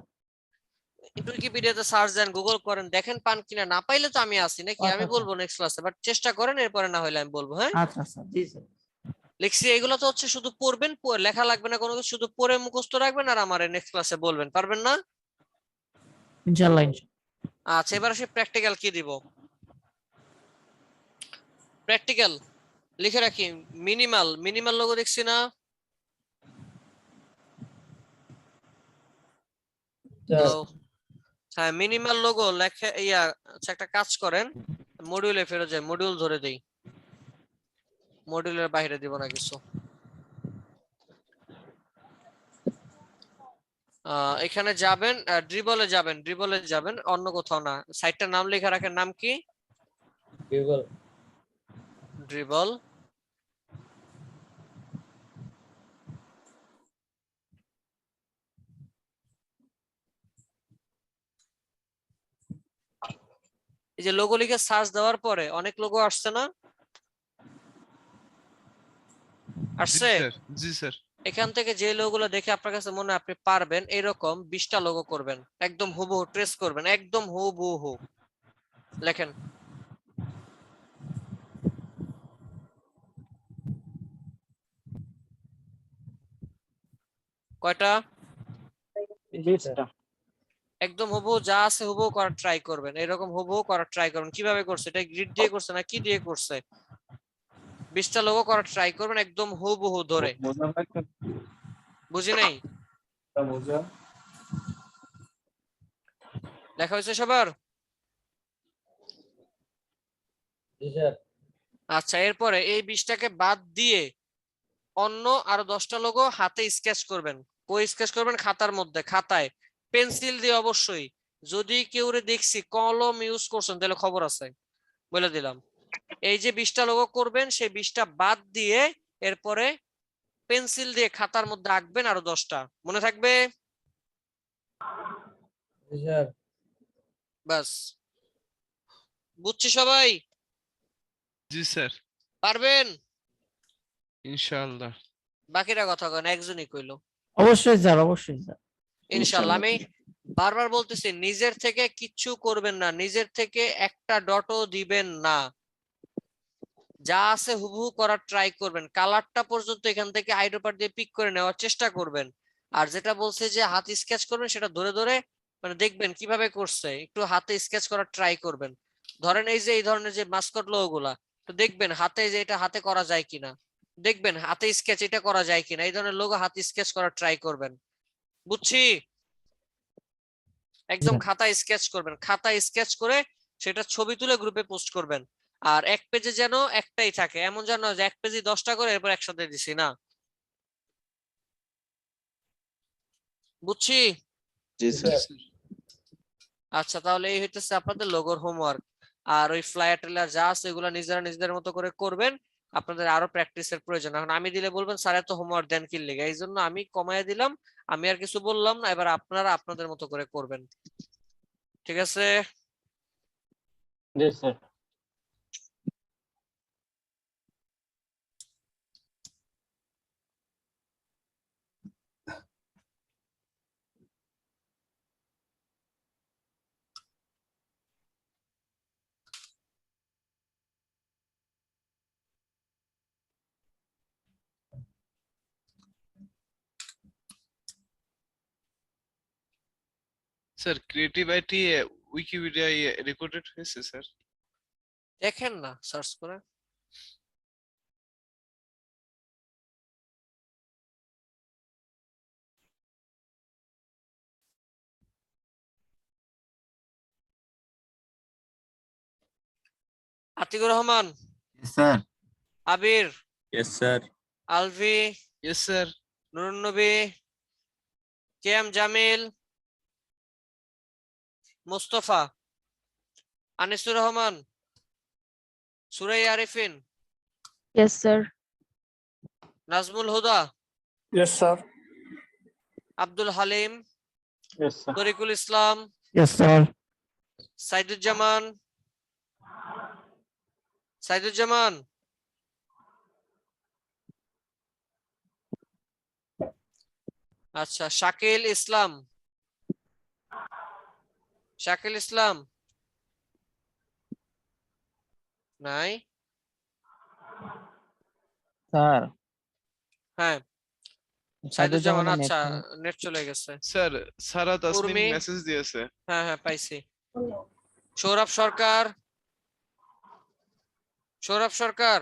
উইকিপিডিয়াতে সার্চ দেন, গুগল করেন, দেখেন পান কিনা। না পাইলে তো আমি আছি নাকি, আমি আচ্ছা বলবো নেক্সট ক্লাসে, বাট চেষ্টা করেন, এরপরে না হলে আমি বলবো, হ্যাঁ। আচ্ছা স্যার, জি স্যার। লিখছি এগুলো তো হচ্ছে শুধু পড়বেন, লেখা লাগবে না কোনো কিছু, শুধু পড়ে মুখস্থ রাখবেন আর আমারে নেক্সট ক্লাসে বলবেন, পারবেন না? ইনশাআল্লাহ আচ্ছা এবার আসি প্র্যাকটিক্যাল কি দিব। প্র্যাকটিক্যাল লিখে রাখি মিনিমাল, মিনিমাল লোগো দেখছি না? তো হ্যাঁ মিনিমাল লোগো লেখে ইয়া। আচ্ছা একটা কাজ করেন, মডিউলে ফেরত যাই, মডিউল ধরে দেই, মডিউলের বাইরে দিব না কিছু। এখানে যাবেন, ড্রিবলে যাবেন, ড্রিবলে যাবেন, অন্য কোথাও না। সাইটটার নাম লেখা রাখেন, নাম কি? গুগল। ড্রিবল। এই যে লোগো লিখে সার্চ দেওয়ার পরে অনেক লোগো আসছে না? জি আসছে। স্যার, জি স্যার। এখান থেকে যে লোগোগুলো দেখে আপনার কাছে মনে হয় আপনি পারবেন, এরকম 20টা লোগো করবেন, একদম হুবহু ট্রেস করবেন, একদম হুবহু লেখেন। কয়টা? 20টা। একদম হুবহু যা আছে হুবহু করার ট্রাই করবেন, এরকম হুবহু করার ট্রাই করবেন। কিভাবে করছে, এটা গ্রিড দিয়ে করছে না কি দিয়ে করছে? 20টা লোগো করার ট্রাই করবেন একদম হুবহু ধরে। বুঝি নাই? লেখা হয়েছে সবার? জি স্যার। আচ্ছা এরপরে এই 20টাকে বাদ দিয়ে অন্য আরো 10টা লোগো হাতে স্কেচ করবেন। কই স্কেচ করবেন? খাতার মধ্যে, খাতায় পেন্সিল দিয়ে অবশ্যই। যদি কেউ দেখছি কলম ইউজ করছেন তাহলে খবর আছে, বলে দিলাম। এই যে 20টা লোগো করবেন সেই 20টা বাদ দিয়ে এরপরে পেন্সিল দিয়ে খাতার মধ্যে আঁকবেন আরো 10টা, মনে থাকবে? জি স্যার। বাস, বুঝছি সবাই? জি স্যার, পারবেন? ইনশাআল্লাহ। বাকিরা কথা কন, একজনই কইলো। অবশ্যই স্যার, অবশ্যই স্যার। ইনশাআল্লাহ। আমি বারবার বলতেছি নিজের থেকে কিচ্ছু করবেন না, নিজের থেকে একটা ডটও দিবেন না, যা আছে হুবহু করার ট্রাই করবেন। কালারটা পর্যন্ত এখান থেকে আইড্রপার দিয়ে পিক করে নেওয়ার চেষ্টা করবেন। আর যেটা বলছে যে হাতে স্কেচ করবেন সেটা ধরে ধরে মানে দেখবেন কিভাবে করছে, একটু হাতে স্কেচ করার ট্রাই করবেন। ধরেন এই যে এই ধরনের যে মাস্কট লোগো গুলা, তো দেখবেন হাতে যে এটা হাতে করা যায় কিনা, দেখবেন হাতে স্কেচ এটা করা যায় কিনা, এই ধরনের লোগো হাতে স্কেচ করার ট্রাই করবেন। বুঝছি? একদম খাতা স্কেচ করবেন, খাতা স্কেচ করে সেটা ছবি তুলে গ্রুপে পোস্ট করবেন। আর এক পেজে যেন একটাই থাকে, এমন যেন যে এক পেজে 10টা করে এরপর একসাথে দিছি না। বুঝছি? জি স্যার। আচ্ছা, তাহলে এই হইতেছে আপনাদের লোগোর হোমওয়ার্ক। আর ওই ফ্লায়ার টেলার যা আছে এগুলো নিজেরা নিজেদের মতো করে করবেন। আপনাদের আরো প্র্যাকটিসের প্রয়োজন। এখন আমি দিলে বলবেন স্যার এত হোমওয়ার্ক দেন কি লেগে, এই জন্য আমি কমায় দিলাম, আমি আর কিছু বললাম না। এবার আপনারা আপনাদের মতো করে করবেন, ঠিক আছে? জি স্যার। স্যার ক্রিয়েটিভ আইটি উইকিপিডিয়ায় রেকর্ডেড হয়েছে স্যার? দেখেন না সার্চ করে। Atiqur Rahman, sir. Abir, yes sir. Alvi, yes sir. Nurun Nabi, K M Jamil, Mustafa, Anisur Rahman, Surai Arifin, Yes, sir. Nazmul Huda, yes sir. Abdul Halim, yes sir. Tarikul Islam, yes sir. Saiduzzaman, Saiduzzaman, আচ্ছা, শাকিল ইসলাম, শাকিল ইসলাম নাই? স্যার হ্যাঁ, সাইদুজ্জামান, সাইদুজ্জামানের আচ্ছা, নেট নেট চলে গেছে। স্যার সারা তাসমিন উর্মি, মেসেজ দিয়েছে। হ্যাঁ হ্যাঁ পাইছি। সৌরভ সরকার, সৌরভ সরকার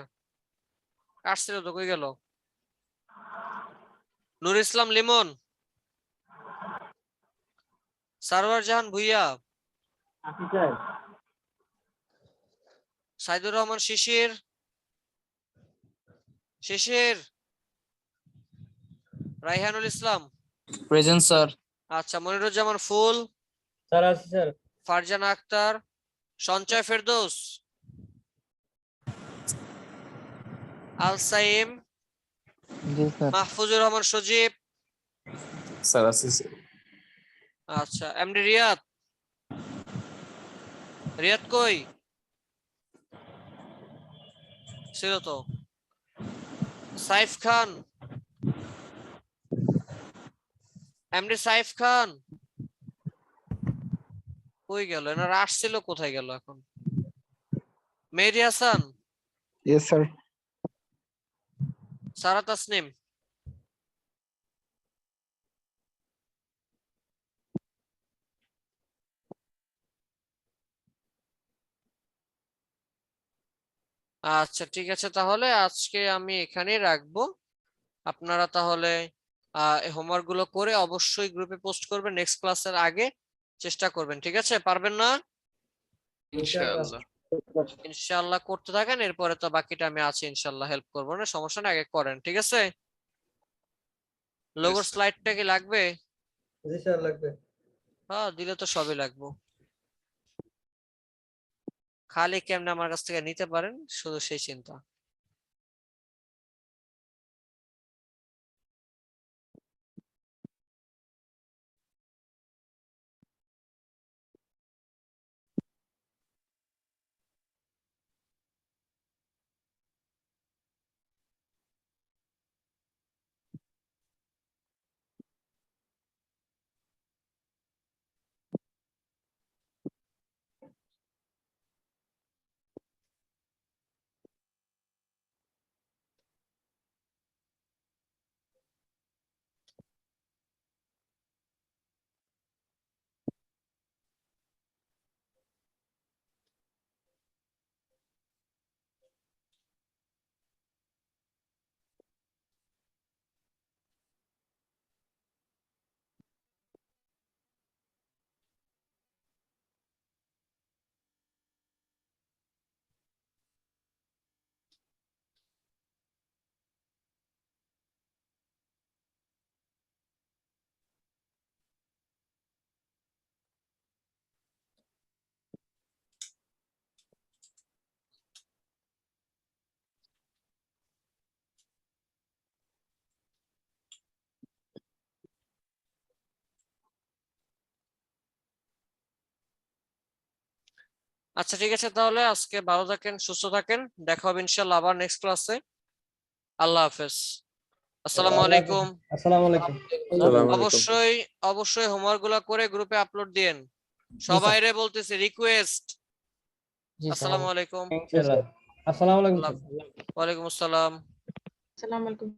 আসছিল তো, কই গেল? নুর ইসলাম লিমন, সারওয়ার জাহান ভুইয়া, আছি স্যার। সাইদুর রহমান শিশির, শিশির, রাইহানুল ইসলাম, প্রেজেন্ট স্যার। আচ্ছা, মনিরুজ্জামান ফুল, স্যার আছি স্যার। ফারজানা আক্তার, সঞ্চয় ফেরদৌস, আল সাইম, জি স্যার। মাহফুজুর রহমান সজীব, স্যার আছি স্যার। আচ্ছা, এমডি রিয়াদ, রিয়াদ কই ছিল তো? সাইফ খান, এমডি সাইফ খান কই গেল? এনারা আসছিল, কোথায় গেল এখন? Mehedi Hasan, yes sir. সারা তাসনিম, আচ্ছা ঠিক আছে, তাহলে আজকে আমি এখানেই রাখবো। আপনারা তাহলে হোমওয়ার্ক গুলো করে অবশ্যই গ্রুপে পোস্ট করবেন, নেক্সট ক্লাসের আগে চেষ্টা করবেন, ঠিক আছে? পারবেন না? ইনশাআল্লাহ। ইনশাআল্লাহ করতে থাকেন, এরপরে তো বাকিটা আমি আছি ইনশাআল্লাহ, হেল্প করবো না, সমস্যা না, আগে করেন, ঠিক আছে? লোগোর Yes, sir. স্লাইডটা কি লাগবে? জি স্যার লাগবে। হ্যাঁ, দিলে তো সবই লাগবে। খালি কেমনে আমার কাছ থেকে নিতে পারেন শুধু সেই চিন্তা। আচ্ছা ঠিক আছে, তাহলে আজকে ভালো থাকেন, সুস্থ থাকেন, দেখা হবে ইনশাআল্লাহ আবার নেক্সট ক্লাসে। আল্লাহ হাফেজ, আসসালামু আলাইকুম। আসসালামু আলাইকুম। অবশ্যই অবশ্যই হোমওয়ার্ক গুলা করে গ্রুপে আপলোড দিয়েন। সবাইরে বলতেছি রিকোয়েস্ট। জি স্যার। আসসালামু আলাইকুম। ইনশাআল্লাহ। আসসালামু আলাইকুম। ওয়ালাইকুম আসসালাম। আসসালামু আলাইকুম।